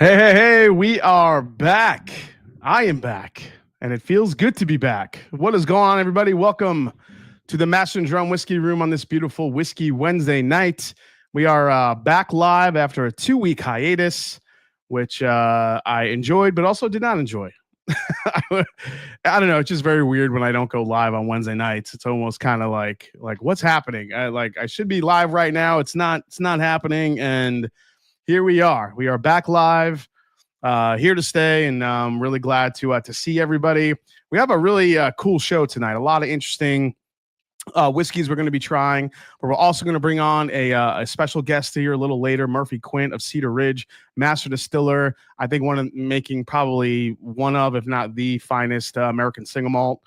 Hey, we are back. I am back, and it feels good to be back. What is going on, everybody? Welcome to the Master and Drum Whiskey Room on this beautiful Whiskey Wednesday night. We are back live after a 2-week hiatus, which I enjoyed, but also did not enjoy. I don't know. It's just very weird when I don't go live on Wednesday nights. It's almost kind of like what's happening? I should be live right now. It's not happening, and here we are. We are back live, here to stay, and I'm really glad to see everybody. We have a really cool show tonight. A lot of interesting whiskeys we're going to be trying, but we're also going to bring on a special guest here a little later, Murphy Quint of Cedar Ridge, master distiller. I think making probably one of, if not the finest American single malt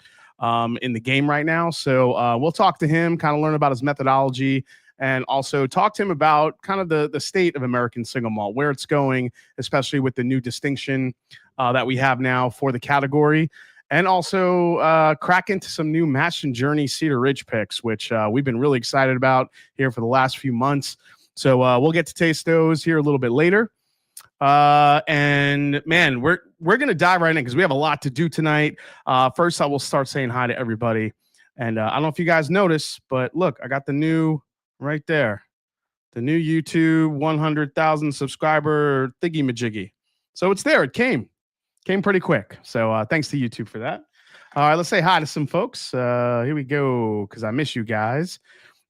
in the game right now. So we'll talk to him, kind of learn about his methodology, and also talk to him about kind of the state of American single malt, where it's going, especially with the new distinction that we have now for the category. And also crack into some new Mash and Journey Cedar Ridge picks, which we've been really excited about here for the last few months. So we'll get to taste those here a little bit later. And man, we're going to dive right in because we have a lot to do tonight. First, I will start saying hi to everybody. And I don't know if you guys noticed, but look, I got the new right there, the new YouTube 100,000 subscriber thingy-majiggy. So it's there. It came pretty quick. So thanks to YouTube for that. All right, let's say hi to some folks. Here we go, because I miss you guys.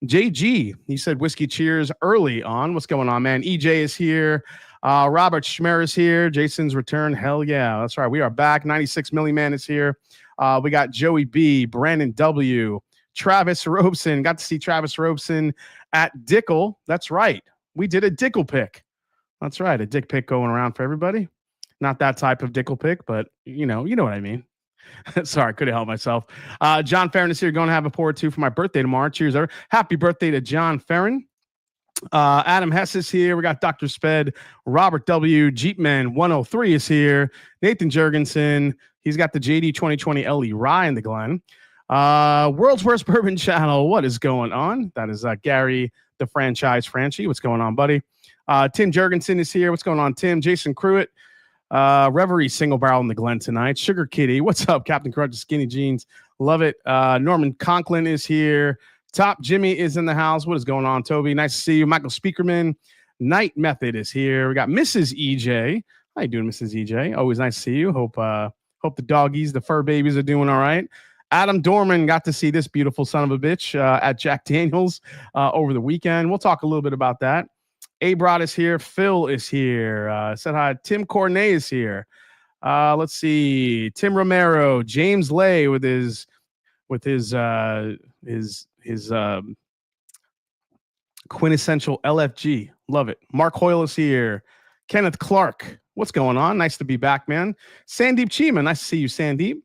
JG, he said whiskey cheers early on. What's going on, man? EJ is here. Robert Schmer is here. Jason's return. Hell yeah. That's right. We are back. 96 Milliman is here. We got Joey B, Brandon W, Travis Robeson. Got to see Travis Robeson at Dickel. That's right. We did a Dickel pick. That's right. A dick pick going around for everybody. Not that type of Dickel pick, but you know what I mean. Sorry, couldn't help myself. John Farron is here. Going to have a pour or two for my birthday tomorrow. Cheers, ever. Happy birthday to John Farron. Adam Hess is here. We got Dr. Sped, Robert W. Jeepman 103 is here. Nathan Jurgensen. He's got the JD 2020 LE Rye in the Glen. World's Worst Bourbon Channel. What is going on? That is Gary, the franchise Franchi. What's going on, buddy? Tim Jurgensen is here. What's going on, Tim? Jason Cruitt. Reverie Single Barrel in the Glen tonight. Sugar Kitty. What's up, Captain Crutch? Skinny Jeans. Love it. Norman Conklin is here. Top Jimmy is in the house. What is going on, Toby? Nice to see you. Michael Speakerman. Night Method is here. We got Mrs. EJ. How you doing, Mrs. EJ? Always nice to see you. Hope the doggies, the fur babies are doing all right. Adam Dorman got to see this beautiful son of a bitch at Jack Daniels over the weekend. We'll talk a little bit about that. Abrod is here. Phil is here. Said hi. Tim Cornet is here. Let's see. Tim Romero, James Lay with his quintessential LFG. Love it. Mark Hoyle is here. Kenneth Clark. What's going on? Nice to be back, man. Sandeep Cheema. Nice to see you, Sandeep.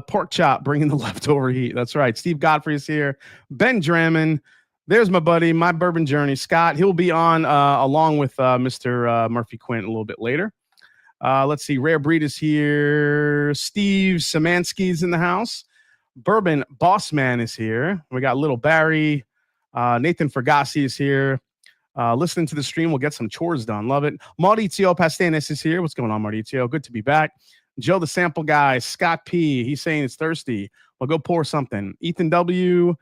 Pork Chop bringing the leftover heat. That's right. Steve Godfrey is here. Ben Drammond. There's my buddy, my bourbon journey, Scott. He'll be on along with Mr. Murphy Quint a little bit later. Let's see. Rare Breed is here. Steve Samansky's in the house. Bourbon Boss Man is here. We got Little Barry. Nathan Fergassi is here. Listening to the stream, we'll get some chores done. Love it. Maurizio Pastenes is here. What's going on, Maurizio? Good to be back. Joe the Sample Guy. Scott P. He's saying it's thirsty. We'll go pour something. Ethan W.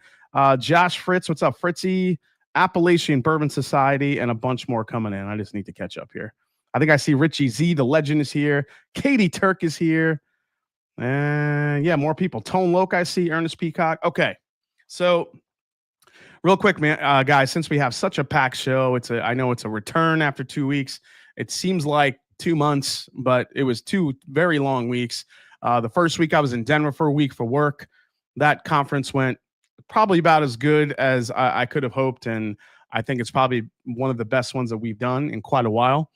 Josh Fritz, what's up, Fritzy? Appalachian Bourbon Society, and a bunch more coming in. I just need to catch up here. I think I see Richie Z, the legend, is here. Katie Turk is here. And yeah, more people. Tone Loke, I see. Ernest Peacock. Okay. So real quick, man, guys, since we have such a packed show, I know it's a return after 2 weeks. It seems like 2 months, but it was 2 very long weeks. The first week I was in Denver for a week for work. That conference went probably about as good as I could have hoped, and I think it's probably one of the best ones that we've done in quite a while.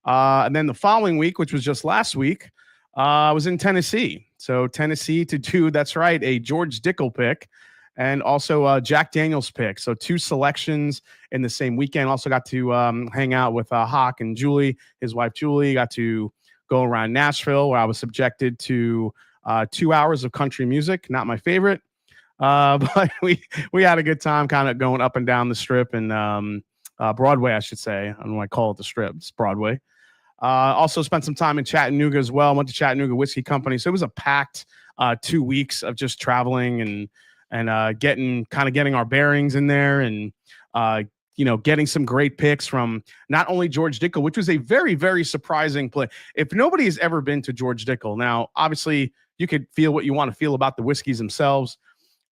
And then the following week, which was just last week, I was in Tennessee. So Tennessee to do, that's right, a George Dickel pick, and also Jack Daniels pick. So 2 selections in the same weekend. Also got to hang out with Hawk and Julie, his wife Julie. Got to go around Nashville, where I was subjected to 2 hours of country music. Not my favorite. But we had a good time kind of going up and down the strip and Broadway, I should say. I don't know why I call it the strip. It's Broadway. Also spent some time in Chattanooga as well. Went to Chattanooga Whiskey Company. So it was a packed 2 weeks of just traveling and getting our bearings in there and getting some great picks from not only George Dickel, which was a very, very surprising play. If nobody has ever been to George Dickel, now obviously you could feel what you want to feel about the whiskeys themselves,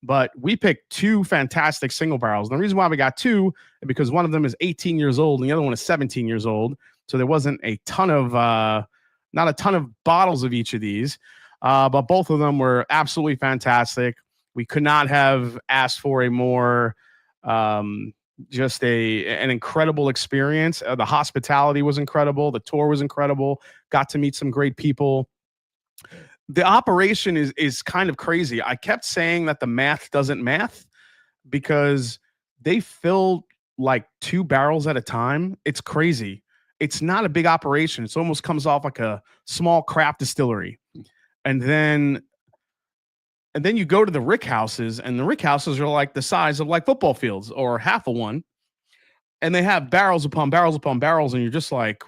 but we picked two fantastic single barrels. And the reason why we got two is because one of them is 18 years old and the other one is 17 years old. So there wasn't a ton of, not a ton of bottles of each of these, but both of them were absolutely fantastic. We could not have asked for a more, just an incredible experience. The hospitality was incredible. The tour was incredible. Got to meet some great people. The operation is kind of crazy. I kept saying that the math doesn't math because they fill like 2 barrels at a time. It's crazy. It's not a big operation. It almost comes off like a small craft distillery. And then you go to the rick houses, and the rick houses are like the size of like football fields or half of one. And they have barrels upon barrels upon barrels. And you're just like,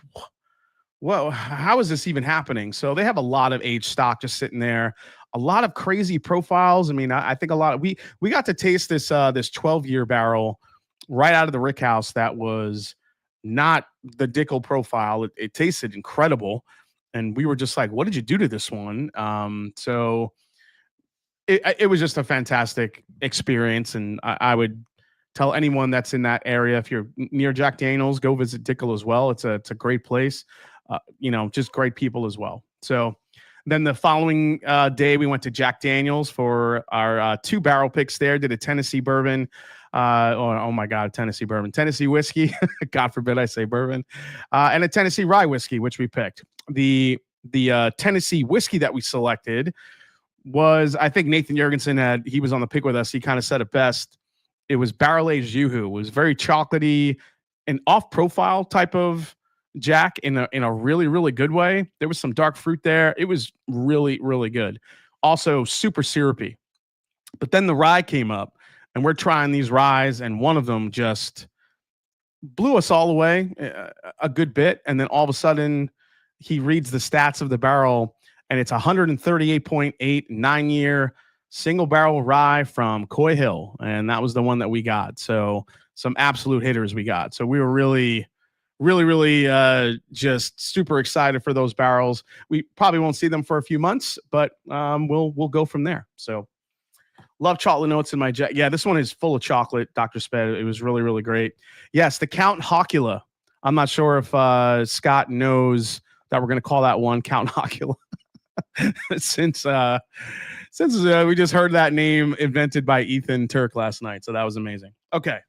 whoa, how is this even happening? So they have a lot of aged stock just sitting there, a lot of crazy profiles. I mean, I think a lot of, we got to taste this 12-year barrel right out of the rick house that was not the Dickel profile. It tasted incredible. And we were just like, what did you do to this one? So it was just a fantastic experience. And I would tell anyone that's in that area, if you're near Jack Daniels, go visit Dickel as well. It's a great place. Just great people as well. So then the following day, we went to Jack Daniels for our 2 barrel picks there, did a Tennessee bourbon. Oh my God, Tennessee bourbon, Tennessee whiskey. God forbid I say bourbon, and a Tennessee rye whiskey, which we picked. The Tennessee whiskey that we selected was, I think Nathan Jurgensen he was on the pick with us. He kind of said it best. It was barrel aged Yoo-hoo. It was very chocolatey and off profile type of Jack in a really, really good way. There was some dark fruit there. It was really, really good. Also super syrupy. But then the rye came up, and we're trying these ryes, and one of them just blew us all away a good bit. And then all of a sudden, he reads the stats of the barrel, and it's 138.8 9-year single barrel rye from Coy Hill. And that was the one that we got. So some absolute hitters we got. So we were really, really just super excited for those barrels. We probably won't see them for a few months, but we'll go from there. So love chocolate notes in my Jack. Yeah, this one is full of chocolate, Dr. Sped. It was really, really great. Yes, the Count Hocula. I'm not sure if Scott knows that we're going to call that one Count Hocula. since we just heard that name invented by Ethan Turk last night. So that was amazing. Okay.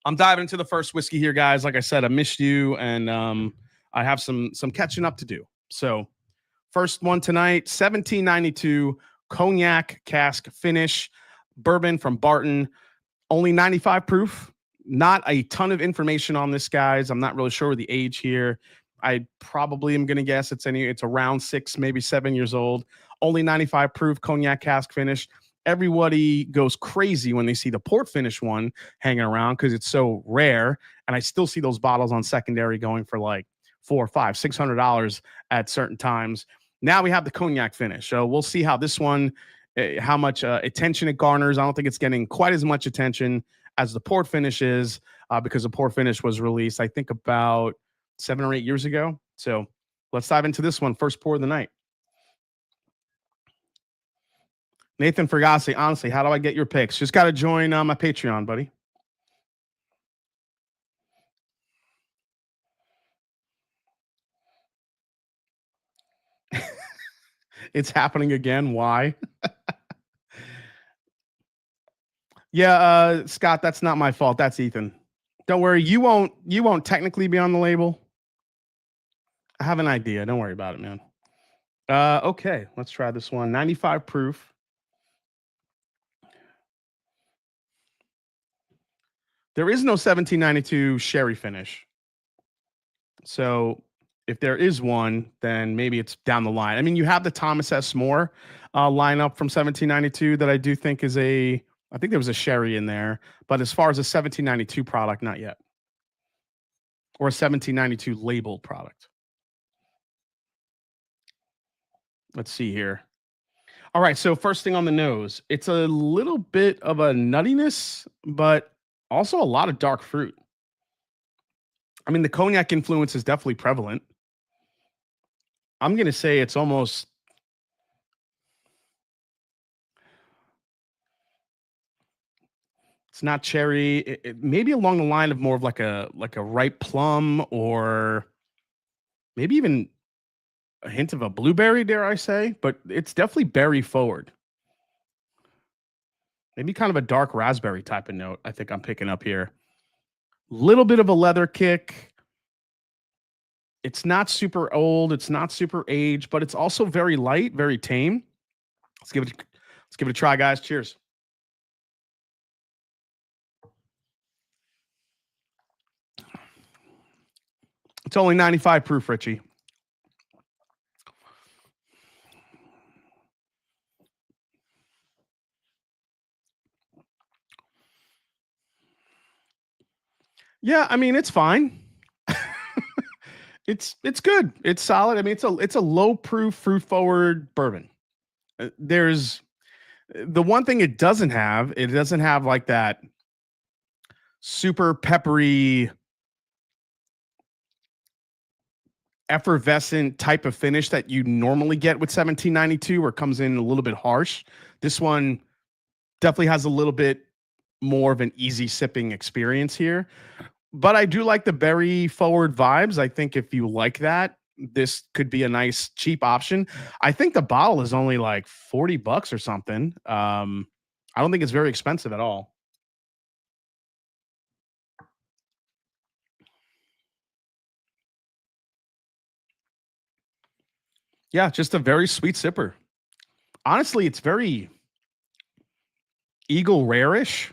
I'm diving into the first whiskey here, guys. Like I said, I missed you, and I have some catching up to do. So first one tonight, 1792 Cognac cask finish bourbon from Barton, only 95 proof. Not a ton of information on this, guys. I'm not really sure the age here. I probably am going to guess it's around 6, maybe 7 years old. Only 95 proof Cognac cask finish. Everybody goes crazy when they see the port finish one hanging around because it's so rare. And I still see those bottles on secondary going for like $400, $500, $600 at certain times. Now we have the Cognac finish. So we'll see how this one, how much attention it garners. I don't think it's getting quite as much attention as the port finish is because the port finish was released, I think, about 7 or 8 years ago. So let's dive into this one. First pour of the night. Nathan Fergasi, honestly, how do I get your picks? Just got to join my Patreon, buddy. It's happening again. Why? Yeah, Scott, that's not my fault. That's Ethan. Don't worry. You won't technically be on the label. I have an idea. Don't worry about it, man. Okay, let's try this one. 95 proof. There is no 1792 sherry finish. So if there is one, then maybe it's down the line. I mean, you have the Thomas S. Moore lineup from 1792 that I do think is I think there was a sherry in there. But as far as a 1792 product, not yet. Or a 1792 labeled product. Let's see here. All right, so first thing on the nose, it's a little bit of a nuttiness, but also a lot of dark fruit. I mean, the cognac influence is definitely prevalent. I'm going to say it's not cherry, maybe along the line of more of like a ripe plum or maybe even a hint of a blueberry, dare I say, but it's definitely berry forward. Maybe kind of a dark raspberry type of note. I think I'm picking up here. Little bit of a leather kick. It's not super old. It's not super aged, but it's also very light, very tame. Let's give it a try, guys. Cheers. It's only 95 proof, Richie. Yeah, I mean, it's fine. It's good. It's solid. I mean, it's a low proof fruit forward bourbon. There's the one thing it doesn't have. It doesn't have like that super peppery, effervescent type of finish that you normally get with 1792, where it comes in a little bit harsh. This one definitely has a little bit more of an easy sipping experience here. But I do like the berry forward vibes. I think if you like that, this could be a nice cheap option. I think the bottle is only like $40 or something. I don't think it's very expensive at all. Yeah, just a very sweet sipper. Honestly, it's very Eagle Rare-ish.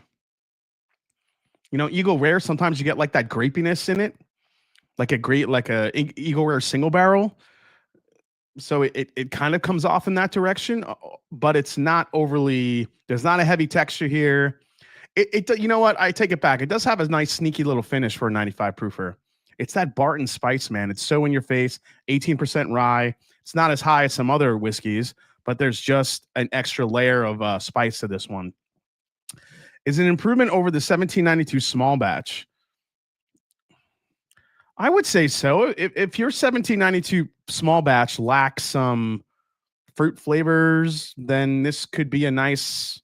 You know, Eagle Rare, sometimes you get like that grapiness in it, like a Eagle Rare single barrel. So it kind of comes off in that direction, but it's not overly. There's not a heavy texture here. You know what? I take it back. It does have a nice sneaky little finish for a 95 proofer. It's that Barton spice, man. It's so in your face. 18% rye. It's not as high as some other whiskeys, but there's just an extra layer of spice to this one. Is an improvement over the 1792 small batch. I would say so. If your 1792 small batch lacks some fruit flavors, then this could be a nice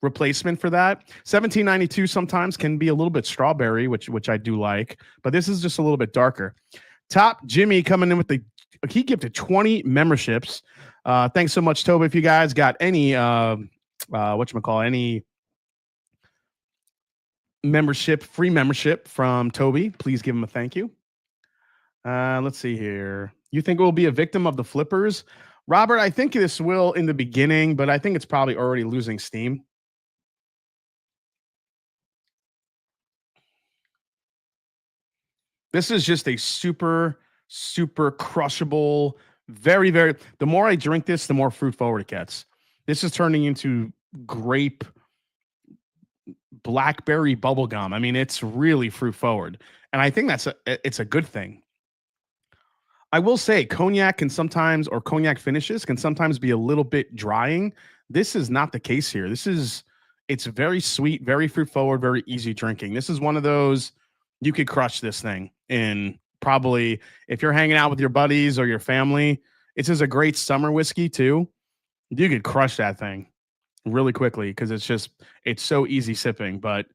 replacement for that. 1792 sometimes can be a little bit strawberry, which I do like, but this is just a little bit darker. Top Jimmy coming in with he gifted 20 memberships. Thanks so much, Toby. If you guys got any any free membership from Toby, please give him a thank you. Let's see here. You think it will be a victim of the flippers? Robert, I think this will in the beginning, but I think it's probably already losing steam. This is just a super, super crushable, very, very. The more I drink this, the more fruit forward it gets. This is turning into grape blackberry bubblegum. I mean, it's really fruit forward. And I think it's a good thing. I will say cognac finishes can sometimes be a little bit drying. This is not the case here. It's very sweet, very fruit forward, very easy drinking. This is one of those you could crush this thing in probably if you're hanging out with your buddies or your family. This is a great summer whiskey too. You could crush that thing really quickly because it's so easy sipping, but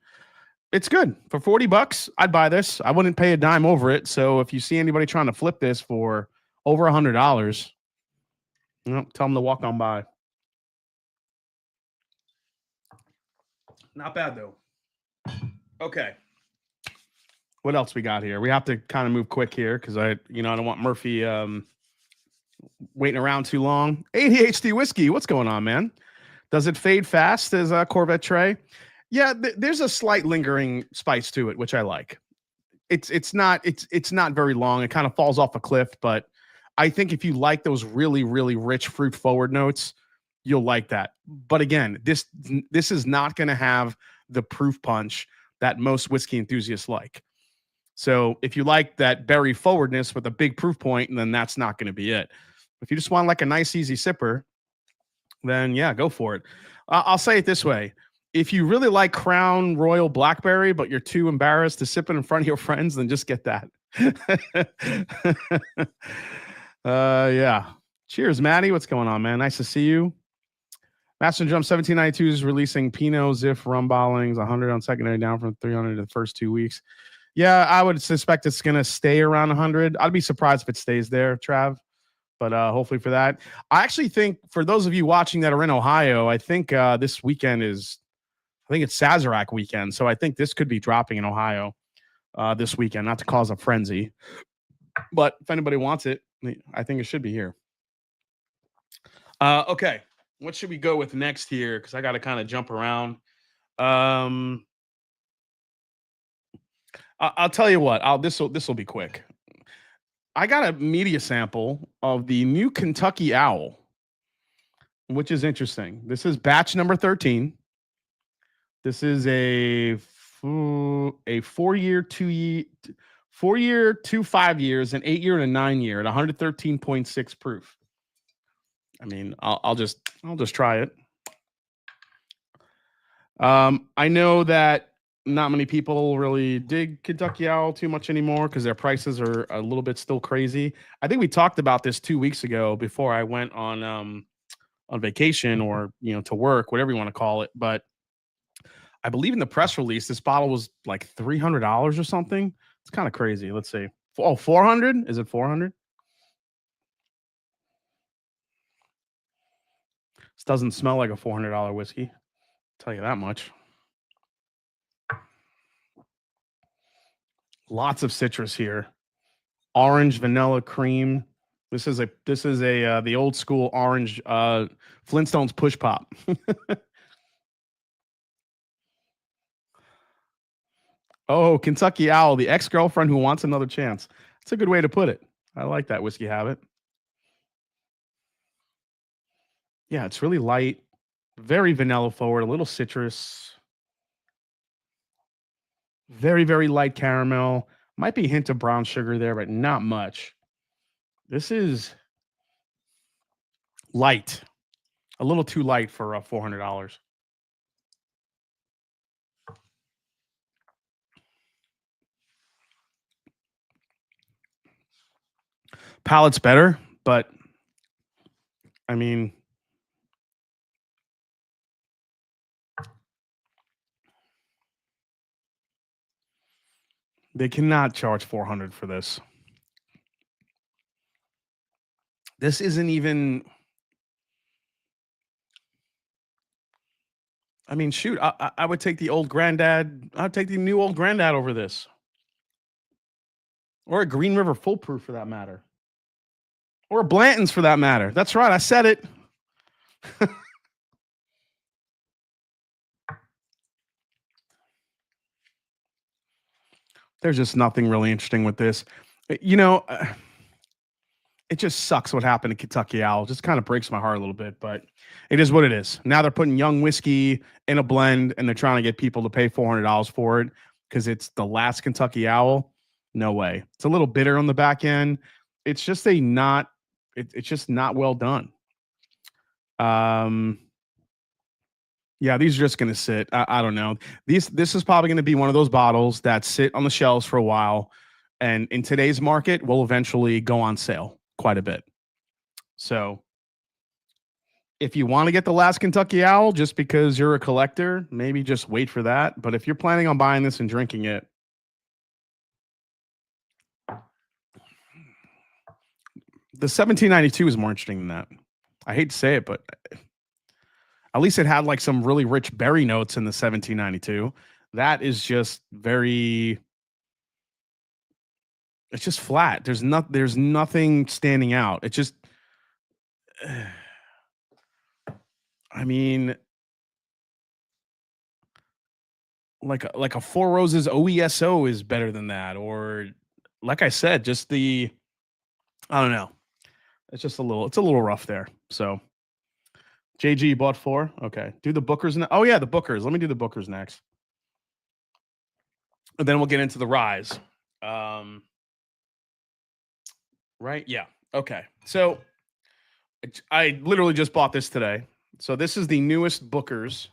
it's good for $40. I'd buy this. I wouldn't pay a dime over it. So if you see anybody trying to flip this for over $100, tell them to walk on by. Not bad though. Okay. What else we got here? We have to kind of move quick here because I don't want Murphy waiting around too long. ADHD whiskey. What's going on, man? Does it fade fast as Corvette Trey? Yeah, there's a slight lingering spice to it, which I like. It's not very long. It kind of falls off a cliff, but I think if you like those really, really rich fruit forward notes, you'll like that. But again, this is not going to have the proof punch that most whiskey enthusiasts like. So if you like that berry forwardness with a big proof point, then that's not going to be it. If you just want like a nice, easy sipper, then yeah, go for it. I'll say it this way. If you really like Crown Royal Blackberry, but you're too embarrassed to sip it in front of your friends, then just get that. Yeah. Cheers, Maddie. What's going on, man? Nice to see you. Master Drum 1792 is releasing Pinot Ziff rum bottlings, 100 on secondary, down from 300 in the first 2 weeks. Yeah, I would suspect it's going to stay around 100. I'd be surprised if it stays there, Trav. But hopefully for that. I actually think for those of you watching that are in Ohio, I think this weekend is, I think it's Sazerac weekend. So I think this could be dropping in Ohio this weekend, not to cause a frenzy. But if anybody wants it, I think it should be here. Okay. What should we go with next here? Because I got to kind of jump around. I'll tell you what. This will be quick. I got a media sample of the new Kentucky Owl, which is interesting. This is batch number 13. This is a 4-year, 4-year, 2 5-years, an 8-year, and a 9-year at 113.6 proof. I mean, I'll just try it. I know that not many people really dig Kentucky Owl too much anymore because their prices are a little bit still crazy. I think we talked about this 2 weeks ago before I went on vacation or to work, whatever you want to call it. But I believe in the press release, this bottle was like $300 or something. It's kind of crazy. Let's see. Oh, 400? Is it 400? This doesn't smell like a $400 whiskey. I'll tell you that much. Lots of citrus here. Orange, vanilla, cream. This is the old school orange Flintstones push pop. Oh, Kentucky Owl, the ex-girlfriend who wants another chance. That's a good way to put it. I like that whiskey habit. Yeah, it's really light, very vanilla forward, a little citrus. Very, very light caramel. Might be a hint of brown sugar there, but not much. This is light. A little too light for $400. Palate's better, but I mean, they cannot charge $400 for this. This isn't even. I mean, shoot, I would take the old granddad. I'd take the new old granddad over this, or a Green River Full Proof for that matter, or a Blanton's for that matter. That's right, I said it. There's just nothing really interesting with this. It just sucks what happened to Kentucky Owl. It just kind of breaks my heart a little bit, but it is what it is. Now they're putting young whiskey in a blend and they're trying to get people to pay $400 for it because it's the last Kentucky Owl. No way. It's a little bitter on the back end. It's just it's just not well done. Yeah, these are just going to sit. I don't know. This is probably going to be one of those bottles that sit on the shelves for a while, and in today's market, will eventually go on sale quite a bit. So, if you want to get the last Kentucky Owl just because you're a collector, maybe just wait for that. But if you're planning on buying this and drinking it, the 1792 is more interesting than that. I hate to say it, but at least it had like some really rich berry notes in the 1792. That is just very. It's just flat. There's nothing standing out. It just. I mean, like a Four Roses OESO is better than that, or like I said, just I don't know. It's just a little rough there. So. JG bought 4. Okay. Do the Bookers. Oh, yeah, the Bookers. Let me do the Bookers next. And then we'll get into the Rise. Right? Yeah. Okay. So I literally just bought this today. So this is the newest Booker's,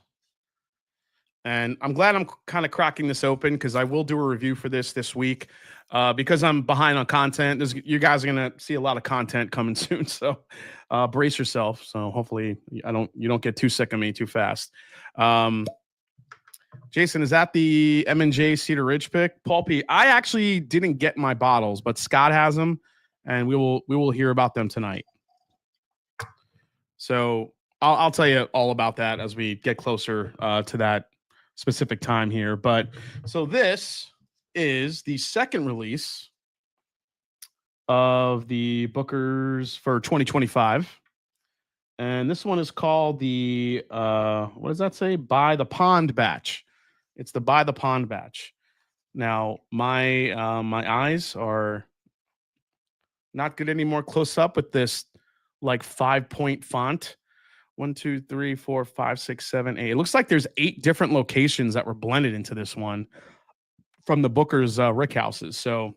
and I'm glad I'm kind of cracking this open because I will do a review for this week. Because I'm behind on content. You guys are gonna see a lot of content coming soon, so brace yourself. So hopefully you don't get too sick of me too fast. Jason, is that the M&J Cedar Ridge pick? Paul P. I actually didn't get my bottles, but Scott has them, and we will hear about them tonight. So I'll tell you all about that as we get closer to that specific time here. But so this is the second release of the Booker's for 2025. And this one is called the what does that say? By the Pond batch. It's the By the Pond batch. Now, my eyes are not good anymore close up with this like 5-point font. 1, 2, 3, 4, 5, 6, 7, 8. It looks like there's 8 different locations that were blended into this one from the Booker's rick houses. So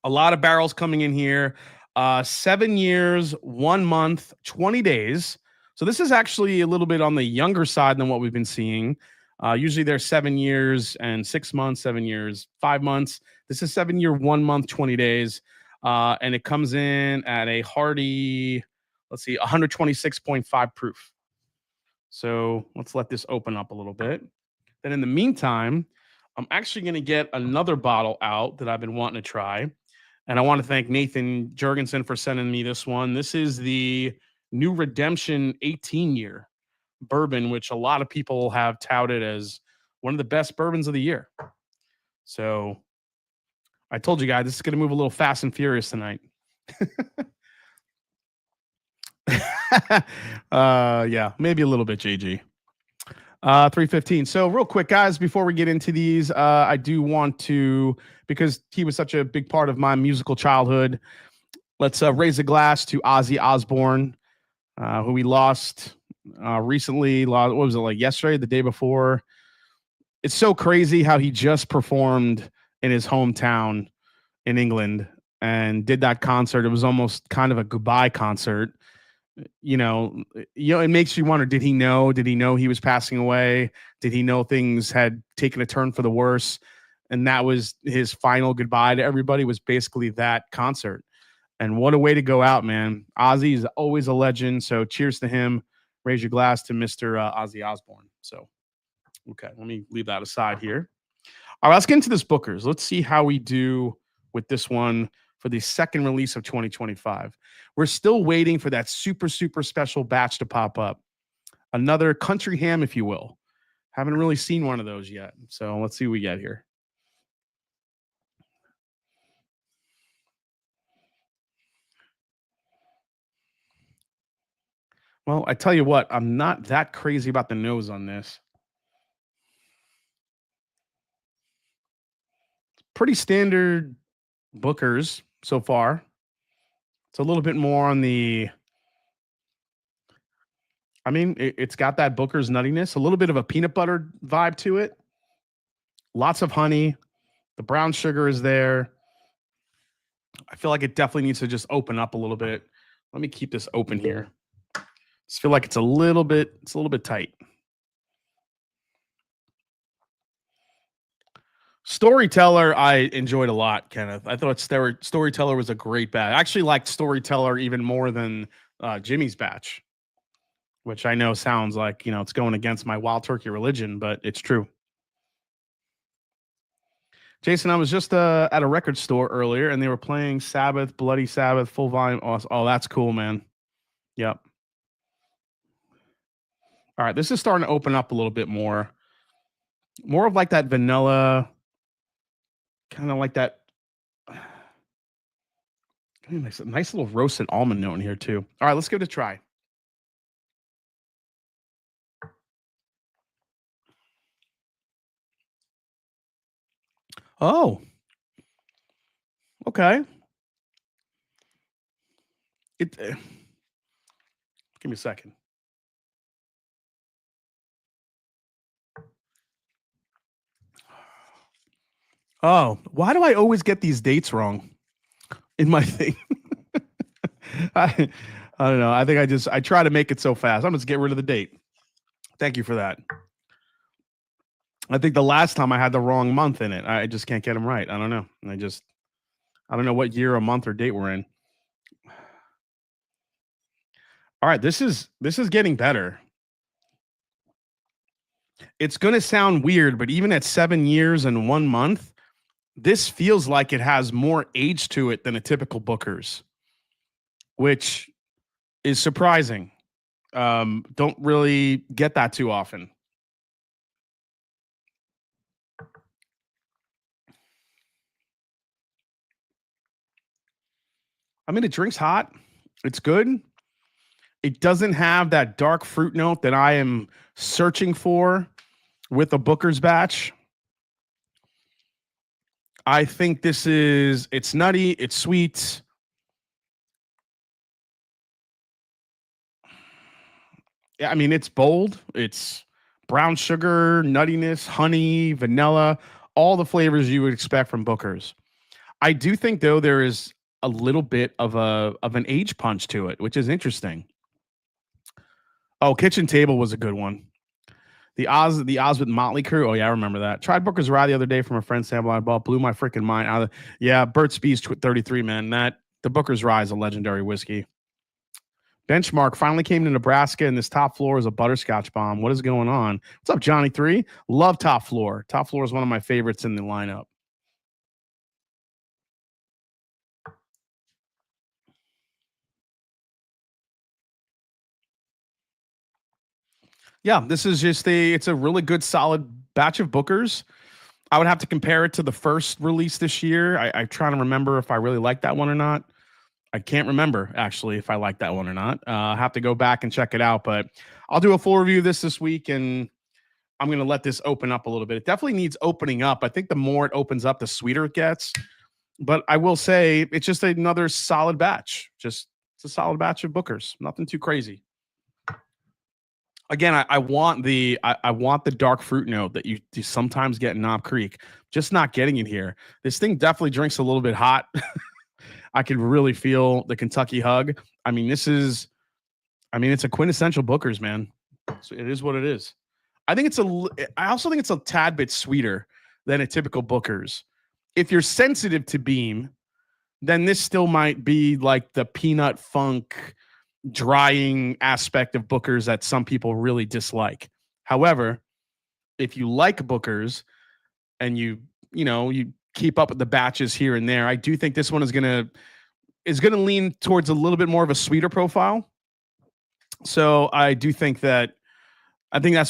a lot of barrels coming in here. 7 years, 1 month, 20 days. So this is actually a little bit on the younger side than what we've been seeing. Usually they're 7 years and 6 months, 7 years, 5 months. This is 7 year, 1 month, 20 days. And it comes in at a hearty, let's see, 126.5 proof. So let's let this open up a little bit. Then in the meantime, I'm actually going to get another bottle out that I've been wanting to try. And I want to thank Nathan Jurgensen for sending me this one. This is the New Redemption 18-year bourbon, which a lot of people have touted as one of the best bourbons of the year. So I told you guys, this is going to move a little fast and furious tonight. Yeah, maybe a little bit, JG. 315. So real quick, guys, before we get into these, I do want to, because he was such a big part of my musical childhood, let's raise a glass to Ozzy Osbourne, who we lost recently. What was it, like yesterday, the day before? It's so crazy how he just performed in his hometown in England and did that concert. It was almost kind of a goodbye concert. You know, it makes you wonder, did he know he was passing away? Did he know things had taken a turn for the worse? And that was his final goodbye to everybody, was basically that concert. And what a way to go out, man. Ozzy is always a legend. So cheers to him. Raise your glass to Mr. Ozzy Osbourne. So, okay, let me leave that aside here. All right, let's get into this Booker's. Let's see how we do with this one for the second release of 2025. We're still waiting for that super, super special batch to pop up. Another country ham, if you will. Haven't really seen one of those yet. So let's see what we get here. Well, I tell you what, I'm not that crazy about the nose on this. Pretty standard Booker's so far. It's a little bit more on the, I mean, it's got that Booker's nuttiness, a little bit of a peanut butter vibe to it. Lots of honey. The brown sugar is there. I feel like it definitely needs to just open up a little bit. Let me keep this open here. Just feel like it's a little bit tight. Storyteller, I enjoyed a lot, Kenneth. I thought Storyteller was a great batch. I actually liked Storyteller even more than Jimmy's batch, which I know sounds like, it's going against my wild turkey religion, but it's true. Jason, I was just at a record store earlier, and they were playing Sabbath, Bloody Sabbath, full volume. Oh, that's cool, man. Yep. All right, this is starting to open up a little bit more. More of like that vanilla, kind of like that. Nice little roasted almond note in here too. All right, let's give it a try. Oh, okay. Give me a second. Oh, why do I always get these dates wrong in my thing? I don't know. I think I try to make it so fast. I'm just get rid of the date. Thank you for that. I think the last time I had the wrong month in it. I just can't get them right. I don't know. I don't know what year or month or date we're in. All right, this is getting better. It's going to sound weird, but even at 7 years and 1 month, this feels like it has more age to it than a typical Booker's, which is surprising. Don't really get that too often. I mean, it drinks hot. It's good. It doesn't have that dark fruit note that I am searching for with a Booker's batch. I think it's nutty, it's sweet. Yeah, I mean, it's bold. It's brown sugar, nuttiness, honey, vanilla, all the flavors you would expect from Booker's. I do think though there is a little bit of an age punch to it, which is interesting. Oh, Kitchen Table was a good one. The Oz with Motley Crue. Oh yeah, I remember that. Tried Booker's Rye the other day from a friend sample I bought. Blew my freaking mind out of. Yeah, Burt Spees 33 man. The Booker's Rye is a legendary whiskey. Benchmark finally came to Nebraska, and this Top Floor is a butterscotch bomb. What is going on? What's up, Johnny 3? Love Top Floor. Top Floor is one of my favorites in the lineup. Yeah, this is just it's a really good, solid batch of Bookers. I would have to compare it to the first release this year. I'm trying to remember if I really like that one or not. I can't remember actually if I like that one or not. I have to go back and check it out, but I'll do a full review of this week, and I'm going to let this open up a little bit. It definitely needs opening up. I think the more it opens up, the sweeter it gets. But I will say it's just another solid batch. It's a solid batch of Bookers. Nothing too crazy. Again, I want the dark fruit note that you sometimes get in Knob Creek. Just not getting it here. This thing definitely drinks a little bit hot. I could really feel the Kentucky hug. I mean, it's a quintessential Booker's, man. So it is what it is. I also think it's a tad bit sweeter than a typical Booker's. If you're sensitive to Beam, then this still might be like the peanut funk drying aspect of Booker's that some people really dislike. However, if you like Booker's and you keep up with the batches here and there, I do think this one is gonna lean towards a little bit more of a sweeter profile. So I think that's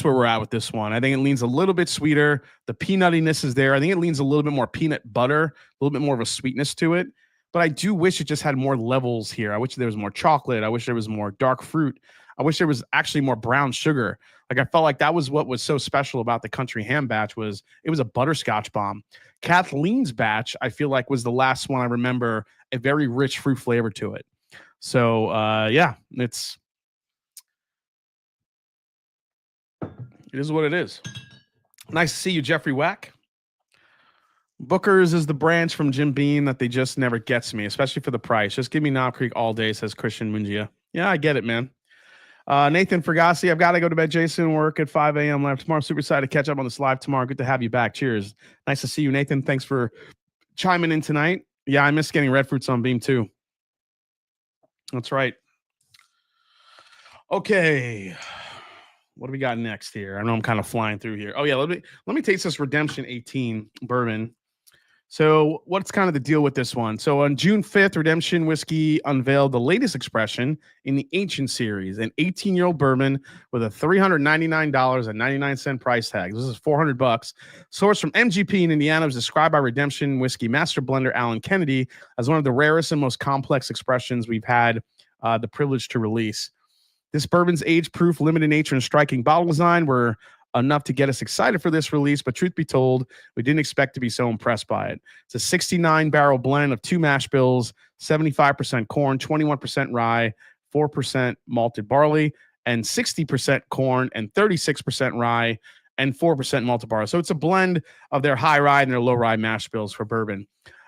where we're at with this one. I think it leans a little bit sweeter. The peanuttiness is there. I think it leans a little bit more peanut butter, a little bit more of a sweetness to it. But I do wish it just had more levels here. I wish there was more chocolate. I wish there was more dark fruit. I wish there was actually more brown sugar. Like I felt like that was what was so special about the Country Ham batch was it was a butterscotch bomb. Kathleen's batch, I feel like, was the last one I remember a very rich fruit flavor to it. So yeah, it is what it is. Nice to see you, Jeffrey Wack. Booker's is the branch from Jim Beam that they just never gets me, especially for the price. Just give me Knob Creek all day, says Christian Mungia. Yeah, I get it, man. Nathan Fergassi, I've got to go to bed. Jason, work at 5 a.m. left tomorrow. Super excited to catch up on this live tomorrow. Good to have you back. Cheers. Nice to see you, Nathan. Thanks for chiming in tonight. Yeah, I miss getting red fruits on Beam too. That's right. Okay. What do we got next here? I know I'm kind of flying through here. Oh yeah, let me taste this Redemption 18 bourbon. So what's kind of the deal with this one? So on June 5th, Redemption Whiskey unveiled the latest expression in the Ancient series, an 18-year-old bourbon with a $399.99 price tag. This is $400. Sourced from MGP in Indiana, was described by Redemption Whiskey master blender Alan Kennedy as one of the rarest and most complex expressions we've had the privilege to release. This bourbon's age-proof, limited nature, and striking bottle design were enough to get us excited for this release, but truth be told, we didn't expect to be so impressed by it. It's a 69-barrel blend of 2 mash bills, 75% corn, 21% rye, 4% malted barley, and 60% corn and 36% rye and 4% malted barley. So it's a blend of their high rye and their low rye mash bills for bourbon.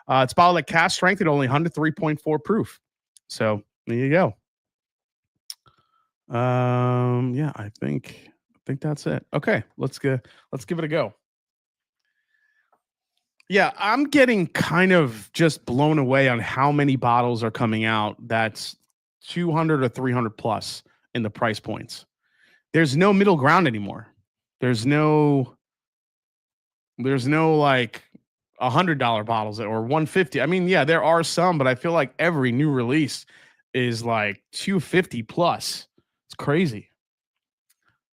It's bottled at cask strength at only 103.4 proof. So there you go. Yeah, I think that's it. Okay, let's give it a go. Yeah, I'm getting kind of just blown away on how many bottles are coming out that's 200 or 300 plus in the price points. There's no middle ground anymore. There's no like $100 bottles or 150. I mean, yeah, there are some, but I feel like every new release is like 250 plus. It's crazy.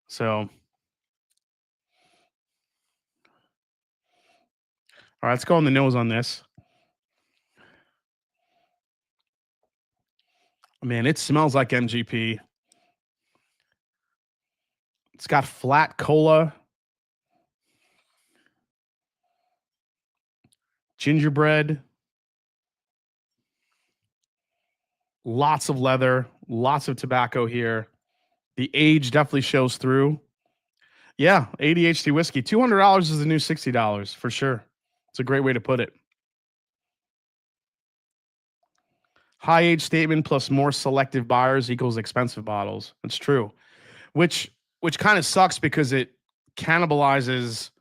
So, all right, let's go on the nose on this. Man, it smells like MGP. It's got flat cola, gingerbread, lots of leather, lots of tobacco here. The age definitely shows through. Yeah, ADHD whiskey. $200 is the new $60 for sure. It's a great way to put it. High age statement plus more selective buyers equals expensive bottles. It's true. Which kind of sucks because it cannibalizes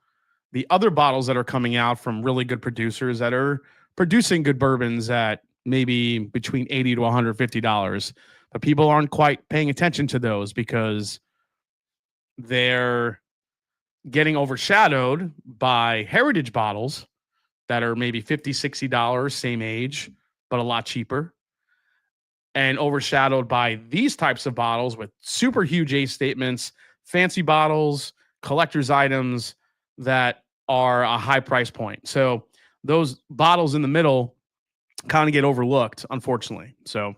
the other bottles that are coming out from really good producers that are producing good bourbons at maybe between $80 to $150. But people aren't quite paying attention to those because they're getting overshadowed by heritage bottles that are maybe $50, $60, same age, but a lot cheaper. And overshadowed by these types of bottles with super huge age statements, fancy bottles, collector's items that are a high price point. So those bottles in the middle kind of get overlooked, unfortunately. So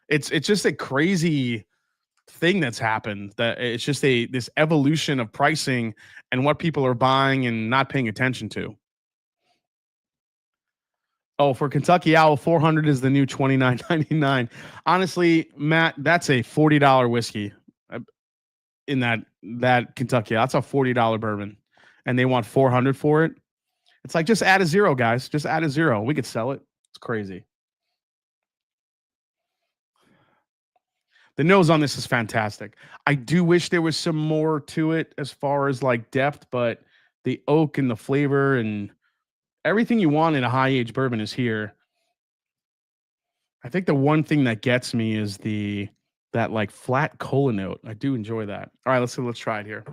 it's just a crazy thing that's happened. That it's just this evolution of pricing and what people are buying and not paying attention to. Oh, for Kentucky Owl, 400 is the new $29.99. Honestly, Matt, that's a $40 whiskey in that Kentucky. That's a $40 bourbon, and they want 400 for it. It's like just add a zero, guys. Just add a zero. We could sell it. It's crazy. The nose on this is fantastic. I do wish there was some more to it as far as like depth, but the oak and the flavor and everything you want in a high age bourbon is here. I think the one thing that gets me is that like flat cola note. I do enjoy that. All right, let's try it here.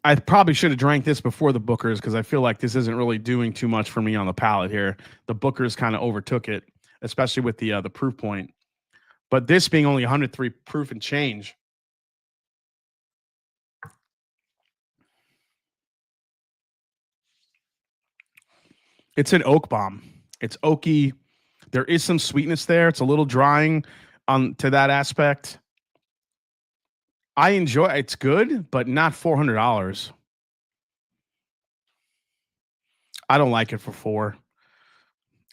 I probably should have drank this before the Bookers because I feel like this isn't really doing too much for me on the palate here. The Bookers kind of overtook it, especially with the proof point. But this being only 103 proof and change, it's an oak bomb. It's oaky. There is some sweetness there. It's a little drying on to that aspect. I enjoy it's good, but not $400. I don't like it for four.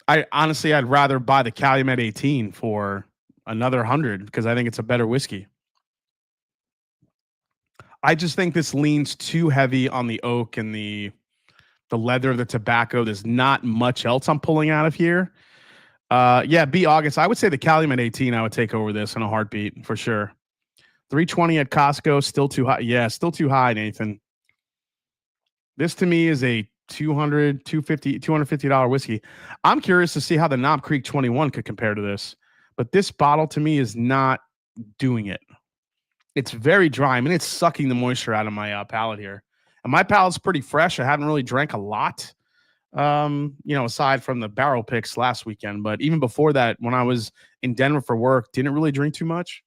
I honestly I'd rather buy the Calumet 18 for another 100 because I think it's a better whiskey. I just think this leans too heavy on the oak and the leather, the tobacco. There's not much else I'm pulling out of here. Yeah, B August. I would say the Calumet 18 I would take over this in a heartbeat for sure. 320 at Costco, still too high. Yeah, still too high, Nathan. This to me is a 200, 250, $250 whiskey. I'm curious to see how the Knob Creek 21 could compare to this. But this bottle to me is not doing it. It's very dry. I mean, it's sucking the moisture out of my palate here. And my palate's pretty fresh. I haven't really drank a lot, aside from the barrel picks last weekend. But even before that, when I was in Denver for work, didn't really drink too much.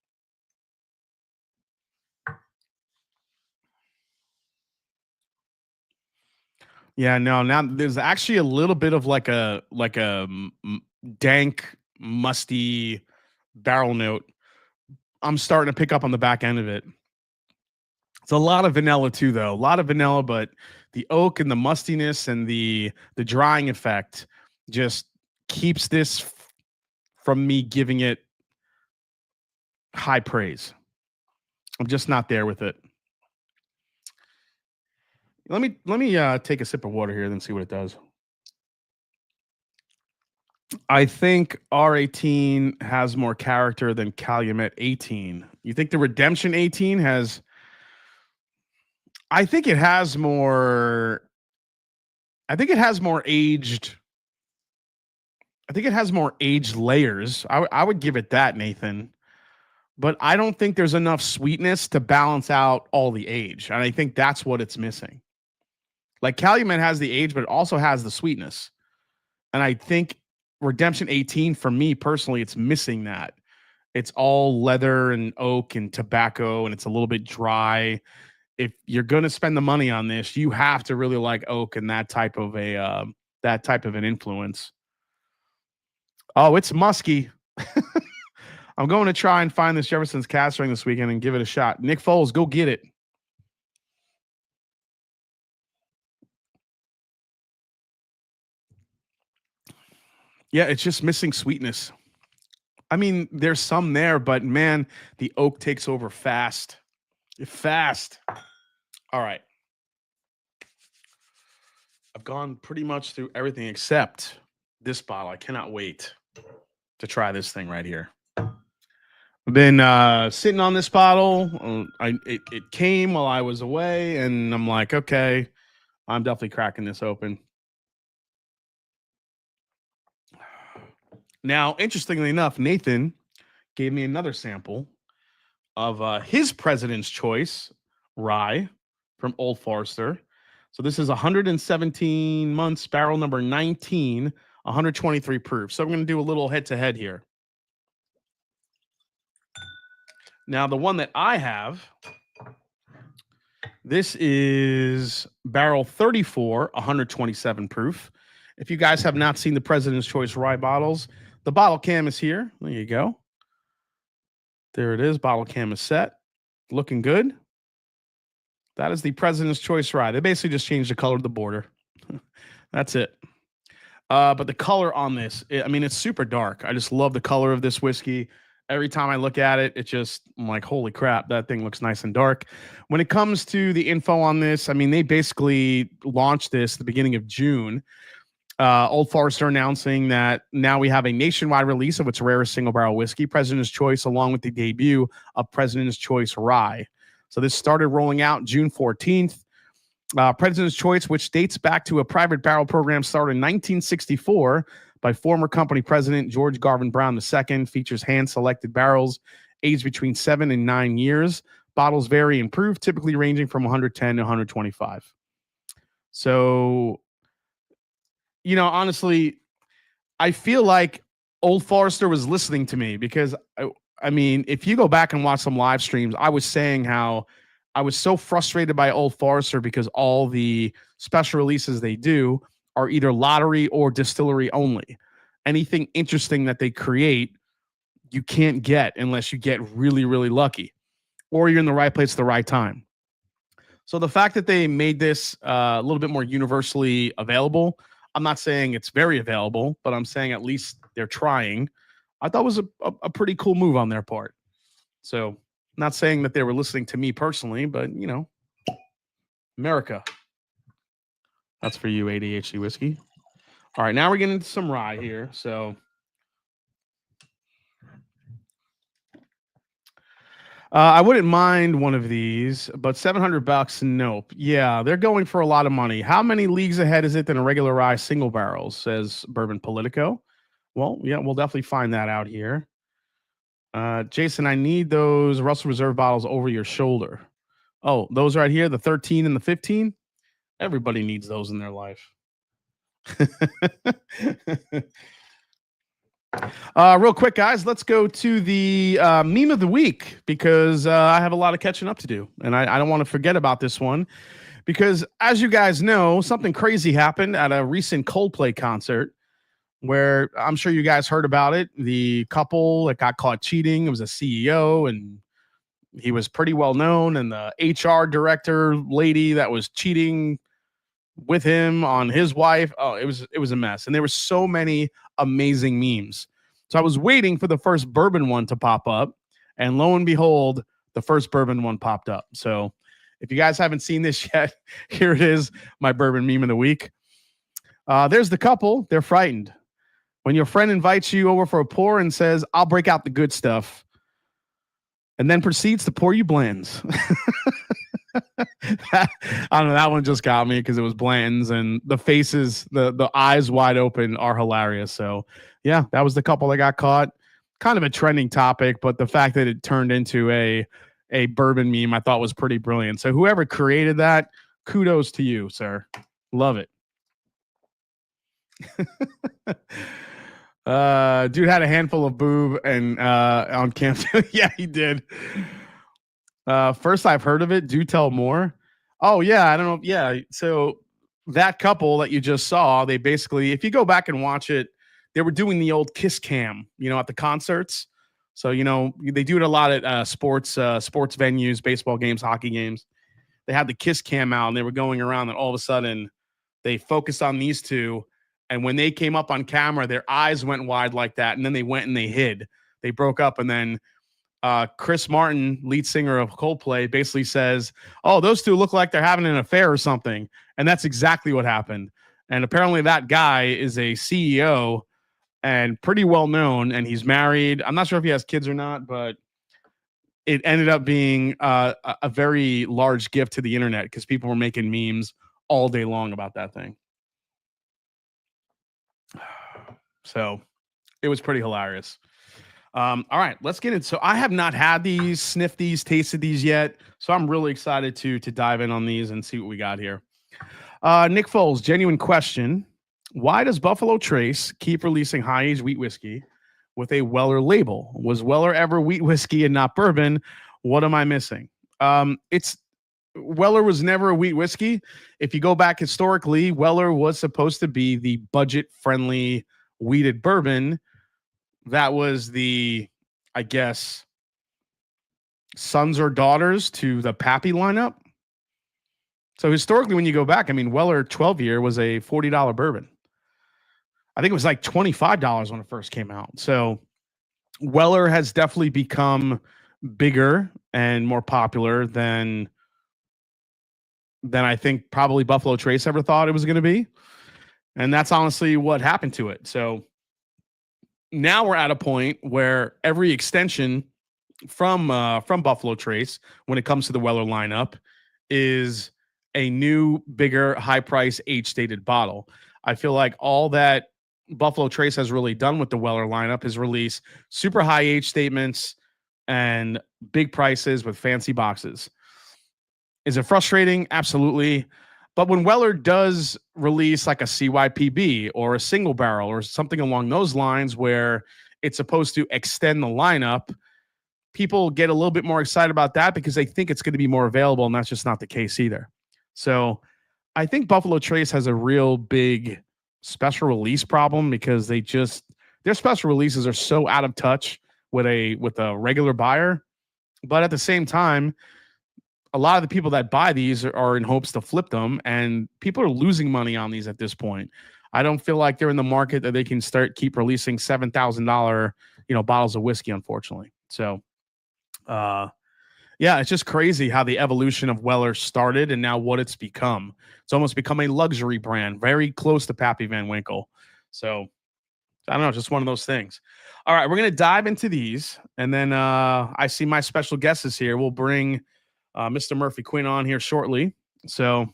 Yeah, no. Now there's actually a little bit of like a dank, musty barrel note. I'm starting to pick up on the back end of it. It's a lot of vanilla too, though. A lot of vanilla, but the oak and the mustiness and the drying effect just keeps this from me giving it high praise. I'm just not there with it. Let me take a sip of water here, then see what it does. I think R18 has more character than Calumet 18. You think the Redemption 18 has? I think it has more. I think it has more aged. I think it has more aged layers. I would give it that, Nathan. But I don't think there's enough sweetness to balance out all the age. And I think that's what it's missing. Like Calumet has the age, but it also has the sweetness. And I think Redemption 18, for me personally, it's missing that. It's all leather and oak and tobacco, and it's a little bit dry. If you're going to spend the money on this, you have to really like oak and that type of an influence. Oh, it's musky. I'm going to try and find this Jefferson's Cask Strength this weekend and give it a shot. Nick Foles, go get it. Yeah, it's just missing sweetness. I mean, there's some there, but man, the oak takes over fast. Fast. All right. I've gone pretty much through everything except this bottle. I cannot wait to try this thing right here. I've been sitting on this bottle. It came while I was away, and I'm like, okay, I'm definitely cracking this open. Now, interestingly enough, Nathan gave me another sample of his President's Choice rye from Old Forester. So this is 117 months, barrel number 19, 123 proof. So I'm going to do a little head-to-head here. Now, the one that I have, this is barrel 34, 127 proof. If you guys have not seen the President's Choice rye bottles, the bottle cam is here. There you go. There it is. Bottle cam is set. Looking good. That is the President's Choice rye. They basically just changed the color of the border. That's it. But the color on this, it's super dark. I just love the color of this whiskey. Every time I look at it, I'm like, holy crap, that thing looks nice and dark. When it comes to the info on this, they basically launched this at the beginning of June. Old Forester announcing that now we have a nationwide release of its rarest single barrel whiskey, President's Choice, along with the debut of President's Choice Rye. So this started rolling out June 14th. President's Choice, which dates back to a private barrel program started in 1964 by former company president George Garvin Brown II, features hand-selected barrels aged between 7 and 9 years. Bottles vary in proof, typically ranging from 110 to 125. So, honestly, I feel like Old Forester was listening to me because, if you go back and watch some live streams, I was saying how I was so frustrated by Old Forester because all the special releases they do are either lottery or distillery only. Anything interesting that they create, you can't get unless you get really, really lucky or you're in the right place at the right time. So the fact that they made this a little bit more universally available, I'm not saying it's very available, but I'm saying at least they're trying. I thought was a pretty cool move on their part. So not saying that they were listening to me personally, but, America. That's for you, ADHD whiskey. All right, now we're getting into some rye here. So I wouldn't mind one of these, but $700, nope. Yeah, they're going for a lot of money. How many leagues ahead is it than a regular rye single barrel, says Bourbon Politico. Well, yeah, we'll definitely find that out here. Jason, I need those Russell Reserve bottles over your shoulder. Oh, those right here, the 13 and the 15? Everybody needs those in their life. Real quick, guys, let's go to the meme of the week because I have a lot of catching up to do. And I don't want to forget about this one because, as you guys know, something crazy happened at a recent Coldplay concert where I'm sure you guys heard about it. The couple that got caught cheating, it was a CEO and he was pretty well known. And the HR director lady that was cheating with him on his wife. Oh, it was a mess. And there were so many amazing memes. So I was waiting for the first bourbon one to pop up. And lo and behold, the first bourbon one popped up. So If you guys haven't seen this yet, here it is, my bourbon meme of the week. There's the couple. They're frightened. When your friend invites you over for a pour and says, I'll break out the good stuff, and then proceeds to pour you blends. I don't know. That one just got me because it was Blanton's, and the faces, the eyes wide open are hilarious. So, yeah, that was the couple that got caught. Kind of a trending topic, but the fact that it turned into a bourbon meme, I thought was pretty brilliant. So, whoever created that, kudos to you, sir. Love it. Dude had a handful of boob and on camp. Yeah, he did. First I've heard of it. Do tell more. Oh yeah, I don't know. Yeah, so that couple that you just saw, they basically, if you go back and watch it, they were doing the old kiss cam, at the concerts. So they do it a lot at sports venues, baseball games, hockey games. They had the kiss cam out, and they were going around, and all of a sudden, they focused on these two. And when they came up on camera, their eyes went wide like that, and then they went and they hid. They broke up, and then Chris Martin, lead singer of Coldplay, basically says, oh, those two look like they're having an affair or something. And that's exactly what happened. And apparently that guy is a CEO and pretty well known, and he's married. I'm not sure if he has kids or not, but it ended up being a very large gift to the internet because people were making memes all day long about that thing. So it was pretty hilarious. All right, let's get into. So I have not had these, sniffed these, tasted these yet. So I'm really excited to dive in on these and see what we got here. Nick Foles, genuine question. Why does Buffalo Trace keep releasing high-aged wheat whiskey with a Weller label? Was Weller ever wheat whiskey and not bourbon? What am I missing? Weller was never a wheat whiskey. If you go back historically, Weller was supposed to be the budget-friendly wheated bourbon. That was the, I guess, sons or daughters to the Pappy lineup. So historically, when you go back, I mean, Weller 12-year was a $40 bourbon. I think it was like $25 when it first came out. So Weller has definitely become bigger and more popular than I think probably Buffalo Trace ever thought it was going to be. And that's honestly what happened to it. So now we're at a point where every extension from Buffalo Trace, when it comes to the Weller lineup, is a new, bigger, high-price, age-stated bottle. I feel like all that Buffalo Trace has really done with the Weller lineup is release super high age statements and big prices with fancy boxes. Is it frustrating? Absolutely. But when Weller does release like a CYPB or a single barrel or something along those lines where it's supposed to extend the lineup, people get a little bit more excited about that because they think it's going to be more available, and that's just not the case either. So I think Buffalo Trace has a real big special release problem because their special releases are so out of touch with a regular buyer. But at the same time, a lot of the people that buy these are in hopes to flip them, and people are losing money on these at this point. I don't feel like they're in the market that they can keep releasing $7,000, bottles of whiskey, unfortunately. So, yeah, it's just crazy how the evolution of Weller started and now what it's become. It's almost become a luxury brand, very close to Pappy Van Winkle. So, I don't know, just one of those things. All right, we're going to dive into these, and then I see my special guest is here. We'll bring Mr. Murphy Quint on here shortly. So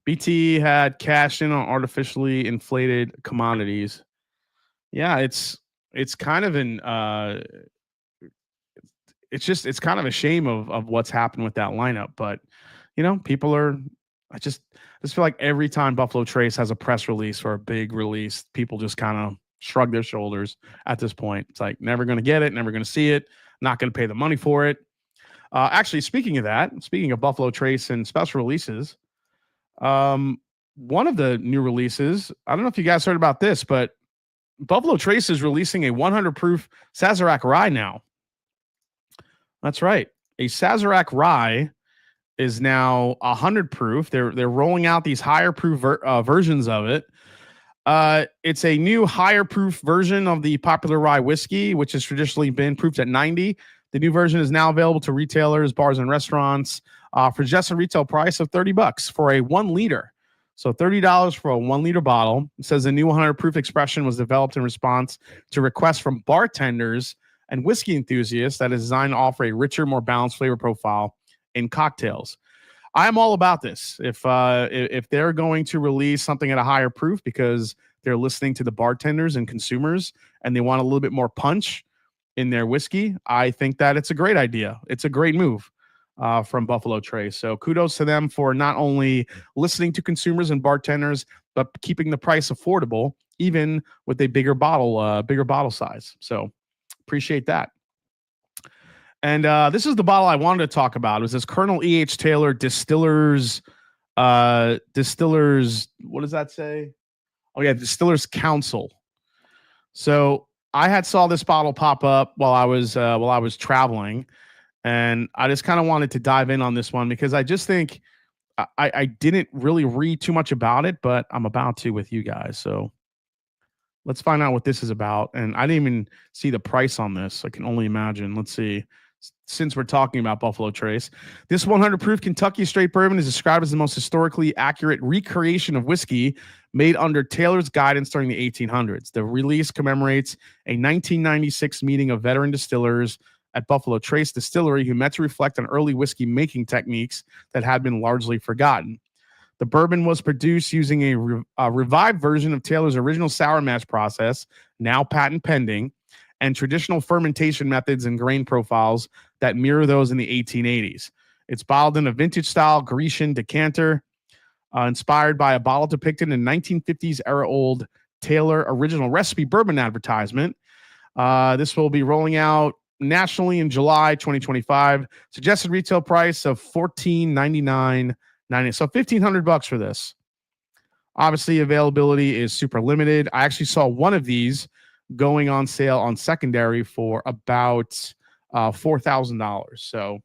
BT had cashed in on artificially inflated commodities. Yeah, it's kind of it's kind of a shame of what's happened with that lineup. But people are, I just feel like every time Buffalo Trace has a press release or a big release, people just kind of shrug their shoulders at this point. It's like, never going to get it, never going to see it, not going to pay the money for it. Actually, speaking of Buffalo Trace and special releases, one of the new releases, I don't know if you guys heard about this, but Buffalo Trace is releasing a 100 proof Sazerac rye now. That's right. A Sazerac rye is now 100 proof. They're rolling out these higher proof versions of it. It's a new higher proof version of the popular rye whiskey, which has traditionally been proofed at 90. The new version is now available to retailers, bars, and restaurants for just a retail price of $30 for a 1 liter. So $30 for a 1 liter bottle. It says the new 100 proof expression was developed in response to requests from bartenders and whiskey enthusiasts that is designed to offer a richer, more balanced flavor profile in cocktails. I'm all about this. If they're going to release something at a higher proof because they're listening to the bartenders and consumers and they want a little bit more punch in their whiskey, I think that it's a great idea. It's a great move from Buffalo Trace. So kudos to them for not only listening to consumers and bartenders, but keeping the price affordable, even with a bigger bottle size. So appreciate that. And this is the bottle I wanted to talk about. It was this Colonel E.H. Taylor Distillers. What does that say? Oh yeah, Distillers Council. So I had saw this bottle pop up while I was traveling, and I just kind of wanted to dive in on this one because I just think I didn't really read too much about it, but I'm about to with you guys. So let's find out what this is about. And I didn't even see the price on this. I can only imagine. Let's see. Since we're talking about Buffalo Trace, this 100 proof Kentucky straight bourbon is described as the most historically accurate recreation of whiskey made under Taylor's guidance during the 1800s. The release commemorates a 1996 meeting of veteran distillers at Buffalo Trace Distillery who met to reflect on early whiskey making techniques that had been largely forgotten. The bourbon was produced using a revived version of Taylor's original sour mash process, now patent pending, and traditional fermentation methods and grain profiles that mirror those in the 1880s. It's bottled in a vintage-style Grecian decanter, inspired by a bottle depicted in 1950s era-old Taylor original recipe bourbon advertisement. This will be rolling out nationally in July 2025. Suggested retail price of $14.99. So $1,500 for this. Obviously, availability is super limited. I actually saw one of these going on sale on secondary for about $4,000. So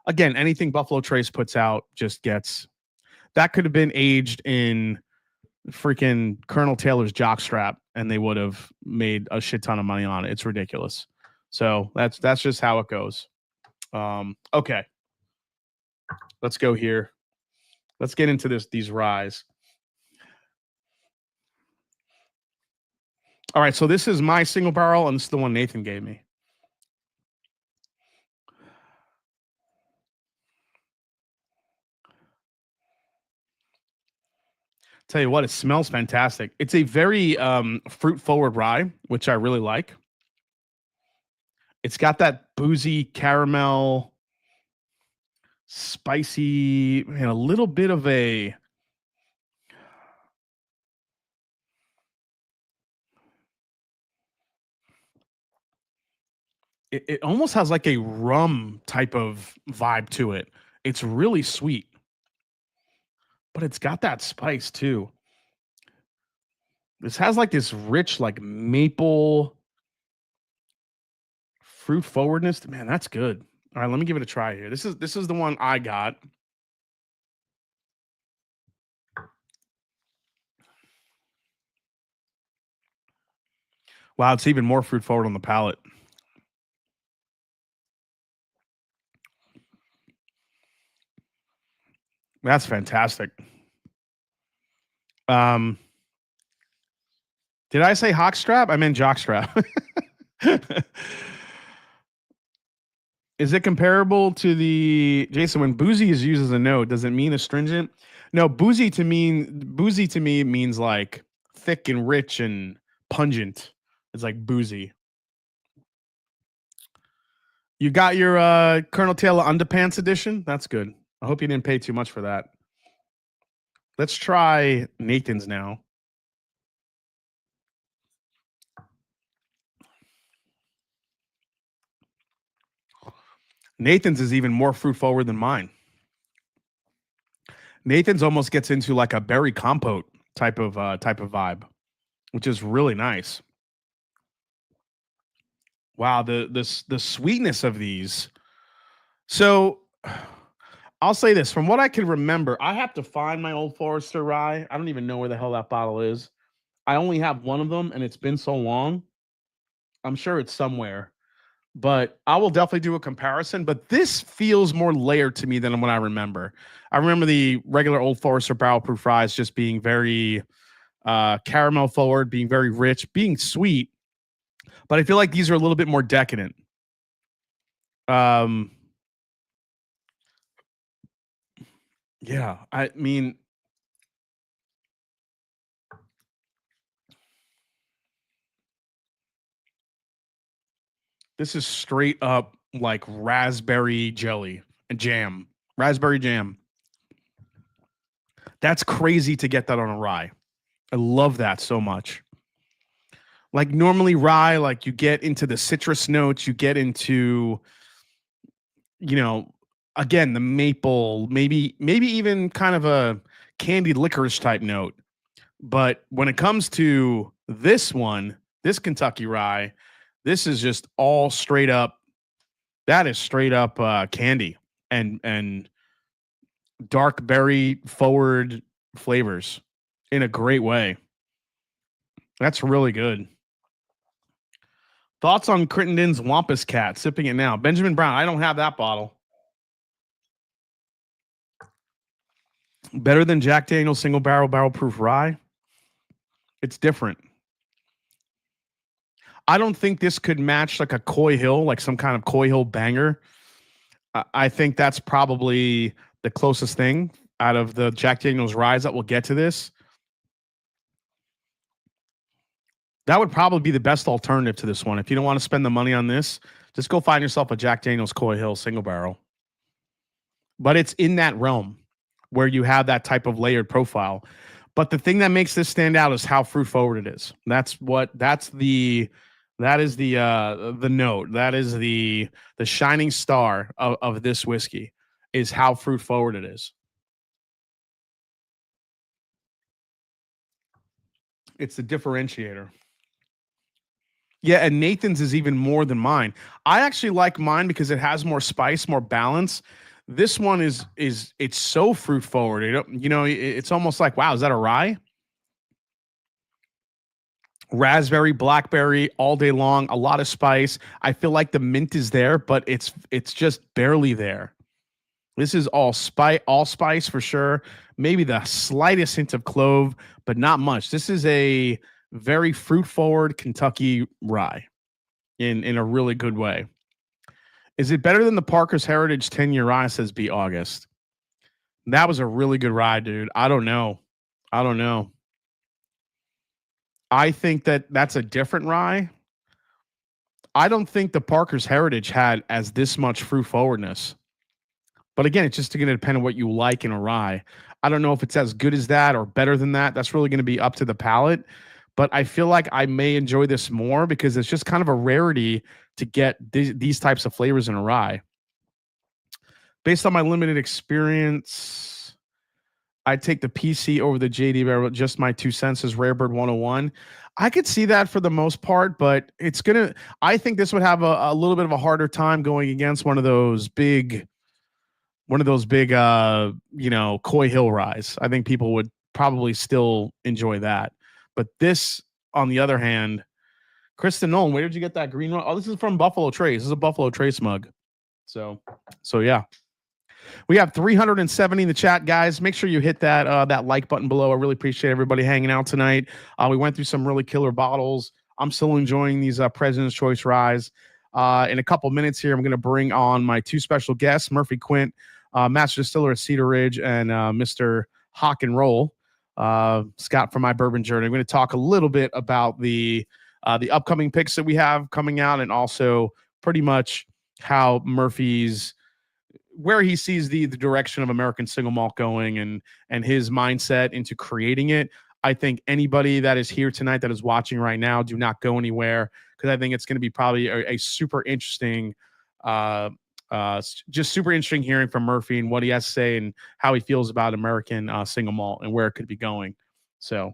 again, anything Buffalo Trace puts out just gets that could have been aged in freaking Colonel Taylor's jockstrap and they would have made a shit ton of money on it. It's ridiculous. So that's just how it goes. Okay. Let's go here. Let's get into these ryes. All right, so this is my single barrel, and this is the one Nathan gave me. Tell you what, it smells fantastic. It's a very fruit-forward rye, which I really like. It's got that boozy caramel, spicy, and a little bit of a... It almost has like a rum type of vibe to it. It's really sweet, but it's got that spice too. This has like this rich, like maple fruit forwardness. Man, that's good. All right, let me give it a try here. This is the one I got. Wow, it's even more fruit forward on the palate. That's fantastic. Did I say hawkstrap? I meant jockstrap. Is it comparable to the Jason when boozy is used as a note? Does it mean astringent? No, boozy to me means like thick and rich and pungent. It's like boozy. You got your Colonel Taylor Underpants edition? That's good. I hope you didn't pay too much for that. Let's try Nathan's now. Nathan's is even more fruit forward than mine. Nathan's almost gets into like a berry compote type of vibe, which is really nice. Wow, the sweetness of these. So I'll say this, from what I can remember, I have to find my Old Forester rye. I don't even know where the hell that bottle is. I only have one of them and it's been so long. I'm sure it's somewhere. but I will definitely do a comparison. But this feels more layered to me than what I remember. I remember the regular Old Forester barrel proof rye just being very caramel forward, being very rich, being sweet. But I feel like these are a little bit more decadent. Yeah, I mean, this is straight up like raspberry jelly and jam, raspberry jam. That's crazy to get that on a rye. I love that so much. Like normally rye, like you get into the citrus notes, you get into, you know, again, the maple, maybe even kind of a candied licorice type note. But when it comes to this one, this Kentucky rye, this is just all straight up. That is straight up candy and dark berry forward flavors in a great way. That's really good. Thoughts on Crittenden's Wampus Cat? Sipping it now. Benjamin Brown. I don't have that bottle. Better than Jack Daniel's single barrel proof rye. It's different. I don't think this could match like a Coy Hill, like some kind of Coy Hill banger. I think that's probably the closest thing out of the Jack Daniel's ryes that will get to this. That would probably be the best alternative to this one. If you don't want to spend the money on this, just go find yourself a Jack Daniel's Coy Hill single barrel. But it's in that realm where you have that type of layered profile. But the thing that makes this stand out is how fruit forward it is. That is the note. That is the shining star of this whiskey is how fruit forward it is. It's the differentiator. Yeah, and Nathan's is even more than mine. I actually like mine because it has more spice, more balance. This one is it's so fruit forward. It's almost like, wow, is that a rye? Raspberry, blackberry, all day long, a lot of spice. I feel like the mint is there, but it's just barely there. This is all spice for sure. Maybe the slightest hint of clove, but not much. This is a very fruit forward Kentucky rye in a really good way. Is it better than the Parker's Heritage 10-year rye, says B August? That was a really good rye, dude. I don't know. I think that's a different rye. I don't think the Parker's Heritage had as this much fruit forwardness. But again, it's just going to depend on what you like in a rye. I don't know if it's as good as that or better than that. That's really going to be up to the palate. But I feel like I may enjoy this more because it's just kind of a rarity to get these types of flavors in a rye. Based on my limited experience, I'd take the PC over the JD barrel. Just my 2 cents is Rarebird 101. I could see that for the most part, but I think this would have a little bit of a harder time going against one of those big Coy Hill ryes. I think people would probably still enjoy that. But this, on the other hand, Kristen Nolan, where did you get that green one? Oh, this is from Buffalo Trace. This is a Buffalo Trace mug. So yeah. We have 370 in the chat, guys. Make sure you hit that like button below. I really appreciate everybody hanging out tonight. We went through some really killer bottles. I'm still enjoying these President's Choice ryes. In a couple minutes here, I'm going to bring on my two special guests, Murphy Quint, Master Distiller at Cedar Ridge, and Mr. Hawk and Roll, Scott from My Bourbon Journey. I'm going to talk a little bit about the upcoming picks that we have coming out, and also pretty much how where he sees the direction of American single malt going and his mindset into creating it. I think anybody that is here tonight that is watching right now, do not go anywhere, because I think it's going to be probably a super interesting, just super interesting hearing from Murphy and what he has to say and how he feels about American single malt and where it could be going. So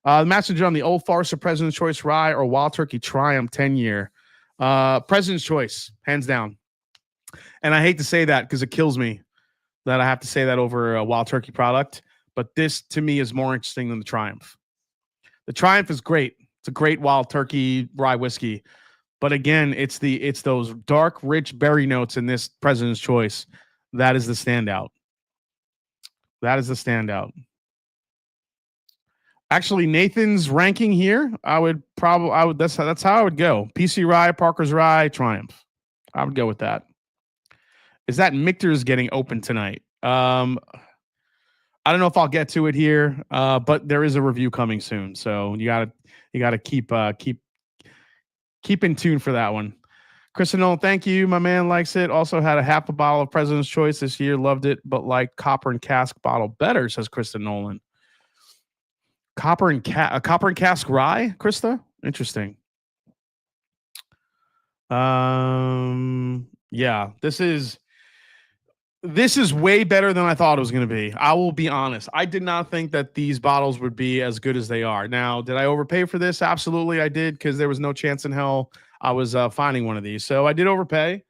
the Master Drum, the Old Forester President's Choice Rye or Wild Turkey Triumph 10-year. President's Choice, hands down. And I hate to say that because it kills me that I have to say that over a Wild Turkey product. But this, to me, is more interesting than the Triumph. The Triumph is great. It's a great Wild Turkey rye whiskey. But again, it's those dark, rich berry notes in this President's Choice. That is the standout. That is the standout. Actually, Nathan's ranking here, that's how I would go. PC Rye, Parker's Rye, Triumph. I would go with that. Is that Michter's getting open tonight? I don't know if I'll get to it here, but there is a review coming soon, so you gotta keep in tune for that one. Kristen Nolan, thank you. My man likes it. Also had a half a bottle of President's Choice this year. Loved it, but liked copper and cask bottle better, says Kristen Nolan. Copper and cask rye, Krista? Interesting. Yeah, this is way better than I thought it was going to be. I will be honest. I did not think that these bottles would be as good as they are. Now, did I overpay for this? Absolutely, I did, because there was no chance in hell I was finding one of these. So I did overpay,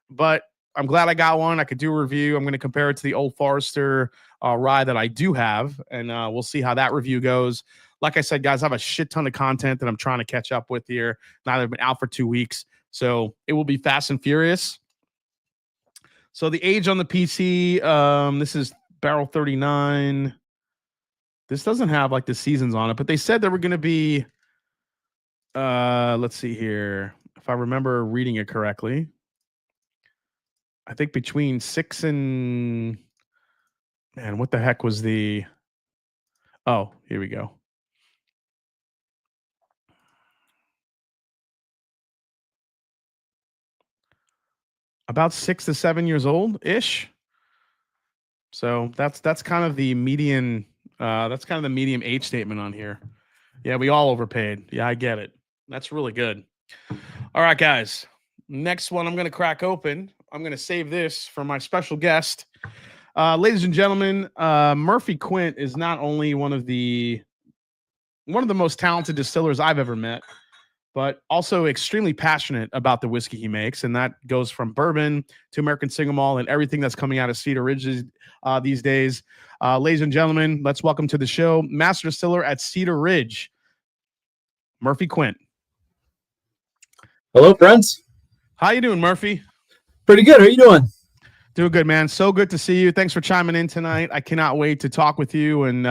but I'm glad I got one. I could do a review. I'm going to compare it to the Old Forester rye that I do have, and we'll see how that review goes. Like I said, guys, I have a shit ton of content that I'm trying to catch up with here. Now they've been out for 2 weeks, so it will be fast and furious. So the age on the PC, this is barrel 39. This doesn't have like the seasons on it, but they said there were going to be, let's see here. If I remember reading it correctly, I think between 6 and, man, what the heck was the, oh, here we go. About 6 to 7 years old ish. So that's kind of the median. That's kind of the medium age statement on here. Yeah, we all overpaid. Yeah, I get it. That's really good. All right, guys. Next one I'm going to crack open. I'm going to save this for my special guest. Ladies and gentlemen, Murphy Quint is not only one of the most talented distillers I've ever met, but also extremely passionate about the whiskey he makes. And that goes from bourbon to American single malt and everything that's coming out of Cedar Ridge these days. Ladies and gentlemen, let's welcome to the show, Master Distiller at Cedar Ridge, Murphy Quint. Hello, friends. How you doing, Murphy? Pretty good. How you doing? Doing good, man. So good to see you. Thanks for chiming in tonight. I cannot wait to talk with you, and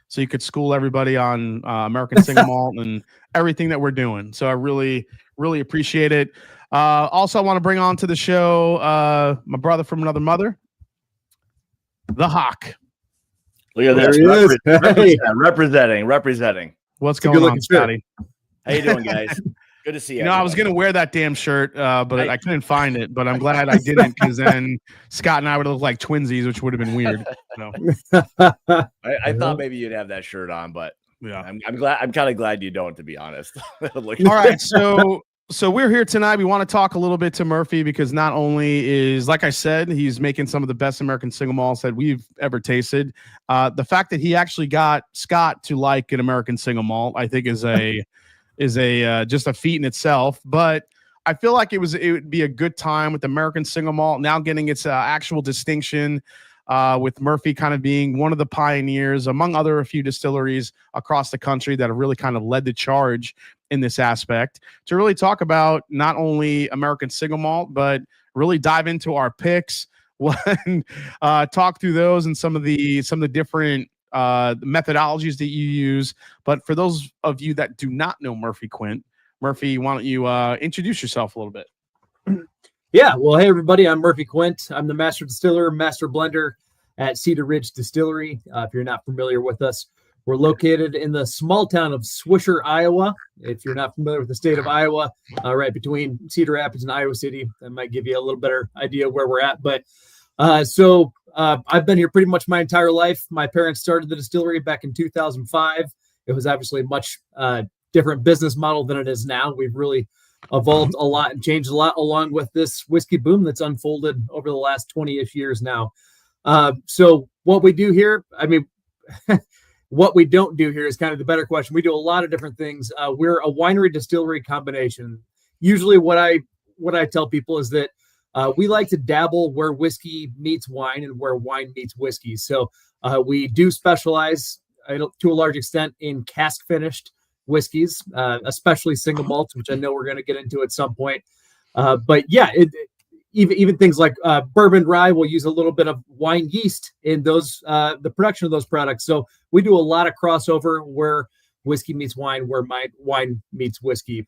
so you could school everybody on American single malt and everything that we're doing. So I really, really appreciate it. Also, I want to bring on to the show my brother from another mother, the Hawk. Look at this. Representing. What's going on, Scotty? How you doing, guys? Good to see you. You know, I was going to wear that damn shirt, but I couldn't find it. But I'm glad I didn't, because then Scott and I would look like twinsies, which would have been weird. So. I thought maybe you'd have that shirt on, but yeah, I'm glad. I'm kind of glad you don't, to be honest. All right, so we're here tonight. We want to talk a little bit to Murphy, because not only is, like I said, he's making some of the best American single malts that we've ever tasted. The fact that he actually got Scott to like an American single malt, I think, is just a feat in itself. But I feel like it would be a good time with American single malt now getting its actual distinction, with Murphy kind of being one of the pioneers among a few distilleries across the country that have really kind of led the charge in this aspect, to really talk about not only American single malt, but really dive into our picks, talk through those and some of the different methodologies that you use. But for those of you that do not know Murphy Quint, Murphy, why don't you introduce yourself a little bit? Yeah, well, hey everybody, I'm Murphy Quint. I'm the master distiller, master blender at Cedar Ridge Distillery. If you're not familiar with us, we're located in the small town of Swisher, Iowa. If you're not familiar with the state of Iowa, right between Cedar Rapids and Iowa City, that might give you a little better idea where we're at. But I've been here pretty much my entire life. My parents started the distillery back in 2005. It was obviously a much different business model than it is now. We've really evolved a lot and changed a lot along with this whiskey boom that's unfolded over the last 20-ish years now. So what we do here, what we don't do here is kind of the better question. We do a lot of different things. We're a winery distillery combination. Usually what I tell people is that we like to dabble where whiskey meets wine and where wine meets whiskey. So we do specialize to a large extent in cask finished whiskeys, especially single malts, which I know we're going to get into at some point. But yeah, even things like bourbon rye will use a little bit of wine yeast in those the production of those products. So we do a lot of crossover where whiskey meets wine, where wine meets whiskey.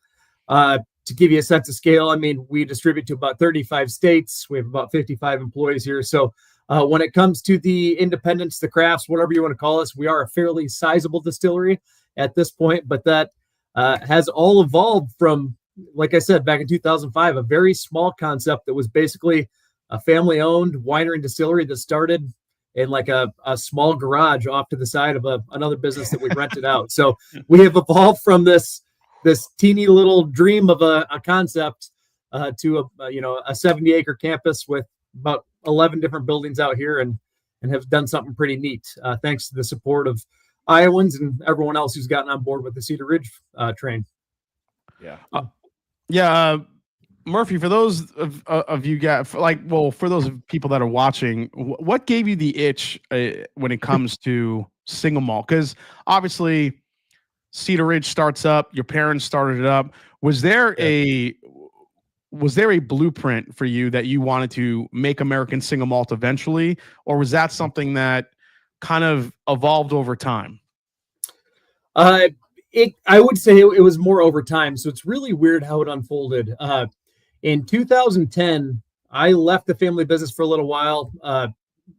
To give you a sense of scale, I mean, we distribute to about 35 states. We have about 55 employees here. So when it comes to the independents, the crafts, whatever you want to call us, we are a fairly sizable distillery at this point. But that has all evolved from, like I said, back in 2005, a very small concept that was basically a family-owned winery and distillery that started in like a small garage off to the side of another business that we rented out. So we have evolved from this teeny little dream of a concept to a 70-acre campus with about 11 different buildings out here, and have done something pretty neat thanks to the support of Iowans and everyone else who's gotten on board with the Cedar Ridge train. Yeah. Murphy, for those of you guys, for those people that are watching, what gave you the itch when it comes to single malt? Because obviously Cedar Ridge starts up, your parents started it up. Was there a blueprint for you that you wanted to make American single malt eventually, or was that something that kind of evolved over time? I would say it was more over time. So it's really weird how it unfolded. In 2010, I left the family business for a little while,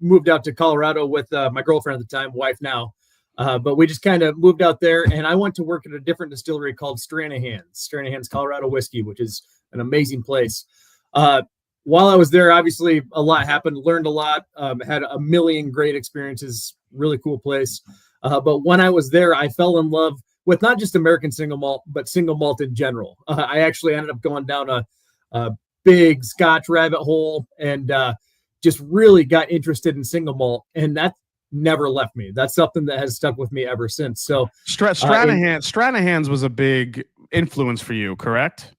moved out to Colorado with my girlfriend at the time, wife now. But we just kind of moved out there, and I went to work at a different distillery called Stranahan's Colorado Whiskey, which is an amazing place. While I was there, obviously a lot happened, learned a lot, had a million great experiences, really cool place. But when I was there, I fell in love with not just American single malt, but single malt in general. I actually ended up going down a big Scotch rabbit hole and just really got interested in single malt, and that never left me. That's something that has stuck with me ever since. So Stranahan's was a big influence for you, correct?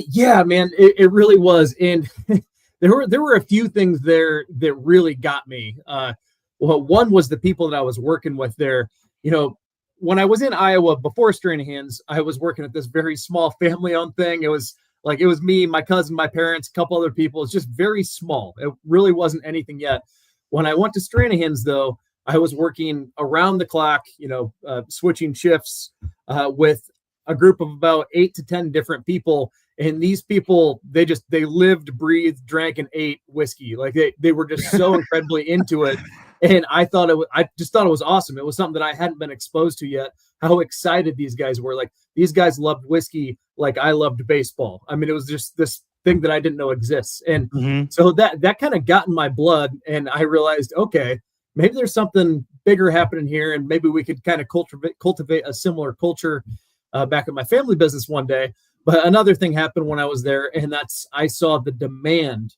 Yeah, man, it really was. And there were a few things there that really got me. Well, one was the people that I was working with there. You know, when I was in Iowa before Stranahan's, I was working at this very small family-owned thing. It was me, my cousin, my parents, a couple other people. It's just very small. It really wasn't anything yet. When I went to Stranahan's, though, I was working around the clock, switching shifts with a group of about 8 to 10 different people. And these people, they lived, breathed, drank, and ate whiskey. Like they were just so incredibly into it. And I just thought it was awesome. It was something that I hadn't been exposed to yet. How excited these guys were. Like, these guys loved whiskey like I loved baseball. I mean, it was just this thing that I didn't know exists. And so that kind of got in my blood, and I realized, okay, maybe there's something bigger happening here, and maybe we could kind of cultivate a similar culture back at my family business one day. But another thing happened when I was there, and that's I saw the demand.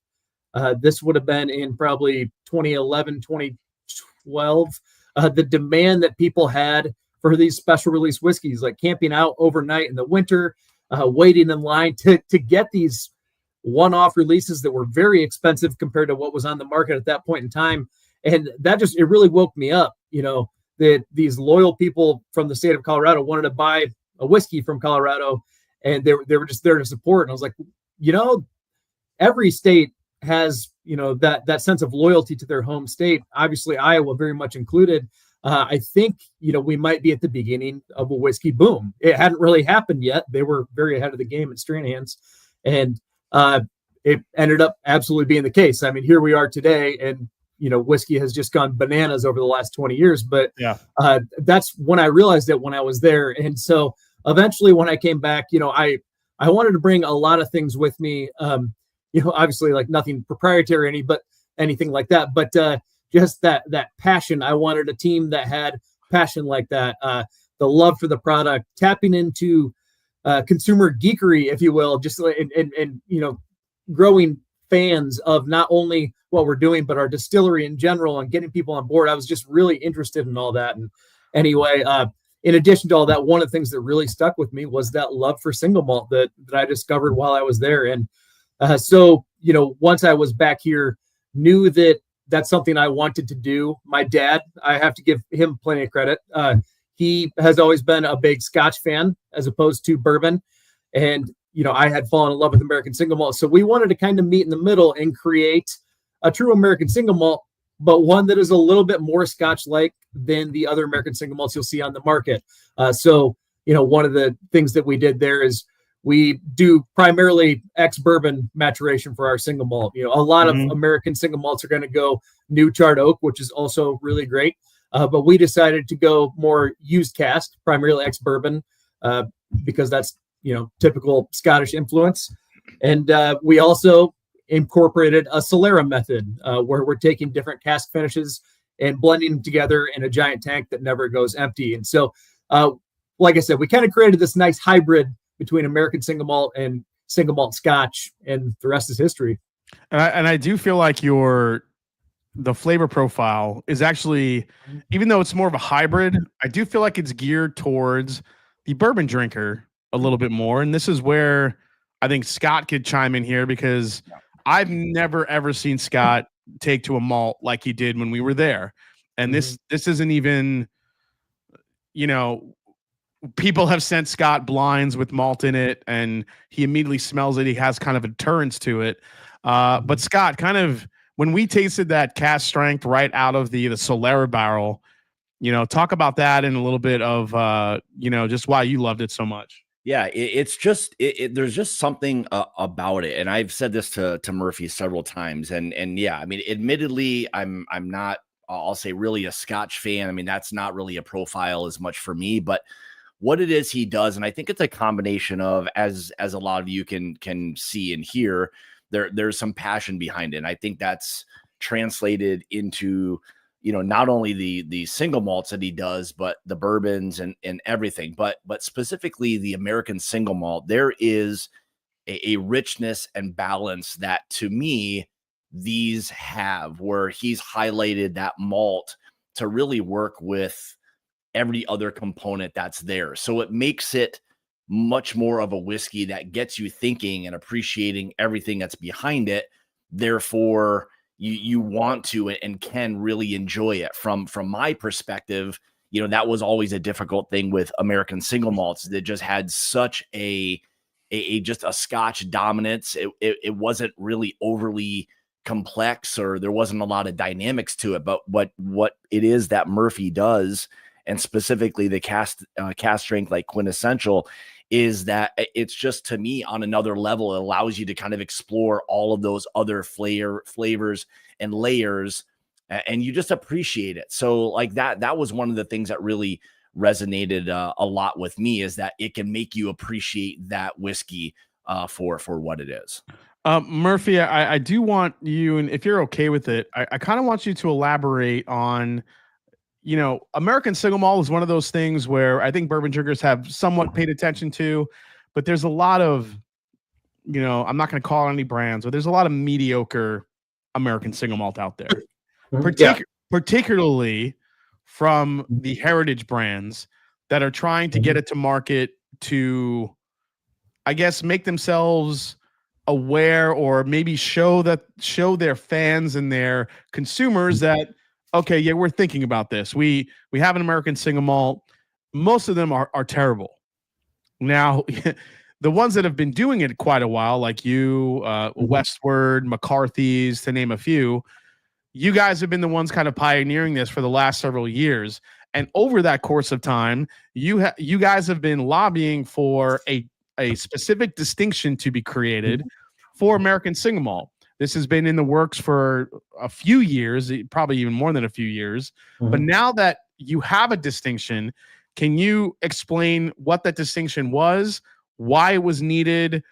This would have been in probably 2011, 2012. The demand that people had for these special release whiskeys, like camping out overnight in the winter, waiting in line to get these one-off releases that were very expensive compared to what was on the market at that point in time. And that it really woke me up, that these loyal people from the state of Colorado wanted to buy a whiskey from Colorado, and they were just there to support. And I was like, every state has, that sense of loyalty to their home state. Obviously, Iowa very much included. I think, we might be at the beginning of a whiskey boom. It hadn't really happened yet. They were very ahead of the game at Stranahan's, and it ended up absolutely being the case. I mean, here we are today, and whiskey has just gone bananas over the last 20 years. But yeah, that's when I realized it, when I was there. And so eventually, when I came back, I wanted to bring a lot of things with me. Obviously, like nothing proprietary, but anything like that. But just that passion. I wanted a team that had passion like that. The love for the product, tapping into consumer geekery, if you will, just and growing fans of not only what we're doing, but our distillery in general, and getting people on board. I was just really interested in all that. And anyway, in addition to all that, one of the things that really stuck with me was that love for single malt that I discovered while I was there. And so, once I was back here, knew that that's something I wanted to do. My dad, I have to give him plenty of credit. he has always been a big Scotch fan as opposed to bourbon. And, I had fallen in love with American single malt. So we wanted to kind of meet in the middle and create a true American single malt, but one that is a little bit more Scotch-like than the other American single malts you'll see on the market. So, one of the things that we did there is we do primarily ex-bourbon maturation for our single malt. A lot of American single malts are going to go new charred oak, which is also really great. But we decided to go more used cast, primarily ex-bourbon, because that's, typical Scottish influence. And we also incorporated a Solera method where we're taking different cask finishes and blending them together in a giant tank that never goes empty. And so, like I said, we kind of created this nice hybrid between American single malt and single malt Scotch, and the rest is history. And I do feel like the flavor profile is actually, even though it's more of a hybrid, I do feel like it's geared towards the bourbon drinker a little bit more. And this is where I think Scott could chime in here, because I've never, ever seen Scott take to a malt like he did when we were there. And this isn't even, people have sent Scott blinds with malt in it, and he immediately smells it. He has kind of a deterrence to it. But Scott, kind of, when we tasted that cast strength right out of the Solera barrel, talk about that and a little bit of, just why you loved it so much. Yeah, it's just there's just something about it, and I've said this to Murphy several times, and yeah, I mean, admittedly, I'm not, I'll say, really a Scotch fan. I mean, that's not really a profile as much for me, but what it is he does, and I think it's a combination of, as a lot of you can see and hear, there's some passion behind it. And I think that's translated into, not only the single malts that he does, but the bourbons and everything, but specifically the American single malt. There is a richness and balance that, to me, these have, where he's highlighted that malt to really work with every other component that's there. So it makes it much more of a whiskey that gets you thinking and appreciating everything that's behind it. Therefore, you want to and can really enjoy it. From my perspective, that was always a difficult thing with American single malts. That just had such a Scotch dominance. It wasn't really overly complex, or there wasn't a lot of dynamics to it. But what it is that Murphy does, and specifically the cast strength like Quintessential, is that it's just, to me, on another level. It allows you to kind of explore all of those other flavors and layers, and you just appreciate it. So like that was one of the things that really resonated a lot with me, is that it can make you appreciate that whiskey for what it is. Murphy, I do want you, and if you're okay with it, I kind of want you to elaborate on, American single malt is one of those things where I think bourbon drinkers have somewhat paid attention to, but there's a lot of, I'm not going to call any brands, but there's a lot of mediocre American single malt out there, particularly from the heritage brands that are trying to get it to market to, I guess, make themselves aware, or maybe show their fans and their consumers that, okay, yeah, we're thinking about this. We have an American single malt. Most of them are terrible. Now, the ones that have been doing it quite a while, like you, Westward, McCarthy's, to name a few, you guys have been the ones kind of pioneering this for the last several years. And over that course of time, you guys have been lobbying for a specific distinction to be created for American single malt. This has been in the works for a few years, probably even more than a few years. But now that you have a distinction, can you explain what that distinction was, why it was needed,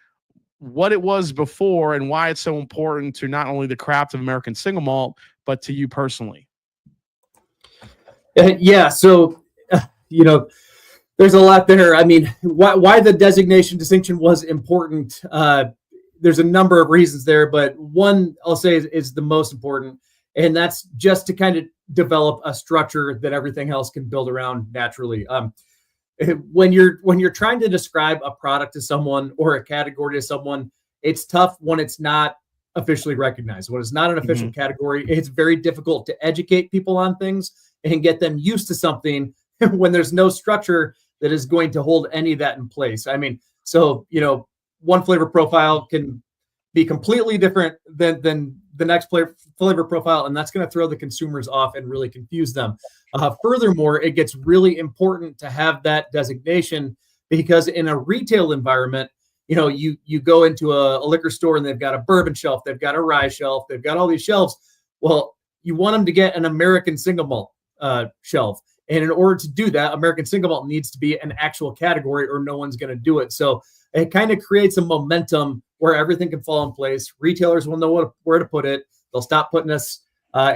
what it was before, and why it's so important to not only the craft of American single malt, but to you personally? Yeah. So, there's a lot there. I mean, why the designation distinction was important. There's a number of reasons there, but one I'll say is the most important, and that's just to kind of develop a structure that everything else can build around naturally. When you're trying to describe a product to someone or a category to someone, it's tough when it's not officially recognized. When it's not an official category, it's very difficult to educate people on things and get them used to something when there's no structure that is going to hold any of that in place. I mean, so, one flavor profile can be completely different than the next flavor profile, and that's going to throw the consumers off and really confuse them. Furthermore, it gets really important to have that designation, because in a retail environment, you go into a liquor store and they've got a bourbon shelf, they've got a rye shelf, they've got all these shelves. Well, you want them to get an American single malt shelf. And in order to do that, American single malt needs to be an actual category, or no one's going to do it. So it kind of creates a momentum where everything can fall in place. Retailers will know where to put it. They'll stop putting us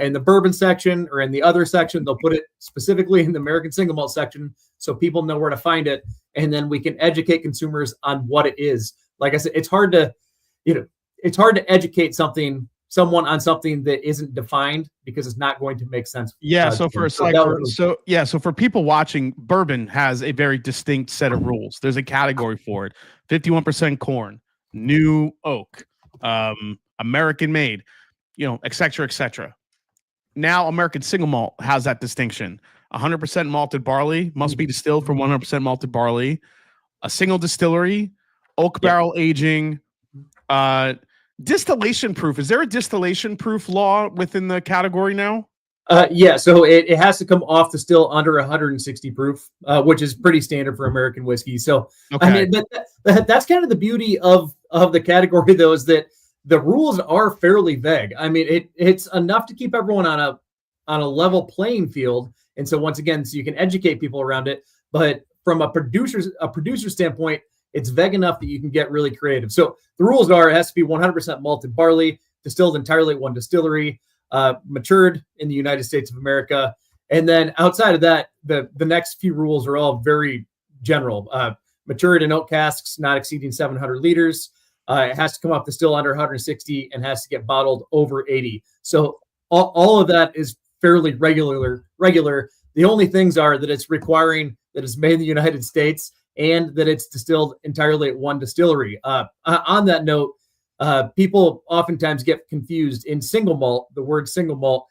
in the bourbon section or in the other section. They'll put it specifically in the American single malt section, so people know where to find it. And then we can educate consumers on what it is. Like I said, it's hard to educate someone on something that isn't defined, because it's not going to make sense. Yeah. So for people watching, bourbon has a very distinct set of rules. There's a category for it: 51% corn, new oak, American made, et cetera, et cetera. Now, American single malt has that distinction: 100% malted barley must be distilled from 100% malted barley, a single distillery, oak barrel aging, distillation proof. Is there a distillation proof law within the category now? Yeah, so it has to come off the still under 160 proof, which is pretty standard for American whiskey. So, okay. I mean, that's kind of the beauty of the category, though, is that the rules are fairly vague. I mean, it's enough to keep everyone on a level playing field. And so once again, so you can educate people around it. But from a producer standpoint, it's vague enough that you can get really creative. So the rules are: it has to be 100% malted barley, distilled entirely at one distillery, matured in the United States of America. And then outside of that, the next few rules are all very general. Matured in oak casks, not exceeding 700 liters. It has to come off the still under 160 and has to get bottled over 80. So all of that is fairly regular. The only things are that it's requiring that it's made in the United States and that it's distilled entirely at one distillery. On that note, people oftentimes get confused in single malt. The word single malt,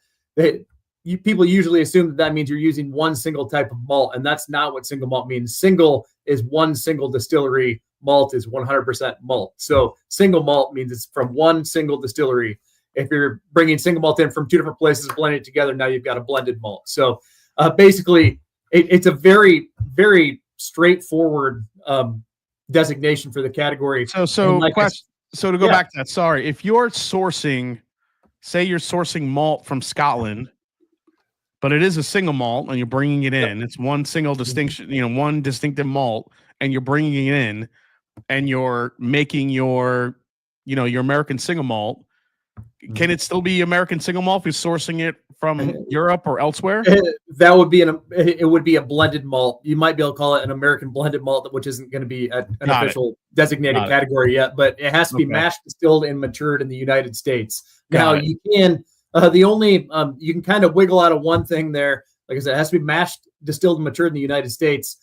people usually assume that means you're using one single type of malt, and that's not what single malt means. Single is one single distillery. Malt is 100% malt. So single malt means it's from one single distillery. If you're bringing single malt in from two different places, blending it together, now you've got a blended malt. So basically, it's a very, very straightforward designation for the category. So to go back to that, sorry, if you're sourcing, say you're sourcing malt from Scotland, but it is a single malt and you're bringing it in, it's one single distinction, one distinctive malt, and you're bringing it in, and you're making your American single malt. Can it still be American single malt if you're sourcing it from Europe or elsewhere? That would be it would be a blended malt. You might be able to call it an American blended malt, which isn't going to be an official designated category yet, but it has to be mashed, distilled, and matured in the United States. Now you can you can kind of wiggle out of one thing there. Like I said, it has to be mashed, distilled, and matured in the United States.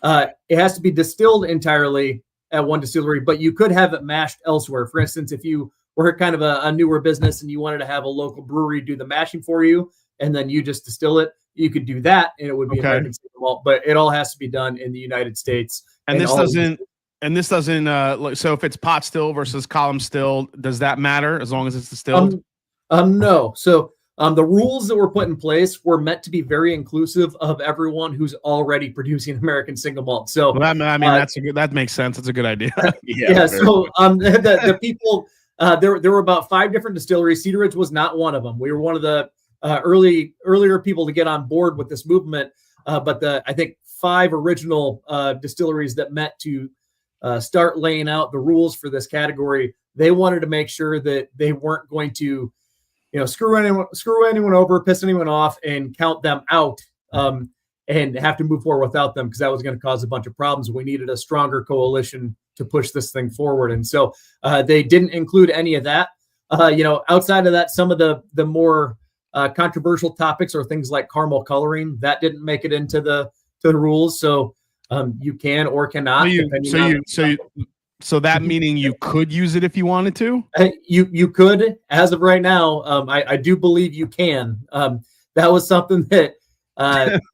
It has to be distilled entirely at one distillery, but you could have it mashed elsewhere. For instance, if you were kind of a newer business and you wanted to have a local brewery do the mashing for you, and then you just distill it, you could do that, and it would be American single malt. But it all has to be done in the United States. And this doesn't. So if it's pot still versus column still, does that matter as long as it's distilled? No. So the rules that were put in place were meant to be very inclusive of everyone who's already producing American single malt. So that makes sense. It's a good idea. So the people. There were about 5 different distilleries. Cedar Ridge was not one of them. We were one of the earlier people to get on board with this movement. But I think 5 original distilleries that met to start laying out the rules for this category, they wanted to make sure that they weren't going to, screw anyone over, piss anyone off, and count them out and have to move forward without them, because that was going to cause a bunch of problems. We needed a stronger coalition to push this thing forward. And so they didn't include any of that. Outside of that, some of the more controversial topics are things like caramel coloring. That didn't make it into the rules. So you can or cannot. So that meaning you could use it if you wanted to? You could, as of right now. I do believe you can. That was something that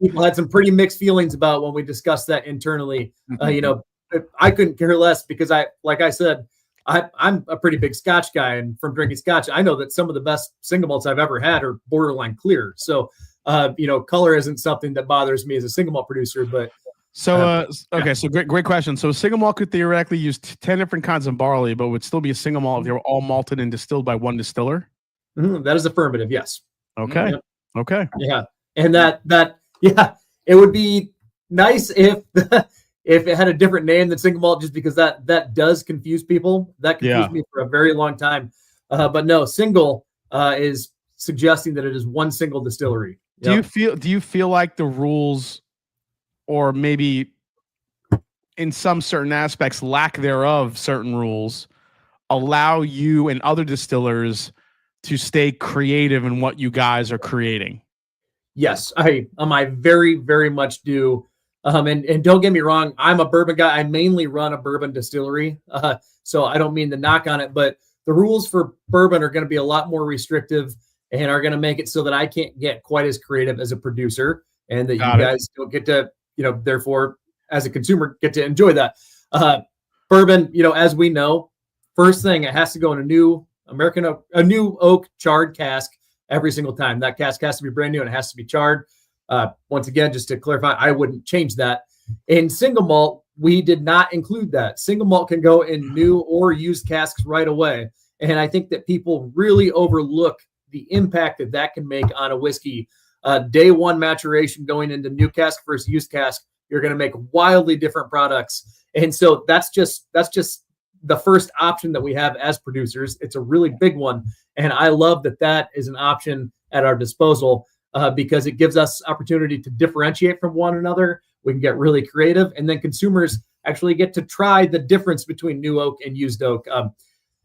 People had some pretty mixed feelings about when we discussed that internally. I couldn't care less because like I said, I'm a pretty big Scotch guy, and from drinking Scotch, I know that some of the best single malts I've ever had are borderline clear. So, color isn't something that bothers me as a single malt producer, but. So, okay. So great question. So a single malt could theoretically use 10 different kinds of barley, but would still be a single malt if they were all malted and distilled by one distiller. That is affirmative. Yes. Okay. Yep. Okay. Yeah. And it would be nice if if it had a different name than single malt, just because that does confuse people. That confused me for a very long time. But no, single is suggesting that it is one single distillery. Yep. Do you feel like the rules, or maybe in some certain aspects, lack thereof, certain rules allow you and other distillers to stay creative in what you guys are creating? Yes, I very, very much do. And don't get me wrong, I'm a bourbon guy. I mainly run a bourbon distillery. So I don't mean to knock on it, but the rules for bourbon are going to be a lot more restrictive and are going to make it so that I can't get quite as creative as a producer, and that you guys don't get to, therefore, as a consumer, get to enjoy that. Bourbon, as we know, first thing, it has to go in a new oak charred cask every single time. That cask has to be brand new and it has to be charred. Once again, just to clarify, I wouldn't change that. In single malt, we did not include that. Single malt can go in new or used casks right away. And I think that people really overlook the impact that can make on a whiskey. Day one maturation going into new cask versus used cask, you're going to make wildly different products. And so that's just the first option that we have as producers. It's a really big one. And I love that is an option at our disposal because it gives us opportunity to differentiate from one another. We can get really creative, and then consumers actually get to try the difference between new oak and used oak.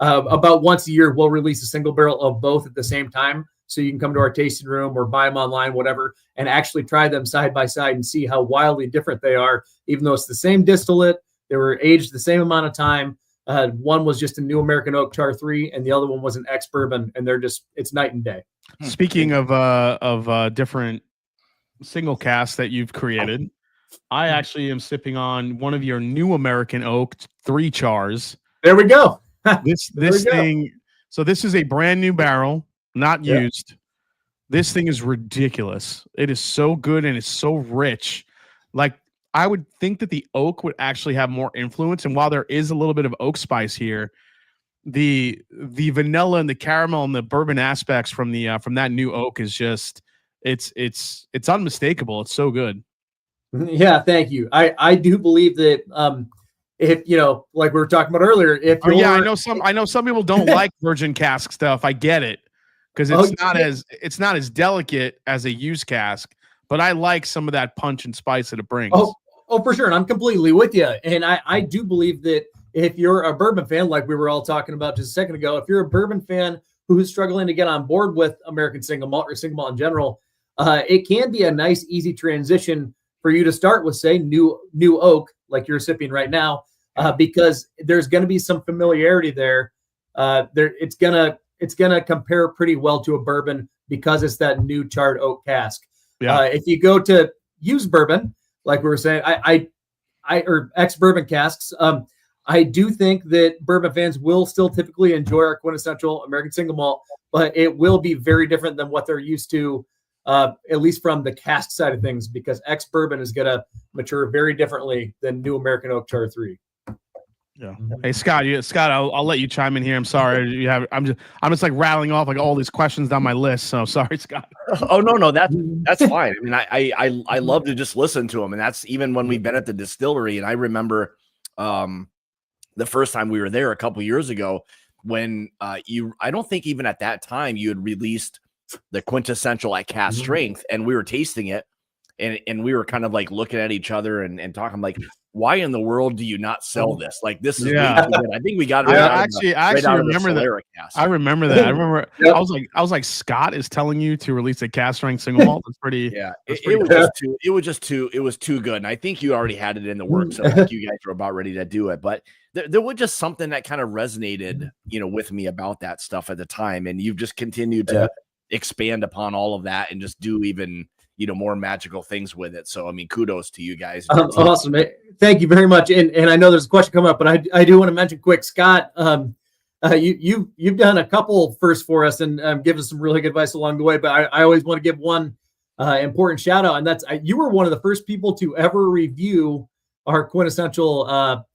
About once a year, we'll release a single barrel of both at the same time. So you can come to our tasting room or buy them online, whatever, and actually try them side by side and see how wildly different they are, even though it's the same distillate. They were aged the same amount of time. One was just a new American oak char 3, and the other one was an ex-bourbon, and it's night and day. Speaking of different single casks that you've created, I actually am sipping on one of your new American oak 3 chars. There we go. This thing. So this is a brand new barrel, not used. This thing is ridiculous. It is so good and it's so rich. Like, I would think that the oak would actually have more influence. And while there is a little bit of oak spice here, the vanilla and the caramel and the bourbon aspects from that new oak is just it's unmistakable. It's so good. Yeah, thank you. I do believe that if like we were talking about earlier, I know some people don't like virgin cask stuff. I get it, because it's not as delicate as a used cask, but I like some of that punch and spice that it brings. Oh, for sure. And I'm completely with you. And I do believe that if you're a bourbon fan, like we were all talking about just a second ago, if you're a bourbon fan who's struggling to get on board with American single malt or single malt in general, it can be a nice, easy transition for you to start with, say, new oak, like you're sipping right now, because there's going to be some familiarity there. It's gonna compare pretty well to a bourbon because it's that new charred oak cask. Yeah. If you go to used bourbon, like we were saying, or ex-bourbon casks, I do think that bourbon fans will still typically enjoy our quintessential American single malt, but it will be very different than what they're used to, at least from the cask side of things, because ex-bourbon is going to mature very differently than new American oak char 3. Yeah. Hey, Scott, I'll let you chime in here. I'm sorry. I'm just like rattling off like all these questions down my list. So sorry, Scott. Oh, no, that's fine. I mean, I love to just listen to them. And that's even when we've been at the distillery. And I remember the first time we were there a couple years ago when I don't think even at that time you had released the quintessential at cask strength, and we were tasting it. And we were kind of like looking at each other and talking like, why in the world do you not sell this? Like, this is way too good. I think we got it. I actually remember that. I remember that. I remember. I was like, Scott is telling you to release a cask strength single malt. That's pretty. Yeah, it was too good. And I think you already had it in the works. So I think you guys were about ready to do it. But there was just something that kind of resonated, with me about that stuff at the time. And you've just continued to expand upon all of that and just do even more magical things with it. So, I mean, kudos to you guys. Awesome. Thank you very much. And I know there's a question coming up, but I do want to mention quick, Scott, you've done a couple firsts for us and given us some really good advice along the way, but I always want to give one important shout out. And that's, you were one of the first people to ever review our quintessential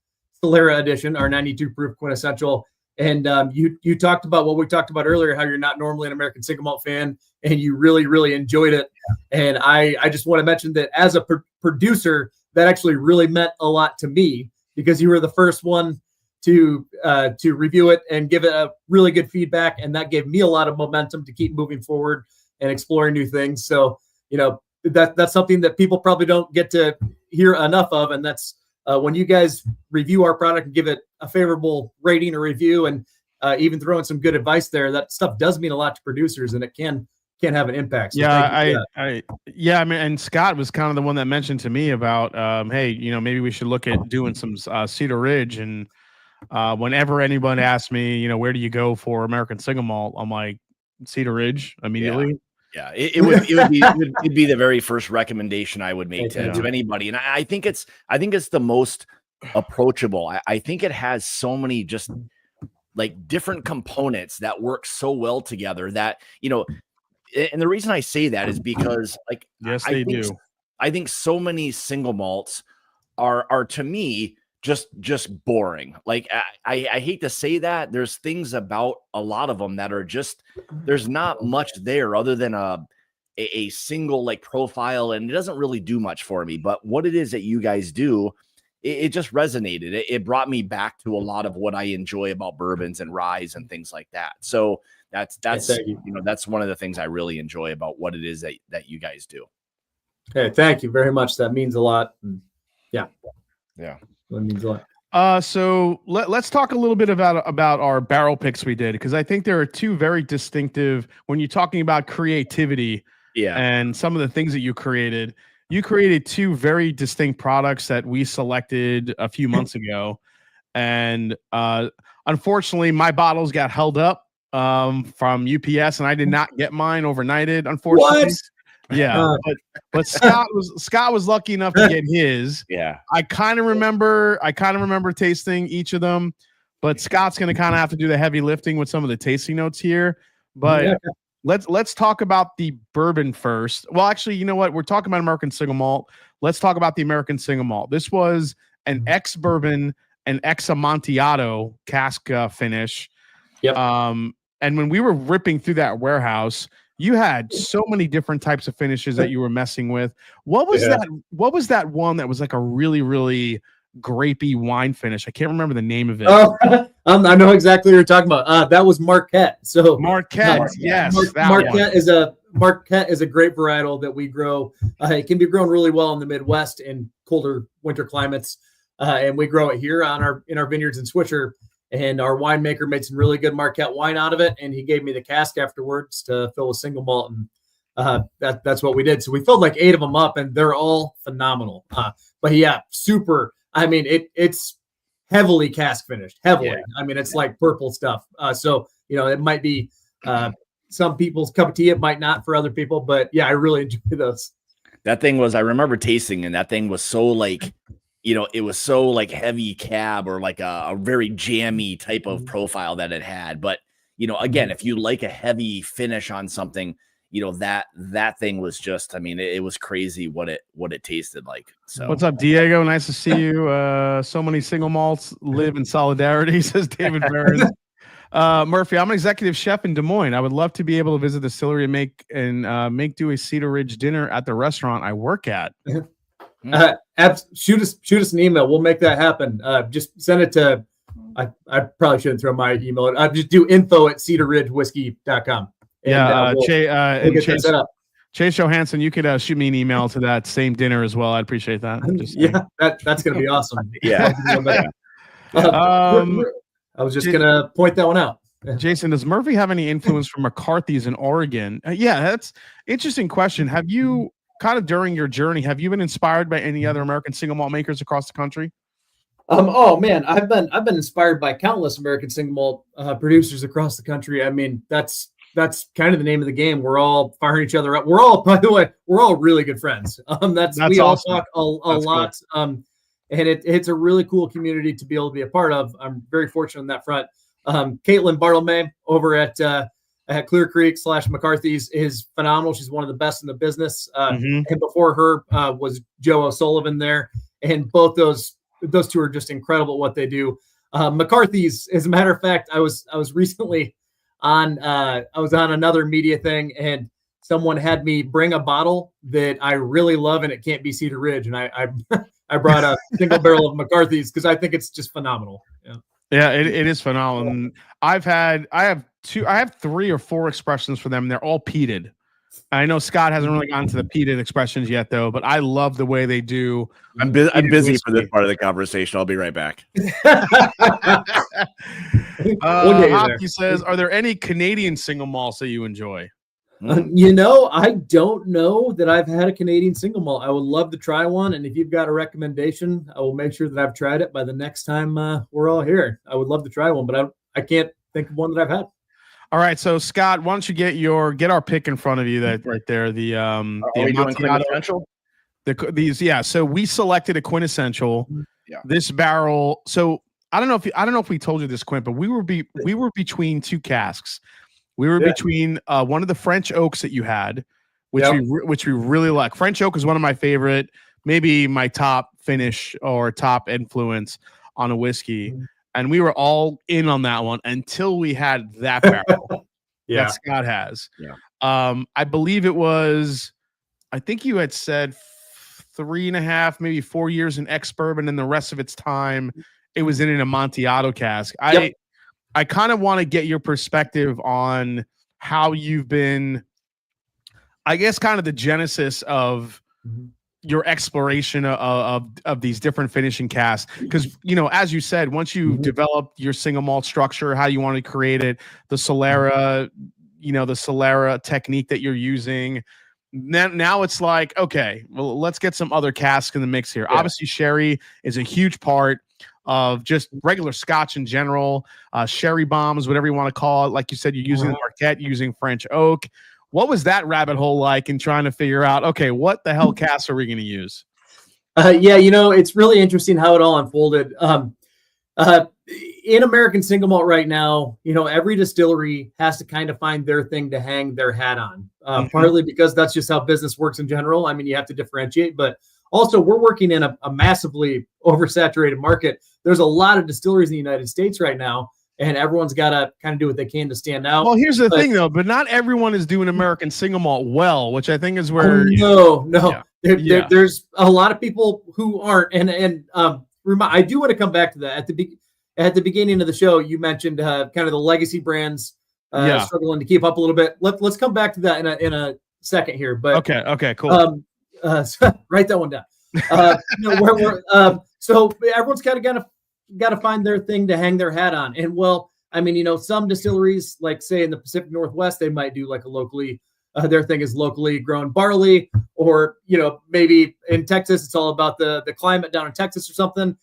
Solera edition, our 92 proof quintessential. And you talked about what we talked about earlier, how you're not normally an American single malt fan, and you really, really enjoyed it. And I just want to mention that as a producer, that actually really meant a lot to me, because you were the first one to review it and give it a really good feedback. And that gave me a lot of momentum to keep moving forward and exploring new things. So, that's something that people probably don't get to hear enough of. And that's when you guys review our product and give it a favorable rating or review, and even throw in some good advice there, that stuff does mean a lot to producers, and it can have an impact. So I mean, and Scott was kind of the one that mentioned to me about, hey, maybe we should look at doing some Cedar Ridge. And whenever anyone asks me, where do you go for American single malt, I'm like, Cedar Ridge immediately. Yeah, it would be the very first recommendation I would make to anybody, and I think it's the most approachable. I think it has so many just like different components that work so well together that and the reason I say that is because like they do. I think so many single malts are to me just boring. Like I hate to say that. There's things about a lot of them that are just, there's not much there other than a single like profile, and it doesn't really do much for me. But what it is that you guys do, it just resonated. It brought me back to a lot of what I enjoy about bourbons and ryes and things like that. So that's one of the things I really enjoy about what it is that you guys do. Hey, thank you very much. That means a lot. Yeah. That means a lot. So let's talk a little bit about our barrel picks we did, because I think there are two very distinctive, when you're talking about creativity and some of the things that you created two very distinct products that we selected a few months ago. And unfortunately, my bottles got held up from UPS, and I did not get mine overnighted, unfortunately. What? Yeah, but Scott was lucky enough to get his. Yeah, I kind of remember tasting each of them, but Scott's going to kind of have to do the heavy lifting with some of the tasting notes here. But let's talk about the bourbon first. Well, actually, you know what? We're talking about American single malt. Let's talk about the American single malt. This was an ex-bourbon, an ex-Amontillado cask finish. Yep. And when we were ripping through that warehouse, you had so many different types of finishes that you were messing with. What was that? What was that one that was like a really, really grapey wine finish? I can't remember the name of it. Oh, I know exactly what you're talking about. That was Marquette. So Marquette, yes. Marquette is a grape varietal that we grow. It can be grown really well in the Midwest in colder winter climates, and we grow it here in our vineyards in Swisher. And our winemaker made some really good Marquette wine out of it, and he gave me the cask afterwards to fill with single malt, and that's what we did. So we filled like 8 of them up, and they're all phenomenal. But yeah, super. I mean, it's heavily cask finished, heavily. Yeah. I mean, it's like purple stuff. So it might be some people's cup of tea, it might not for other people, but yeah, I really enjoy those. That thing was, I remember tasting, and that thing was so like, it was so like heavy cab, or like a very jammy type of profile that it had. But, again, if you like a heavy finish on something, that thing was just, I mean, it was crazy what it tasted like. So what's up, Diego? Nice to see you. So many single malts live in solidarity, says David Burns. Murphy, I'm an executive chef in Des Moines. I would love to be able to visit the distillery and make do a Cedar Ridge dinner at the restaurant I work at. Shoot us an email. We'll make that happen. Just send it to, I probably shouldn't throw my email. Just do info@cedarridgewhiskey.com. We'll get that set up. Chase Johansson, you could shoot me an email to that same dinner as well. I'd appreciate that. That's going to be awesome. Yeah. I was just going to point that one out. Jason, does Murphy have any influence from McCarthy's in Oregon? That's interesting question. Have you kind of during your journey, have you been inspired by any other American single malt makers across the country? Oh man, I've been inspired by countless American single malt producers across the country. I mean, that's that's kind of the name of the game. We're all firing each other up. We're all, by the way, we're all really good friends. That's we awesome. all talk a lot. Cool. And it's a really cool community to be able to be a part of. I'm very fortunate on that front. Caitlin Bartlemay over at Clear Creek / McCarthy's is phenomenal. She's one of the best in the business. And before her was Joe O'Sullivan there. And both those two are just incredible at what they do. McCarthy's, as a matter of fact, I was recently on another media thing, and someone had me bring a bottle that I really love, and it can't be Cedar Ridge. And I brought a single barrel of McCarthy's because I think it's just phenomenal. Yeah, it is phenomenal. I have 3 or 4 expressions for them. They're all peated. I know Scott hasn't really gotten to the peated expressions yet, though, but I love the way they do. I'm busy for this part of the conversation. I'll be right back. Hockey says, are there any Canadian single malts that you enjoy? I don't know that I've had a Canadian single malt. I would love to try one, and if you've got a recommendation, I will make sure that I've tried it by the next time we're all here. I would love to try one, but I can't think of one that I've had. All right, so Scott, why don't you get our pick in front of you that right there? The are we doing quintessential? So we selected a quintessential. Yeah. This barrel. So I don't know if we told you this, Quint, but we were between 2 casks. We were between one of the French oaks that you had, which we really like. French oak is one of my favorite, maybe my top finish or top influence on a whiskey. And we were all in on that one until we had that barrel that Scott has. Yeah. I believe it was, I think you had said 3.5, maybe 4 years in ex-bourbon, and the rest of its time it was in an Amontillado cask. I kind of want to get your perspective on how you've been, I guess, kind of the genesis of your exploration of these different finishing casks. Because, as you said, once you develop your single malt structure, how you want to create it, the Solera, the Solera technique that you're using, now it's like, okay, well, let's get some other casks in the mix here. Obviously, sherry is a huge part of just regular Scotch in general, sherry bombs, whatever you want to call it. Like you said, you're using the Marquette, using French oak. What was that rabbit hole like in trying to figure out, okay, what the hell casks are we going to use? It's really interesting how it all unfolded. In American single malt right now, every distillery has to kind of find their thing to hang their hat on, partly because that's just how business works in general. I mean, you have to differentiate, but also we're working in a massively oversaturated market. There's a lot of distilleries in the United States right now, and everyone's got to kind of do what they can to stand out. Well, here's the thing, though, but not everyone is doing American single malt well, which I think is where. There's a lot of people who aren't, and I do want to come back to that at the beginning of the show. You mentioned kind of the legacy brands struggling to keep up a little bit. Let's come back to that in a second here. But okay, cool. Write that one down. So everyone's kind of got to find their thing to hang their hat on. And some distilleries, like say in the Pacific Northwest, they might do like a locally, their thing is locally grown barley, or, maybe in Texas, it's all about the climate down in Texas or something.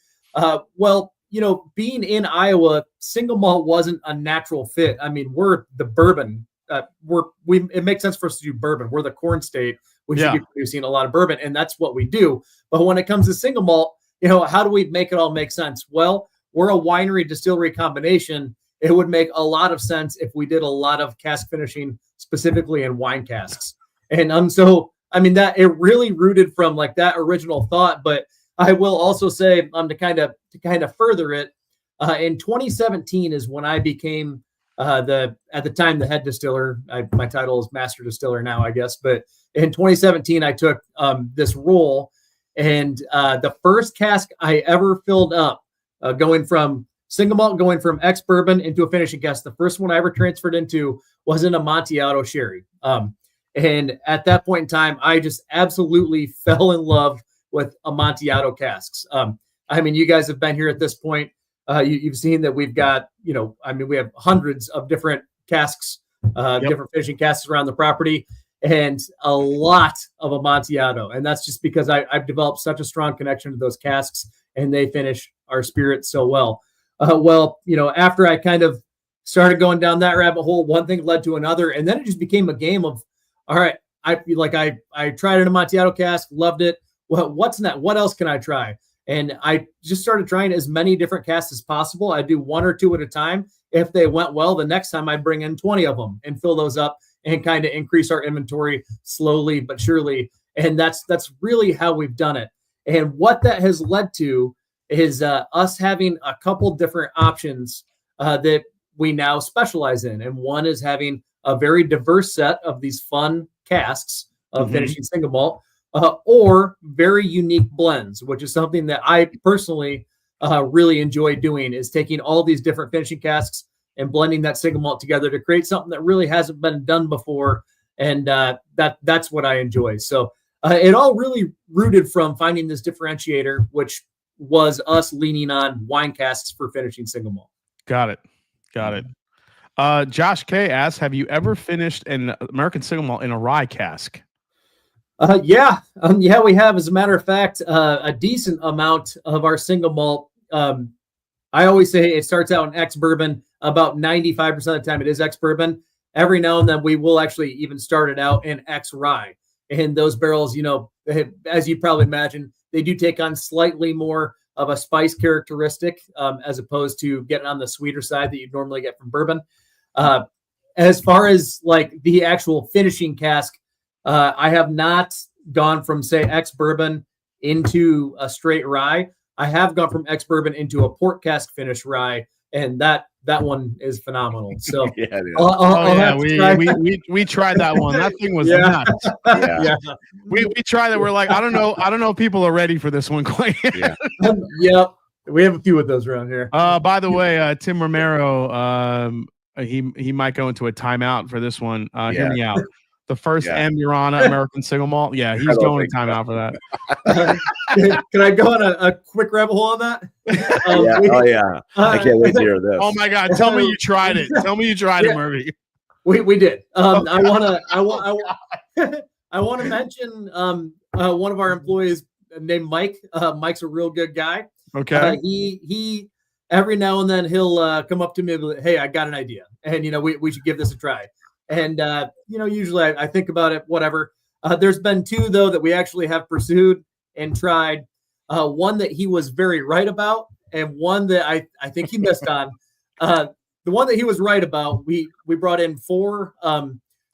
Being in Iowa, single malt wasn't a natural fit. I mean, we're the bourbon. It makes sense for us to do bourbon. We're the corn state. We should be producing a lot of bourbon, and that's what we do. But when it comes to single malt, how do we make it all make sense? Well, we're a winery distillery combination. It would make a lot of sense if we did a lot of cask finishing, specifically in wine casks. And that it really rooted from like that original thought. But I will also say, to kind of further it, in 2017 is when I became at the time the head distiller. My title is master distiller now, I guess. But in 2017, I took this role. And the first cask I ever filled up, going from single malt, going from ex-bourbon into a finishing cask, the first one I ever transferred into was an Amontillado sherry. And at that point in time, I just absolutely fell in love with Amontillado casks. You guys have been here at this point. You've seen that we've got, we have hundreds of different casks, different finishing casks around the property, and a lot of Amontillado. And that's just because I've developed such a strong connection to those casks, and they finish our spirits so well. After I kind of started going down that rabbit hole. One thing led to another, and then it just became a game of, all right, I tried an Amontillado cask, loved it. Well, what's next? What else can I try? And I just started trying as many different casks as possible. I do 1 or 2 at a time. If they went well, the next time I'd bring in 20 of them and fill those up and kind of increase our inventory slowly but surely. And that's really how we've done it. And what that has led to is us having a couple different options that we now specialize in. And one is having a very diverse set of these fun casks of finishing single malt, or very unique blends, which is something that I personally really enjoy doing, is taking all these different finishing casks and blending that single malt together to create something that really hasn't been done before. And that's what I enjoy. So it all really rooted from finding this differentiator, which was us leaning on wine casks for finishing single malt. Got it. Josh K asks, have you ever finished an American single malt in a rye cask? Yeah, we have. As a matter of fact, a decent amount of our single malt. I always say it starts out in ex-bourbon. About 95% of the time it is ex-bourbon. Every now and then we will actually even start it out in ex-rye. And those barrels, as you probably imagine, they do take on slightly more of a spice characteristic, as opposed to getting on the sweeter side that you'd normally get from bourbon. As far as like the actual finishing cask, I have not gone from, say, ex-bourbon into a straight rye. I have gone from ex-bourbon into a port cask finish rye, and that one is phenomenal. So we tried that one. That thing was nuts. Yeah. We tried it. We're like, I don't know if people are ready for this one quite yet. Yep. We have a few of those around here. By the way, Tim Romero, he might go into a timeout for this one. Hear me out. The first Amburana American single malt. Yeah, he's going to timeout for that. Can I go on a quick rabbit hole on that? I can't wait to hear this. Oh my God! Tell me you tried it. Tell me you tried it, Murphy. We did. I want to mention one of our employees named Mike. Mike's a real good guy. Okay. He every now and then he'll come up to me and be like, hey, I got an idea, and we should give this a try. And, usually I think about it, whatever. There's been 2, though, that we actually have pursued and tried. One that he was very right about, and one that I think he missed on. The one that he was right about, we brought in 4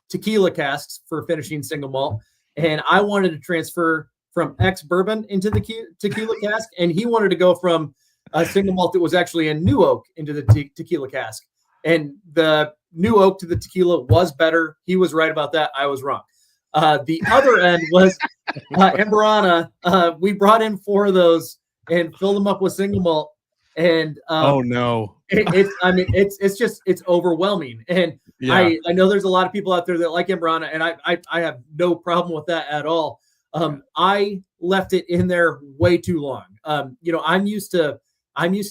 tequila casks for finishing single malt. And I wanted to transfer from ex-bourbon into the tequila cask. And he wanted to go from a single malt that was actually a new oak into the tequila cask. And the new oak to the tequila was better. He was right about that. I was wrong. The other end was Amburana. We brought in 4 of those and filled them up with single malt. And oh no, it's overwhelming. And I know there's a lot of people out there that like Amburana, and I have no problem with that at all. I left it in there way too long. I'm used to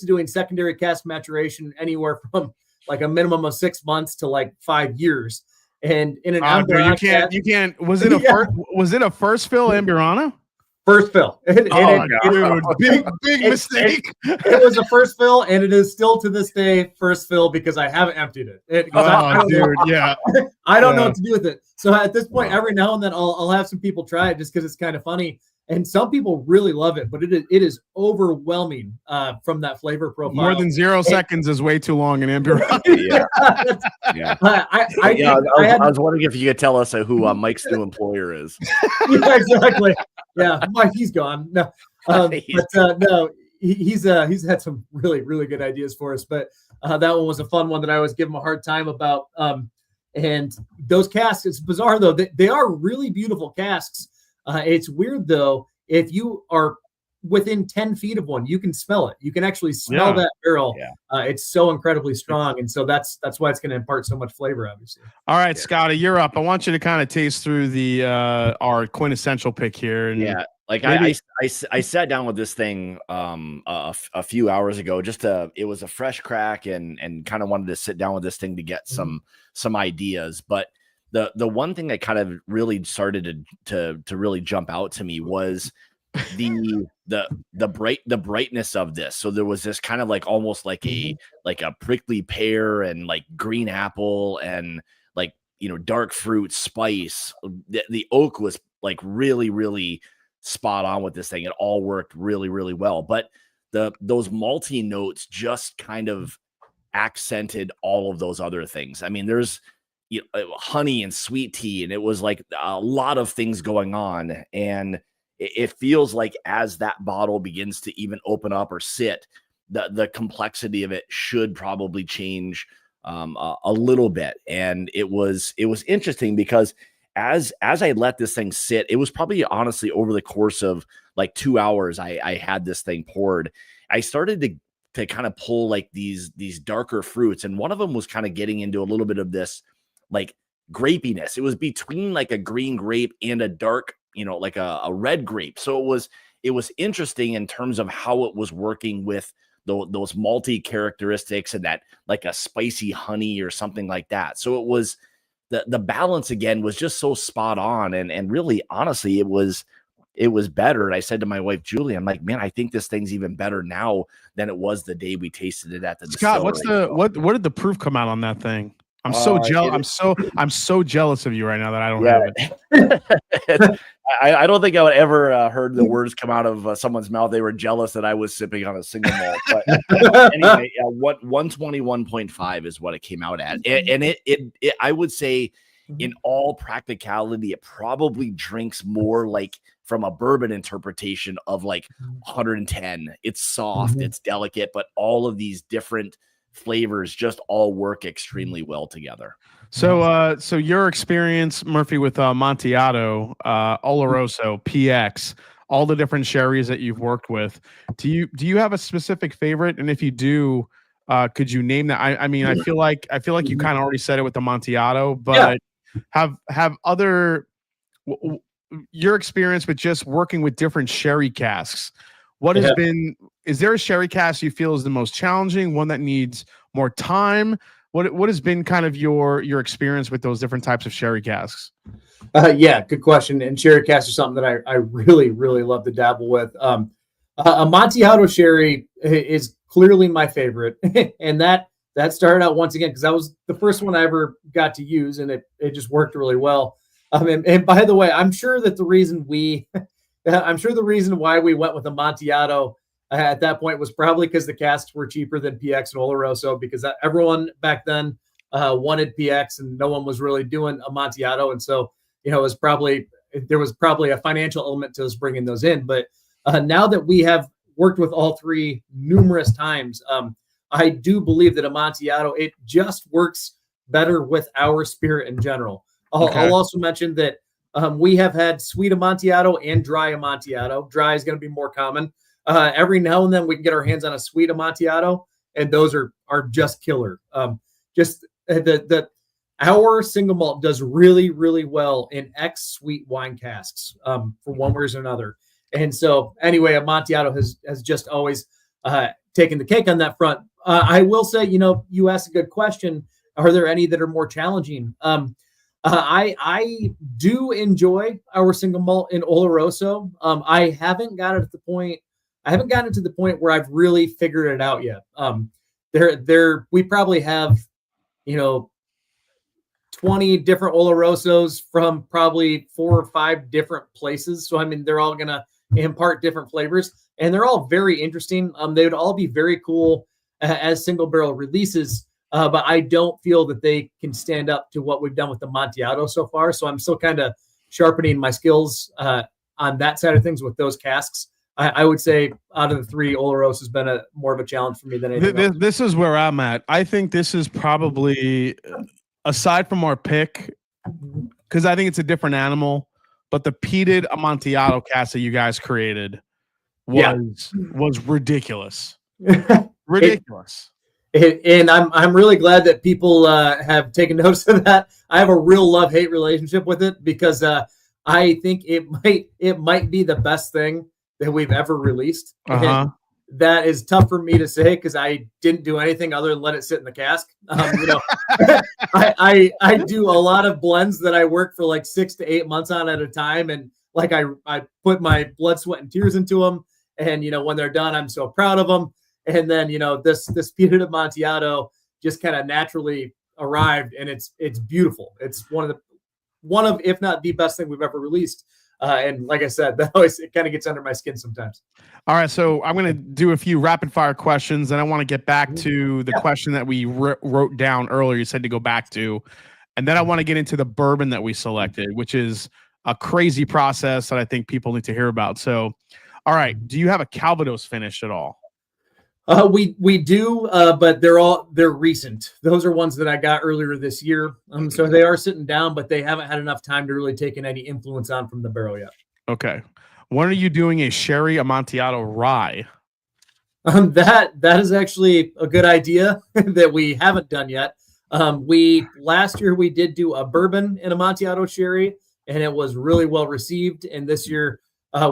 doing secondary cask maturation anywhere from like a minimum of 6 months to like 5 years. And in an Amburana, you can't. Was it a first fill Amburana? First fill. Dude, big mistake. It was a first fill, and it is still to this day first fill because I haven't emptied it. I don't know what to do with it. So at this point, every now and then I'll have some people try it just because it's kind of funny. And some people really love it, but it is overwhelming from that flavor profile. More than 0 seconds is way too long in Amburana. I was wondering if you could tell us who Mike's new employer is. Yeah, exactly. Yeah, Mike, he's gone. No, no, he's had some really, really good ideas for us. But that one was a fun one that I always give him a hard time about. And those casks, it's bizarre though. They are really beautiful casks. It's weird though, if you are within 10 feet of one, you can smell it. You can actually smell that barrel. It's so incredibly strong. And so that's why it's going to impart so much flavor, obviously. All right, Scotty, you're up. I want you to kind of taste through the our quintessential pick here. And I sat down with this thing a few hours ago. It was a fresh crack and kind of wanted to sit down with this thing to get some ideas. But the one thing that kind of really started to really jump out to me was the brightness of this. So there was this kind of like almost like a prickly pear and like green apple and like, dark fruit spice. The oak was like really, really spot on with this thing. It all worked really, really well. But those malty notes just kind of accented all of those other things. I mean, there's honey and sweet tea, and it was like a lot of things going on. And it feels like as that bottle begins to even open up or sit, the complexity of it should probably change a little bit. And it was interesting because as I let this thing sit, it was probably honestly over the course of like 2 hours, I had this thing poured. I started to kind of pull like these darker fruits, and one of them was kind of getting into a little bit of this like grapiness. It was between like a green grape and a dark, like a red grape. So it was interesting in terms of how it was working with those malty characteristics and that like a spicy honey or something like that. So it was the balance again was just so spot on, and really honestly it was better. And I said to my wife Julie, I'm like, man, I think this thing's even better now than it was the day we tasted it at the Scott, distillery. what did the proof come out on that thing? I'm so jealous. I'm so jealous of you right now that I don't have it. I don't think I would ever heard the words come out of someone's mouth. They were jealous that I was sipping on a single malt. But anyway, 121.5 is what it came out at, and it I would say, in all practicality, it probably drinks more like from a bourbon interpretation of like 110. It's soft, it's delicate, but all of these different flavors just all work extremely well together. So your experience, Murphy, with Amontillado, Oloroso, PX, all the different sherries that you've worked with, do you have a specific favorite? And if you do, could you name that? I mean, I feel like you kind of already said it with Amontillado, but have other your experience with just working with different sherry casks. What has been? Is there a sherry cask you feel is the most challenging? One that needs more time? What has been kind of your experience with those different types of sherry casks? Good question. And sherry casks are something that I really, really love to dabble with. Amontillado sherry is clearly my favorite, and that started out once again because that was the first one I ever got to use, and it just worked really well. And by the way, I'm sure the reason why we went with Amontillado at that point was probably because the casks were cheaper than PX and Oloroso, because everyone back then wanted PX and no one was really doing Amontillado. And so, there was probably a financial element to us bringing those in. But now that we have worked with all three numerous times, I do believe that Amontillado, it just works better with our spirit in general. I'll also mention that we have had sweet Amontillado and dry Amontillado. Dry is going to be more common. Every now and then we can get our hands on a sweet Amontillado, and those are just killer. Our single malt does really, really well in sweet wine casks for one reason or another. And so anyway, Amontillado has just always taken the cake on that front. I will say, you asked a good question. Are there any that are more challenging? I do enjoy our single malt in Oloroso. I haven't gotten to the point where I've really figured it out yet. We probably have, 20 different Olorosos from probably 4 or 5 different places. So, I mean, they're all going to impart different flavors, and they're all very interesting. They would all be very cool as single barrel releases. But I don't feel that they can stand up to what we've done with the Amontillado so far. So I'm still kind of sharpening my skills on that side of things with those casks. I would say out of the 3, Oloroso has been more of a challenge for me than anything else. This is where I'm at. I think this is probably, aside from our pick, because I think it's a different animal, but the peated Amontillado cask that you guys created was ridiculous. Ridiculous. And I'm really glad that people have taken notice of that. I have a real love-hate relationship with it because I think it might be the best thing that we've ever released. And that is tough for me to say because I didn't do anything other than let it sit in the cask. I do a lot of blends that I work for like 6 to 8 months on at a time, and like I put my blood, sweat, and tears into them. And, when they're done, I'm so proud of them. And then, this Pinot Amontillado just kind of naturally arrived, and it's beautiful. It's one of, if not the best thing we've ever released. And like I said, it kind of gets under my skin sometimes. All right, so I'm going to do a few rapid fire questions, and I want to get back to the question that we wrote down earlier. You said to go back to, and then I want to get into the bourbon that we selected, which is a crazy process that I think people need to hear about. So, all right, do you have a Calvados finish at all? We do, but they're recent. Those are ones that I got earlier this year. So they are sitting down, but they haven't had enough time to really take any influence on from the barrel yet. Okay. When are you doing a Sherry Amontillado rye? That is actually a good idea that we haven't done yet. Last year we did do a bourbon in Amontillado sherry, and it was really well received. And this year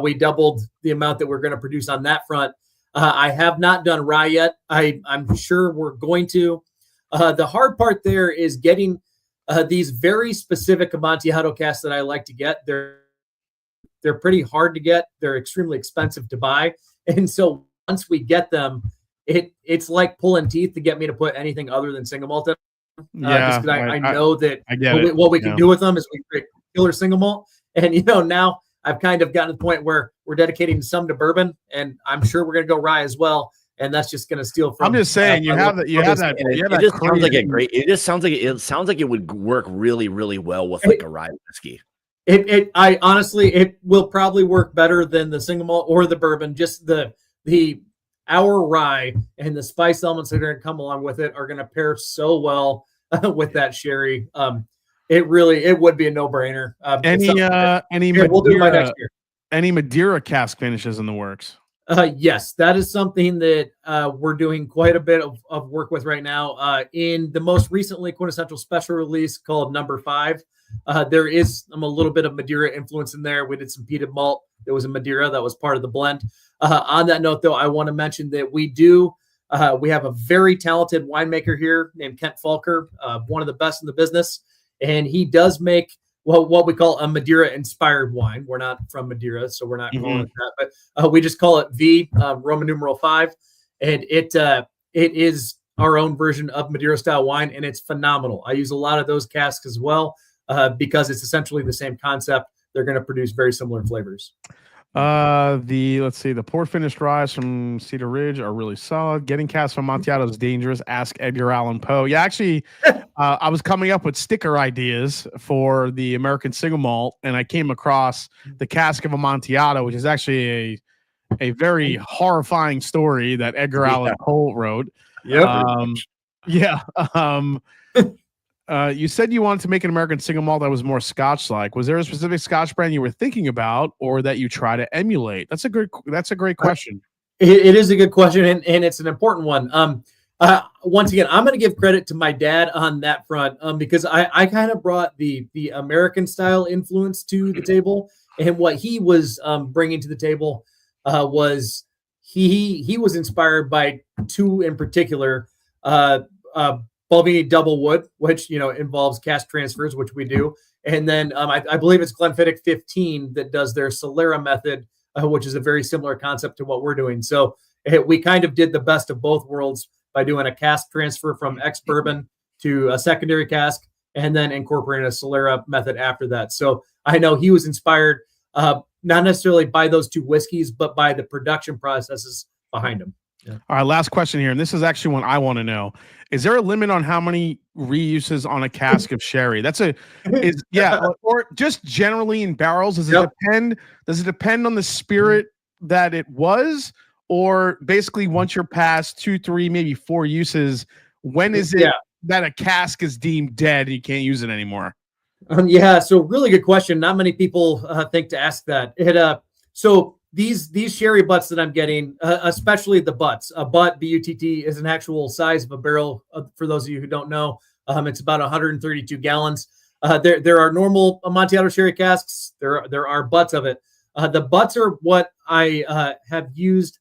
we doubled the amount that we're going to produce on that front. I have not done rye yet. I'm sure we're going to. The hard part there is getting these very specific Amontillado casks that I like to get. They're pretty hard to get. They're extremely expensive to buy. And so once we get them, it's like pulling teeth to get me to put anything other than single malt in. Yeah, I know that what we can do with them is we create killer single malt. And, now I've kind of gotten to the point where we're dedicating some to bourbon, and I'm sure we're going to go rye as well. And that's just going to steal from. I'm just saying you have that. It just sounds like a great. It sounds like it would work really, really well with like a rye whiskey. I honestly, it will probably work better than the single malt or the bourbon. Just our rye and the spice elements that are going to come along with it are going to pair so well with that sherry. It would be a no-brainer. We'll do by next year. Any Madeira cask finishes in the works? Yes, that is something that we're doing quite a bit of work with right now. In the most recently quintessential special release called Number 5, there is a little bit of Madeira influence in there. We did some peated malt. There was a Madeira that was part of the blend. On that note, though, I want to mention that we have a very talented winemaker here named Kent Falker, one of the best in the business. And he does make what we call a Madeira-inspired wine. We're not from Madeira, so we're not calling it that. But we just call it V, Roman numeral 5. And it is our own version of Madeira-style wine, and it's phenomenal. I use a lot of those casks as well because it's essentially the same concept. They're going to produce very similar flavors. The port finished rye from Cedar Ridge are really solid. Getting casks from Amontillado is dangerous. Ask Edgar Allan Poe. Yeah, actually, I was coming up with sticker ideas for the American single malt, and I came across the cask of Amontillado, which is actually a very horrifying story that Edgar Allan Poe wrote. You said you wanted to make an American single malt that was more Scotch-like. Was there a specific Scotch brand you were thinking about, or that you try to emulate? That's a great question. It is a good question, and it's an important one. Once again, I'm going to give credit to my dad on that front because I kind of brought the American style influence to the table, and what he was bringing to the table was he was inspired by two in particular. Balvenie Double Wood, which involves cask transfers, which we do, and then I believe it's Glenfiddich 15 that does their Solera method, which is a very similar concept to what we're doing. So we kind of did the best of both worlds by doing a cask transfer from ex-bourbon to a secondary cask, and then incorporating a Solera method after that. So I know he was inspired not necessarily by those two whiskeys, but by the production processes behind them. Yeah. All right, last question here, and this is actually one I want to know. Is there a limit on how many reuses on a cask of sherry? Or just generally in barrels? Does it depend? Does it depend on the spirit that it was, or basically once you're past 2, 3, maybe 4 uses, when is it that a cask is deemed dead and you can't use it anymore? So really good question. Not many people think to ask that. So these sherry butts that I'm getting, especially the butts, a butt, B-U-T-T, is an actual size of a barrel. For those of you who don't know, it's about 132 gallons. There are normal Amontillado sherry casks. There are butts of it. The butts are what I have used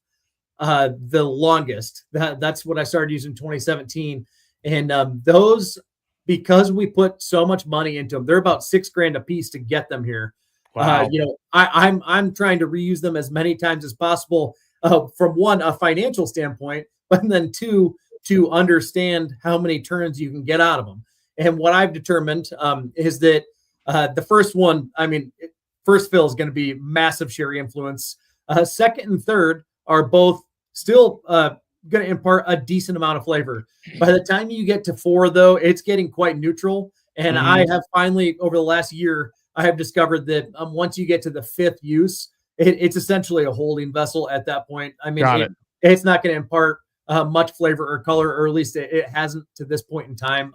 the longest. That's what I started using in 2017. And those, because we put so much money into them, they're about $6,000 a piece to get them here. Wow. I'm trying to reuse them as many times as possible, from one, a financial standpoint, but then two, to understand how many turns you can get out of them. And what I've determined is that the first one, first fill is going to be massive sherry influence. Second and third are both still going to impart a decent amount of flavor. By the time you get to 4, though, it's getting quite neutral. And I have finally, over the last year, I have discovered that once you get to the 5th use, it's essentially a holding vessel at that point. It's not going to impart much flavor or color, or at least it hasn't to this point in time.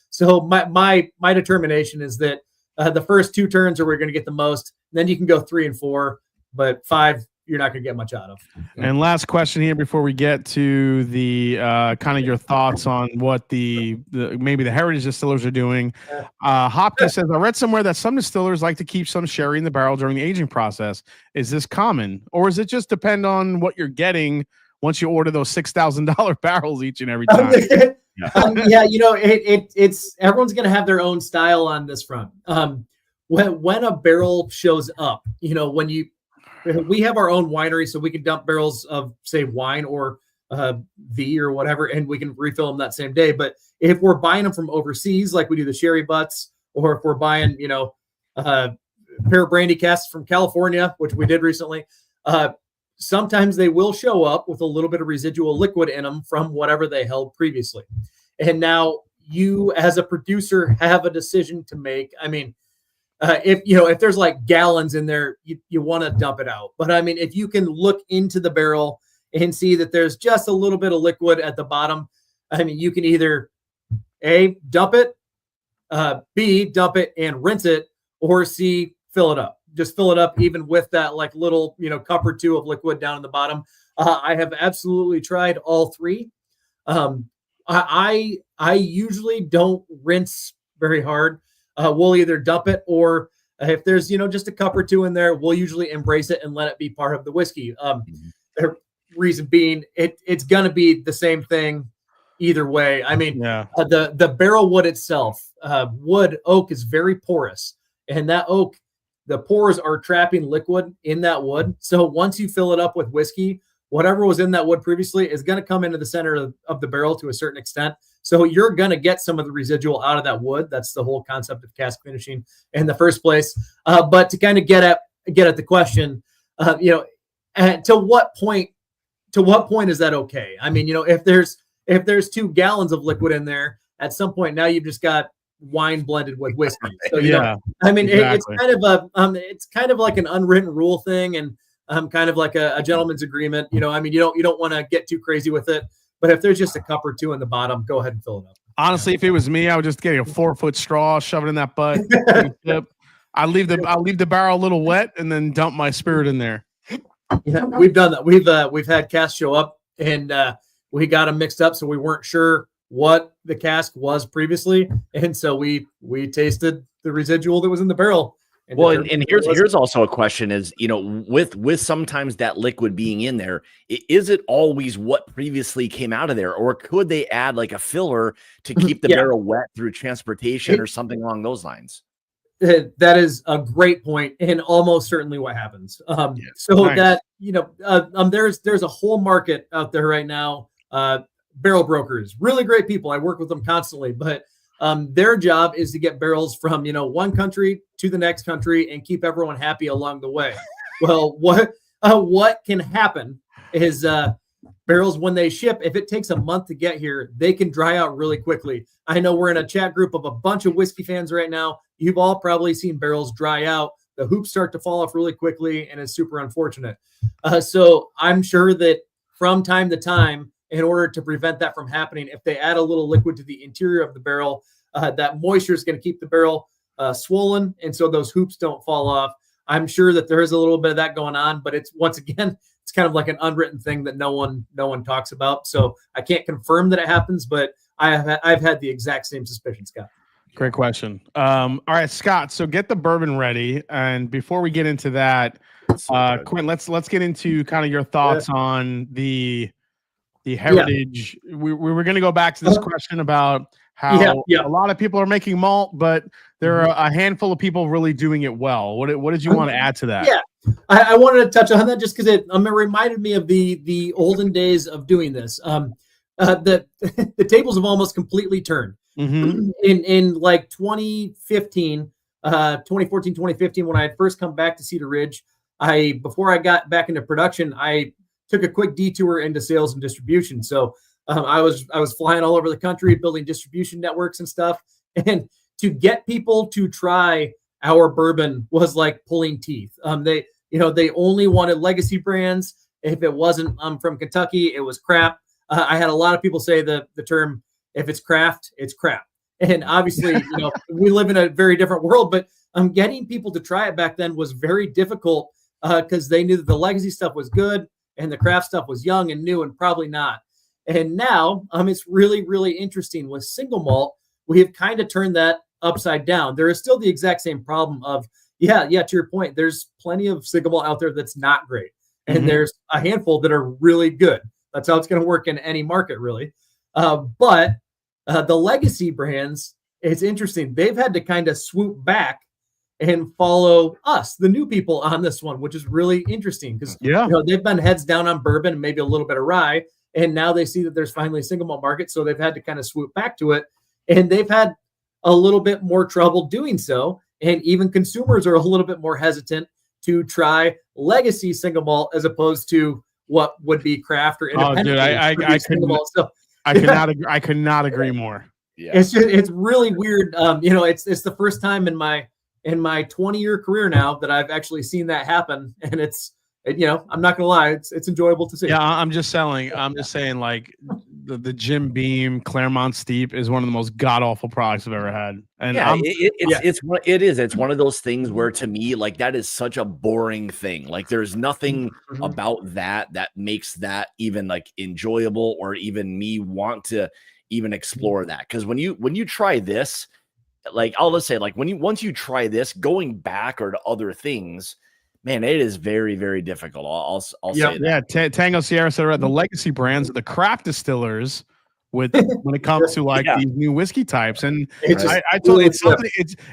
So my determination is that the first 2 turns are where we're going to get the most. Then you can go 3 and 4, but 5 you're not going to get much out of. And last question here before we get to the kind of your thoughts on what the maybe the heritage distillers are doing. Hopkins says, I read somewhere that some distillers like to keep some sherry in the barrel during the aging process. Is this common, or is it just depend on what you're getting once you order those $6,000 barrels each and every time? It's everyone's going to have their own style on this front. When a barrel shows up, we have our own winery, so we can dump barrels of, say, wine or V or whatever, and we can refill them that same day. But if we're buying them from overseas, like we do the sherry butts, or if we're buying, a pair of brandy casks from California, which we did recently, sometimes they will show up with a little bit of residual liquid in them from whatever they held previously. And now you, as a producer, have a decision to make. If there's like gallons in there, you want to dump it out. But if you can look into the barrel and see that there's just a little bit of liquid at the bottom, you can either A, dump it, B, dump it and rinse it, or C, fill it up. Just fill it up even with that like little, cup or 2 of liquid down in the bottom. I have absolutely tried all 3. I usually don't rinse very hard. We'll either dump it, or if there's, just a cup or 2 in there, we'll usually embrace it and let it be part of the whiskey. The reason being, it's going to be the same thing either way. The barrel wood itself, oak is very porous, and that oak, the pores are trapping liquid in that wood. So once you fill it up with whiskey, whatever was in that wood previously is going to come into the center of the barrel to a certain extent. So you're going to get some of the residual out of that wood. That's the whole concept of cask finishing in the first place. But to kind of get at the question, to what point is that okay? If there's 2 gallons of liquid in there, at some point now you've just got wine blended with whiskey. So exactly. It's kind of like an unwritten rule thing, and kind of like a gentleman's agreement. You don't want to get too crazy with it. But if there's just a cup or 2 in the bottom, go ahead and fill it up. Honestly, if it was me, I would just get a 4-foot straw, shove it in that butt. I'll leave the barrel a little wet, and then dump my spirit in there. Yeah, we've done that. We've had casks show up, and we got them mixed up, so we weren't sure what the cask was previously, and so we tasted the residual that was in the barrel. And here's also a question is, with sometimes that liquid being in there, is it always what previously came out of there, or could they add like a filler to keep the barrel wet through transportation or something along those lines? That is a great point, and almost certainly what happens. That there's a whole market out there right now. Barrel brokers, really great people. I work with them constantly, but their job is to get barrels from one country to the next country and keep everyone happy along the way. Well, what can happen is barrels, when they ship, if it takes a month to get here, they can dry out really quickly. I know we're in a chat group of a bunch of whiskey fans right now. You've all probably seen barrels dry out. The hoops start to fall off really quickly, and it's super unfortunate. So I'm sure that from time to time, in order to prevent that from happening, if they add a little liquid to the interior of the barrel, that moisture is going to keep the barrel swollen, and so those hoops don't fall off. I'm sure that there is a little bit of that going on, but it's kind of like an unwritten thing that no one talks about. So I can't confirm that it happens, but I've had the exact same suspicion, Scott. Great question. All right, Scott. So get the bourbon ready, and before we get into that, Quint, let's get into kind of your thoughts on the heritage. We were going to go back to this question about how Yeah. a lot of people are making malt, but there are a handful of people really doing it well. What did you want to add to that? Yeah, I wanted to touch on that just because it reminded me of the olden days of doing this. The the tables have almost completely turned. Mm-hmm. In like 2015, 2014, 2015, when I had first come back to Cedar Ridge, before I got back into production, I took a quick detour into sales and distribution. So I was flying all over the country, building distribution networks and stuff. And to get people to try our bourbon was like pulling teeth. They only wanted legacy brands. If it wasn't from Kentucky, it was crap. I had a lot of people say the term, if it's craft, it's crap. And obviously, we live in a very different world, but getting people to try it back then was very difficult because they knew that the legacy stuff was good and the craft stuff was young and new and probably not. And now it's really, really interesting with single malt. We have kind of turned that upside down. There is still the exact same problem of, to your point, there's plenty of single malt out there that's not great. And there's a handful that are really good. That's how it's going to work in any market, really. But the legacy brands, it's interesting. They've had to kind of swoop back and follow us, the new people, on this one, which is really interesting because they've been heads down on bourbon and maybe a little bit of rye. And now they see that there's finally a single malt market. So they've had to kind of swoop back to it. And they've had a little bit more trouble doing so. And even consumers are a little bit more hesitant to try legacy single malt as opposed to what would be craft or independent. Oh, dude, I could not agree more. Yeah. It's really weird. It's the first time in my 20-year career now that I've actually seen that happen. And I'm not gonna lie, it's enjoyable to see. Yeah, I'm just saying, like the Jim Beam Claremont Steep is one of the most god awful products I've ever had. And it's one of those things where, to me, like, that is such a boring thing. Like, there's nothing about that makes that even like enjoyable or even me want to even explore that. Because when you try this, like, I'll just say, like, once you try this, going back or to other things, man, it is very, very difficult. I'll say that. Yeah, Tango Sierra said the legacy brands, the craft distillers, when it comes to like these new whiskey types, and I told you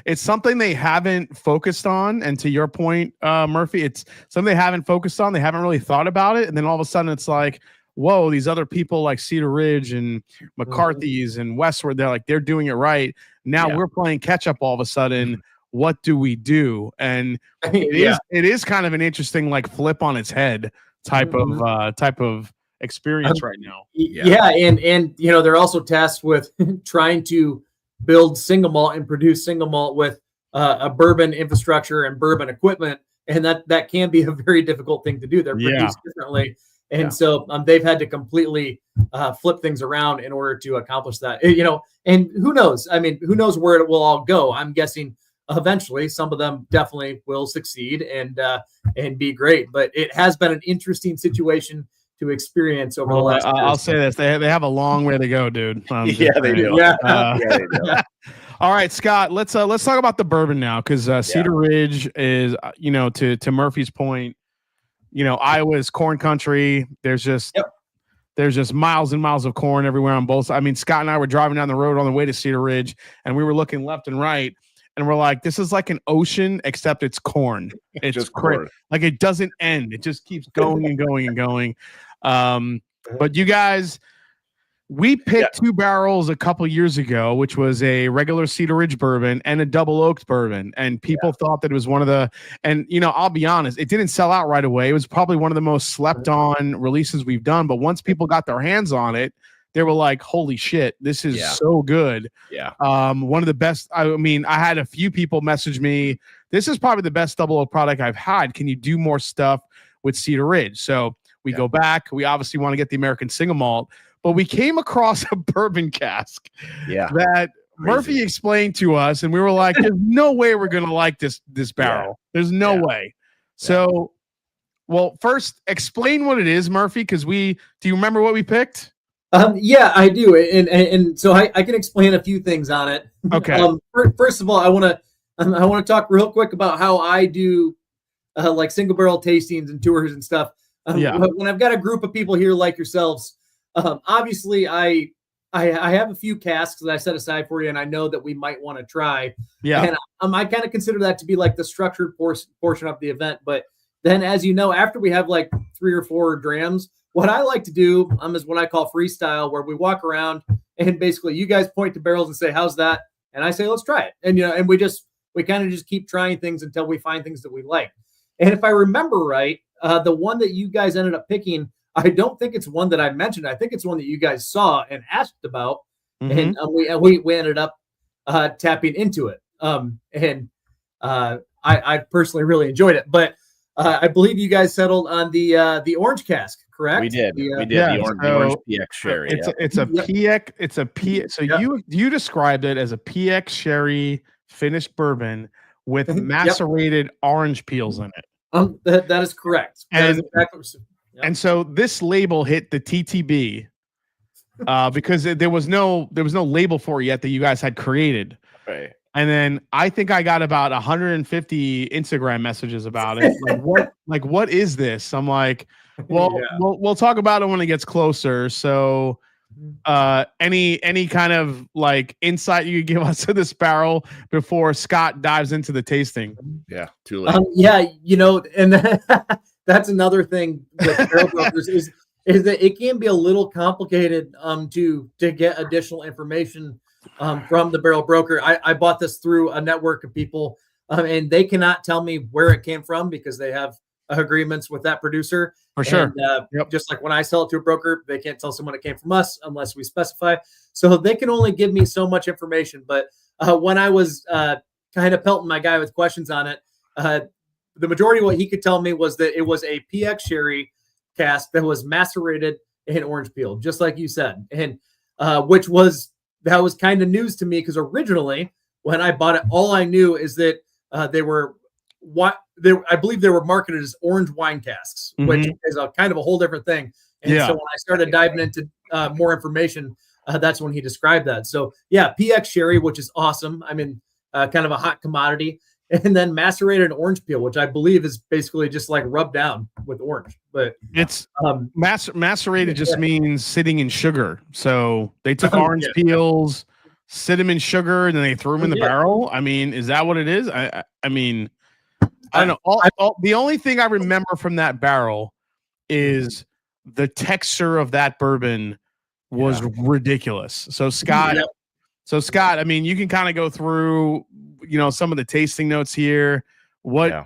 it's something they haven't focused on. And to your point, Murphy, it's something they haven't focused on. They haven't really thought about it, and then all of a sudden, it's like, whoa, these other people like Cedar Ridge and McCarthy's and Westward, they're doing it right. Now we're playing catch up all of a sudden. What do we do? And it is kind of an interesting, like, flip on its head type of experience right now. And they're also tasked with trying to build single malt and produce single malt with a bourbon infrastructure and bourbon equipment, and that can be a very difficult thing to do. They're produced differently, and so they've had to completely flip things around in order to accomplish that. And who knows? I mean, who knows where it will all go? I'm guessing eventually some of them definitely will succeed and be great, but it has been an interesting situation to experience over the last years. I'll say this, they have a long way to go, dude. They do. They do. All right, Scott, let's talk about the bourbon now, because Cedar Ridge is, to Murphy's point, Iowa's corn country. There's just miles and miles of corn everywhere on both sides. I mean, Scott and I were driving down the road on the way to Cedar Ridge, and we were looking left and right, and we're like, this is like an ocean, except it's corn. It's just corn. Like, it doesn't end. It just keeps going and going and going. But you guys, we picked 2 barrels a couple years ago, which was a regular Cedar Ridge bourbon and a double oaked bourbon. And people thought that it was one of the, and I'll be honest, it didn't sell out right away. It was probably one of the most slept on releases we've done. But once people got their hands on it, they were like, holy shit, this is so good. Yeah. One of the best. I mean, I had a few people message me, this is probably the best double oak product I've had. Can you do more stuff with Cedar Ridge? So we go back. We obviously want to get the American single malt, but we came across a bourbon cask that Murphy explained to us, and we were like, there's no way we're going to like this barrel. There's no way. So, well, first explain what it is, Murphy, because do you remember what we picked? Yeah, I do. And so I can explain a few things on it. Okay. First of all, I want to talk real quick about how I do like single barrel tastings and tours and stuff. When I've got a group of people here like yourselves, obviously I I have a few casks that I set aside for you, and I know that we might want to try. Yeah. And I kind of consider that to be like the structured portion of the event. But then, as you know, after we have like 3 or 4 drams, what I like to do is what I call freestyle, where we walk around and basically you guys point to barrels and say, "How's that?" And I say, "Let's try it." And and we kind of just keep trying things until we find things that we like. And if I remember right, the one that you guys ended up picking, I don't think it's one that I mentioned. I think it's one that you guys saw and asked about, and we ended up tapping into it. I personally really enjoyed it. But I believe you guys settled on the orange cask, correct? We did. Yeah, The orange PX sherry. It's a PX. It's a P. So you described it as a PX sherry finished bourbon with macerated orange peels in it. That is correct. And so this label hit the TTB because there was no label for it yet that you guys had created. Right. And then I think I got about 150 Instagram messages about it. What is this? I'm like, well, we'll talk about it when it gets closer. So any kind of like insight you could give us to this barrel before Scott dives into the tasting? Yeah, too late. And that's another thing with barrel brokers is that it can be a little complicated to get additional information from the barrel broker. I bought this through a network of people, and they cannot tell me where it came from because they have agreements with that producer. For sure. And, just like when I sell it to a broker, they can't tell someone it came from us unless we specify. So they can only give me so much information. But when I was kind of pelting my guy with questions on it, the majority of what he could tell me was that it was a PX sherry cask that was macerated in orange peel, just like you said. And that was kind of news to me because originally when I bought it, all I knew is that I believe they were marketed as orange wine casks, which is a kind of a whole different thing. And so when I started diving into more information, that's when he described that. So yeah, PX sherry, which is awesome. I mean, kind of a hot commodity. And then macerated orange peel, which I believe is basically just like rubbed down with orange. But it's macerated just means sitting in sugar. So they took orange peels, sit them in sugar, and then they threw them in the barrel. I mean, is that what it is? I mean, I don't know. The only thing I remember from that barrel is the texture of that bourbon was ridiculous. So Scott, I mean, you can kind of go through, some of the tasting notes here. I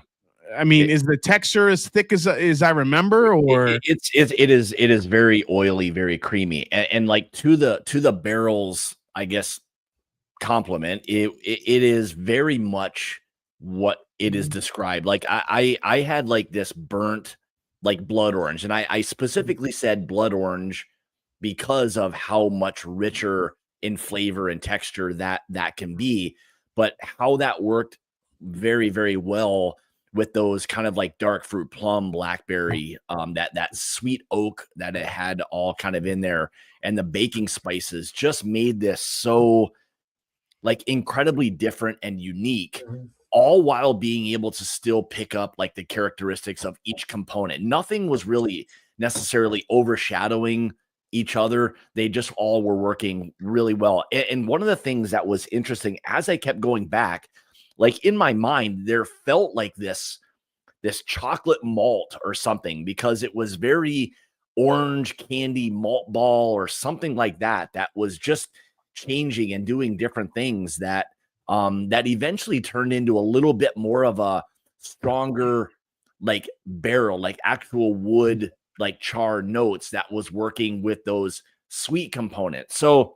mean, is the texture as thick as I remember, or it is very oily, very creamy, and like to the barrel's, I guess, compliment. It is very much what it is described. Like I had like this burnt like blood orange, and I specifically said blood orange because of how much richer in flavor and texture that can be, but how that worked very, very well with those kind of like dark fruit plum, blackberry, that sweet oak that it had all kind of in there, and the baking spices just made this so like incredibly different and unique, all while being able to still pick up like the characteristics of each component. Nothing was really necessarily overshadowing each other. They just all were working really well. And one of the things that was interesting as I kept going back, like in my mind, there felt like this chocolate malt or something, because it was very orange candy malt ball or something like that was just changing and doing different things that eventually turned into a little bit more of a stronger like barrel, like actual wood, like char notes that was working with those sweet components. So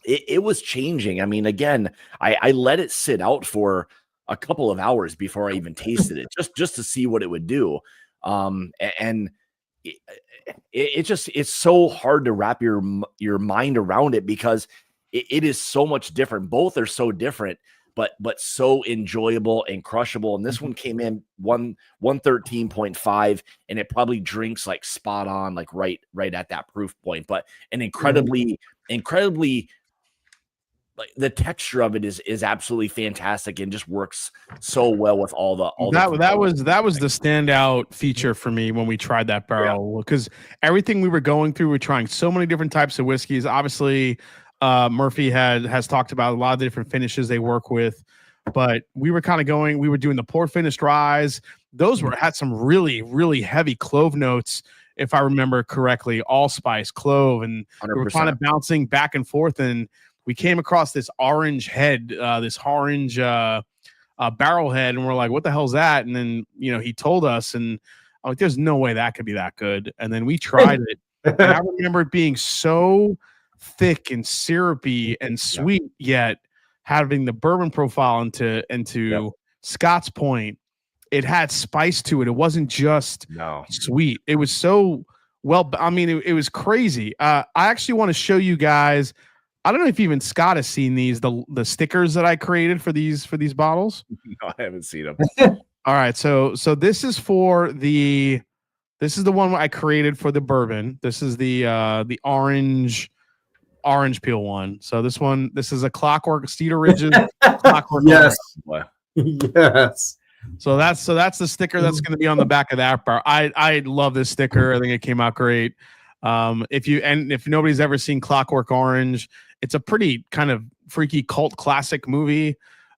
it was changing. I mean, again, I let it sit out for a couple of hours before I even tasted it, just to see what it would do. And it's so hard to wrap your mind around it, because it is so much different. Both are so different, but so enjoyable and crushable. And this one came in 113.5, and it probably drinks like spot on, like right at that proof point. But an incredibly like the texture of it is absolutely fantastic and just works so well with all the that was the standout feature for me when we tried that barrel, because everything we were going through, we're trying so many different types of whiskeys. Obviously, Murphy has talked about a lot of the different finishes they work with, but we were doing the pour finished rye. Those had some really, really heavy clove notes, if I remember correctly, allspice, clove, and 100%. we were kind of bouncing back and forth, and we came across this orange head, this orange barrel head, and we're like, what the hell's that? And then, he told us, and I'm like, there's no way that could be that good. And then we tried it, and I remember it being so thick and syrupy and sweet, yet having the bourbon profile into Scott's point, it had spice to it. It wasn't just sweet. It was so well. I mean, it was crazy. I actually want to show you guys. I don't know if even Scott has seen these, the stickers that I created for these bottles. No, I haven't seen them. All right, so this is the one I created for the bourbon. This is the orange peel one. So this is a Clockwork Cedar Ridge's Clockwork. Yes. Yes. So that's the sticker that's going to be on the back of that bar. I love this sticker. I think it came out great. If nobody's ever seen Clockwork Orange, it's a pretty kind of freaky cult classic movie.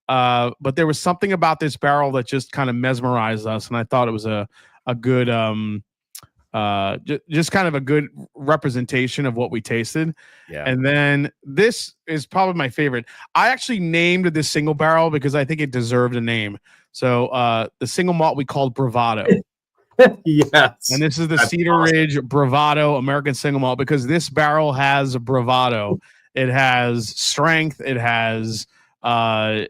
But there was something about this barrel that just kind of mesmerized us, and I thought it was a good just kind of a good representation of what we tasted. Yeah. And then this is probably my favorite. I actually named this single barrel because I think it deserved a name. So the single malt we called Bravado. Yes. And this is the Cedar Ridge Bravado American Single Malt, because this barrel has bravado. It has strength. It has like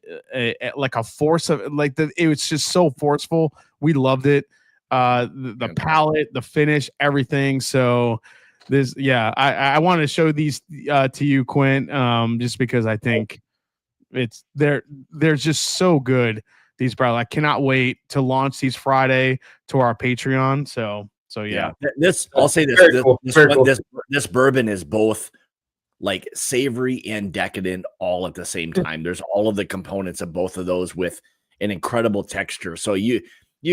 a force of it was just so forceful. We loved it. The palate, the finish, everything. So this, I wanted to show these to you, Quint, just because I think they're just so good. These barrels, I cannot wait to launch these Friday to our Patreon. So yeah. I'll say this. This bourbon is both like savory and decadent all at the same time. There's all of the components of both of those with an incredible texture. So you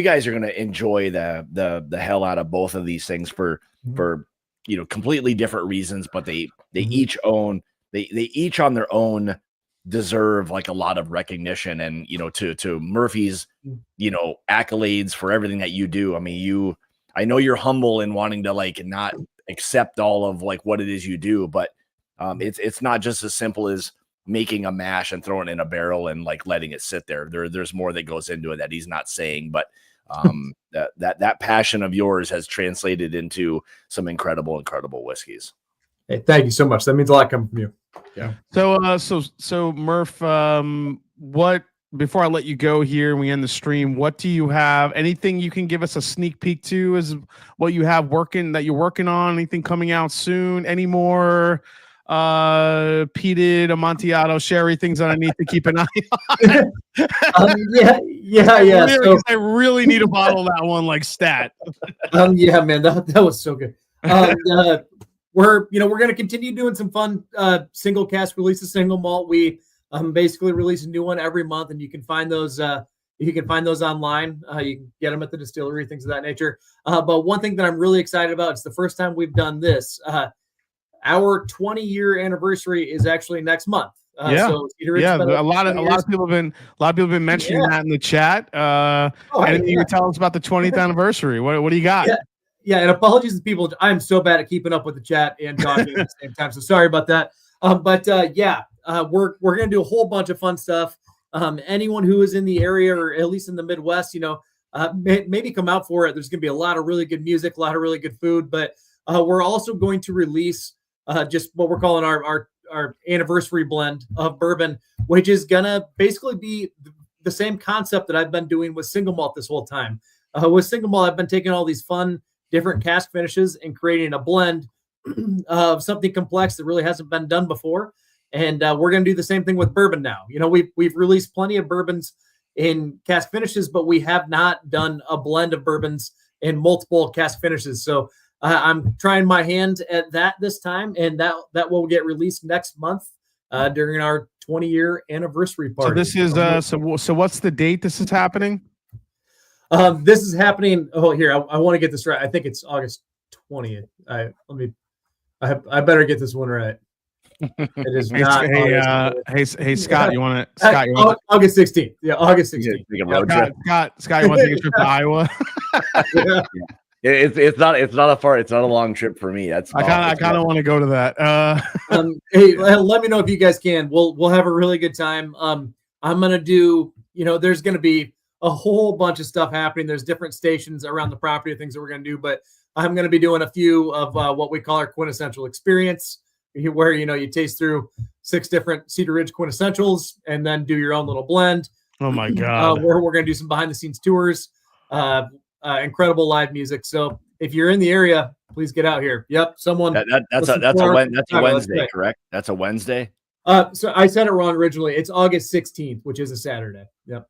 guys are going to enjoy the hell out of both of these things for completely different reasons, but they each on their own deserve like a lot of recognition, and to Murphy's accolades for everything that you do. I mean, I know you're humble in wanting to like not accept all of like what it is you do, but it's not just as simple as making a mash and throwing it in a barrel and like letting it sit there. There's more that goes into it that he's not saying, but that passion of yours has translated into some incredible whiskeys. Hey, thank you so much. That means a lot coming from you. Yeah. So Murph, before I let you go here and we end the stream, what do you have? Anything you can give us a sneak peek to is what you have that you're working on? Anything coming out soon? Any more peated Amontillado sherry things that I need to keep an eye on? Yeah. I really need a bottle of that one, like stat. Yeah, man, that was so good. We're going to continue doing some fun single cask releases, single malt. We basically release a new one every month, and you can find those. You can find those online. You can get them at the distillery, things of that nature. But one thing that I'm really excited about, it's the first time we've done this. Our 20-year anniversary is actually next month. A lot of people have been mentioning that in the chat. Anything you can tell us about the 20th anniversary? What do you got? Yeah, and apologies to people. I'm so bad at keeping up with the chat and talking at the same time, so sorry about that. We're gonna do a whole bunch of fun stuff. Anyone who is in the area, or at least in the Midwest, maybe come out for it. There's gonna be a lot of really good music, a lot of really good food, but we're also going to release just what we're calling our anniversary blend of bourbon, which is gonna basically be the same concept that I've been doing with single malt this whole time. With single malt, I've been taking all these fun different cask finishes and creating a blend of something complex that really hasn't been done before. And we're going to do the same thing with bourbon now. We've released plenty of bourbons in cask finishes, but we have not done a blend of bourbons in multiple cask finishes. So I'm trying my hand at that this time, and that will get released next month. during our 20-year anniversary party. So this is so what's the date this is happening? This is happening. Oh, here, I want to get this right. I think it's August 20th. I better get this one right. It is not. Hey, Scott, you want to? Scott, August 16th. Yeah, August 16th. Scott, you want to take a trip to Iowa? Yeah. It's not a long trip for me. I kind of want to go to that. Hey, let me know if you guys can. We'll have a really good time. I'm gonna do. There's gonna be a whole bunch of stuff happening. There's different stations around the property, things that we're gonna do, but I'm gonna be doing a few of what we call our quintessential experience, where you taste through 6 different Cedar Ridge quintessentials and then do your own little blend. Oh my God! We're gonna do some behind the scenes tours. Incredible live music. So if you're in the area, please get out here. Yep, someone. That's a Wednesday, correct? That's a Wednesday. So I said it wrong originally. It's August 16th, which is a Saturday. Yep.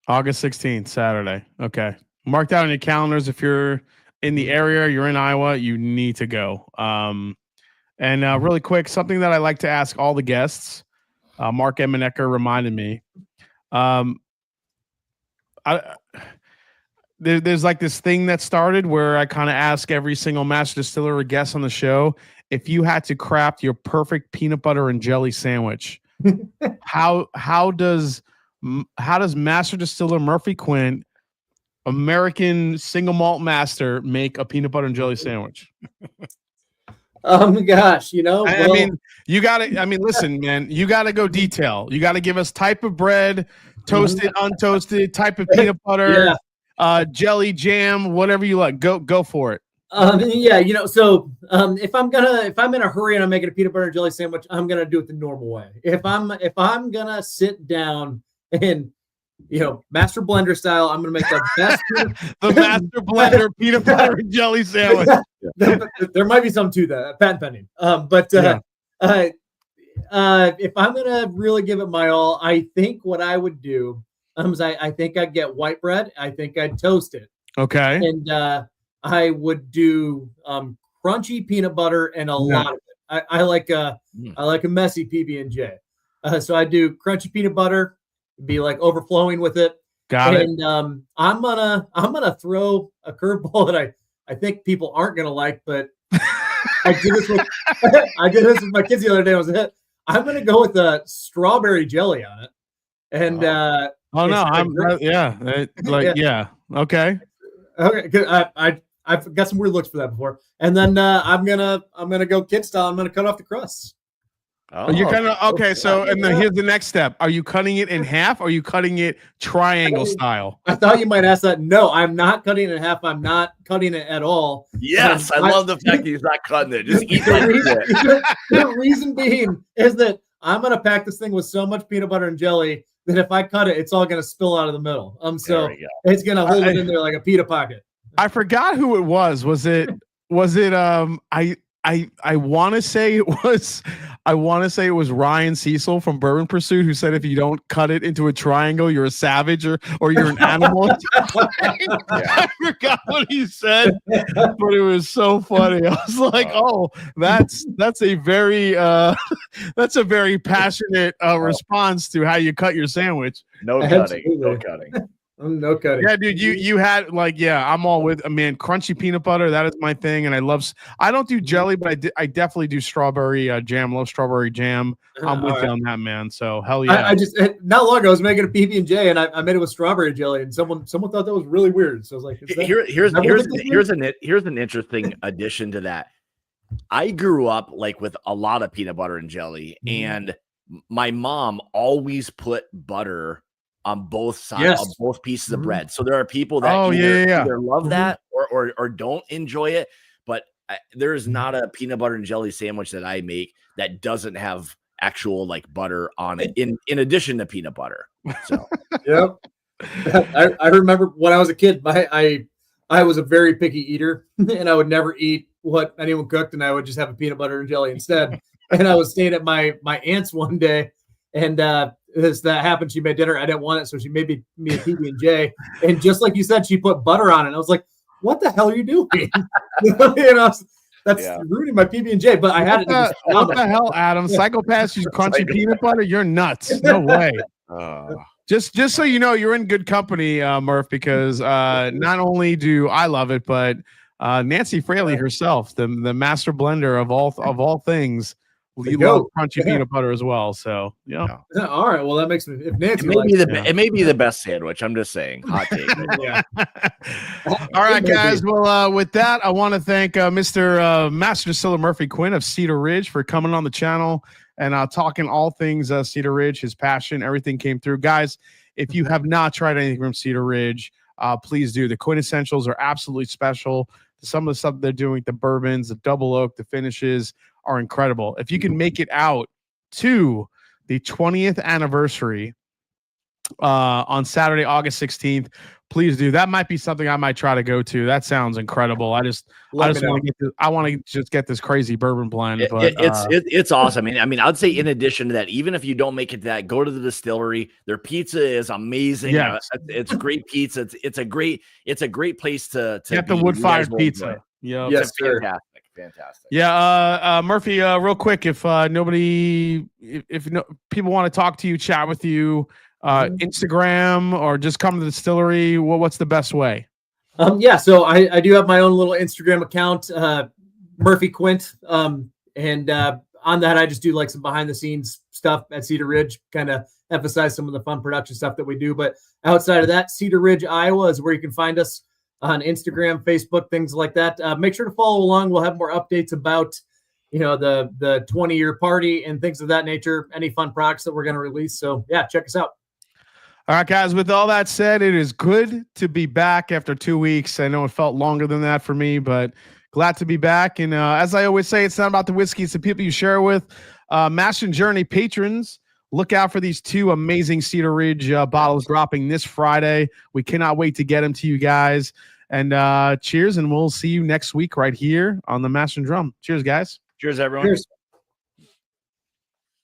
August 16th, Saturday. Okay, mark that on your calendars. If you're in the area, you're in Iowa, you need to go. And really quick, something that I like to ask all the guests. Mark Emanecker reminded me. There's like this thing that started where I kind of ask every single master distiller or guest on the show, if you had to craft your perfect peanut butter and jelly sandwich, how does master distiller Murphy Quint, American single malt master, make a peanut butter and jelly sandwich? Oh my gosh, I mean, you gotta, listen, man, you gotta go detail. You gotta give us type of bread, toasted, untoasted, type of peanut butter, jelly, jam, whatever you like. Go for it. So if I'm in a hurry and I'm making a peanut butter and jelly sandwich, I'm gonna do it the normal way. If I'm gonna sit down and master blender style, I'm gonna make the best the master blender peanut butter and jelly sandwich. There might be some to that, patent pending. If I'm gonna really give it my all, I think what I would do is I think I'd get white bread. I think I'd toast it. Okay. And I would do crunchy peanut butter and a lot of it. I like a messy PB&J. So I do crunchy peanut butter, be like overflowing with it. Got it. And I'm gonna throw a curveball that I think people aren't gonna like, but I did this with my kids the other day. I'm gonna go with a strawberry jelly on it. And okay. Okay, good. I've got some weird looks for that before. And then I'm gonna go kid style. I'm gonna cut off the crusts. Oh, you're kind of okay. So, and then here's the next step: are you cutting it in half? Or are you cutting it triangle style? I thought you might ask that. No, I'm not cutting it in half. I'm not cutting it at all. Yes, I love the fact that he's not cutting it. Just eat the reason being is that I'm gonna pack this thing with so much peanut butter and jelly that if I cut it, it's all gonna spill out of the middle. So it's gonna hold it in there like a pita pocket. I forgot who it was. Was it I want to say it was Ryan Cecil from Bourbon Pursuit who said if you don't cut it into a triangle, you're a savage or you're an animal. I forgot what he said, but it was so funny. I was like, "Oh, that's a very passionate response to how you cut your sandwich." No cutting. No cutting. Yeah, dude, you had I'm all with crunchy peanut butter. That is my thing, and I don't do jelly, but I definitely do strawberry jam. Love strawberry jam. I'm with you on that, man. So hell yeah. I just not long ago I was making a PB&J and I made it with strawberry jelly, and someone thought that was really weird. So I was like, here's an interesting addition to that. I grew up like with a lot of peanut butter and jelly, and my mom always put butter on both sides of both pieces of bread. So there are people that either love that or don't enjoy it, but there's not a peanut butter and jelly sandwich that I make that doesn't have actual like butter on it in addition to peanut butter. So yep. I remember when I was a kid, I was a very picky eater and I would never eat what anyone cooked, and I would just have a peanut butter and jelly instead. And I was staying at my aunt's one day, and that happened. She made dinner. I didn't want it, so she made me a PB&J. And just like you said, she put butter on it. And I was like, "What the hell are you doing?" That's ruining my PB&J, but I had it. What the hell, Adam? Psychopaths use crunchy peanut butter? You're nuts. No way. Just so you know, you're in good company, Murph, because not only do I love it, but Nancy Fraley herself, the master blender of all things, you love crunchy peanut butter as well. So all right. Well, that makes me. If Nancy, it may be the best sandwich. I'm just saying. Hot take. All right, guys. Well, with that, I want to thank Mr. Master Distiller Murphy Quint of Cedar Ridge for coming on the channel and talking all things Cedar Ridge, his passion, everything came through. Guys, if you have not tried anything from Cedar Ridge, please do. The quintessentials are absolutely special. Some of the stuff they're doing, the bourbons, the double oak, the finishes are incredible. If you can make it out to the 20th anniversary on Saturday, August 16th, please do. That might be something I might try to go to. That sounds incredible. I want to just get this crazy bourbon blend. But it's awesome. I mean, I'd say in addition to that, even if you don't make it to that, go to the distillery. Their pizza is amazing. Yes. It's great pizza. It's a great place to get the wood-fired pizza. Yeah, yes, fantastic. Yeah, Murphy, real quick, if people want to talk to you, chat with you, Instagram, or just come to the distillery, what's the best way? So I do have my own little Instagram account, Murphy Quint, and on that I just do like some behind the scenes stuff at Cedar Ridge, kind of emphasize some of the fun production stuff that we do. But outside of that, Cedar Ridge, Iowa is where you can find us on Instagram, Facebook, things like that. Make sure to follow along. We'll have more updates about the 20-year party and things of that nature, any fun products that we're going to release. So yeah, check us out. All right, guys, with all that said, it is good to be back after 2 weeks. I know it felt longer than that for me, but glad to be back. And as I always say, it's not about the whiskey, it's the people you share with. Master Journey patrons, look out for these 2 amazing Cedar Ridge bottles dropping this Friday. We cannot wait to get them to you guys. And cheers, and we'll see you next week right here on the Master Drum. Cheers, guys. Cheers, everyone. Cheers.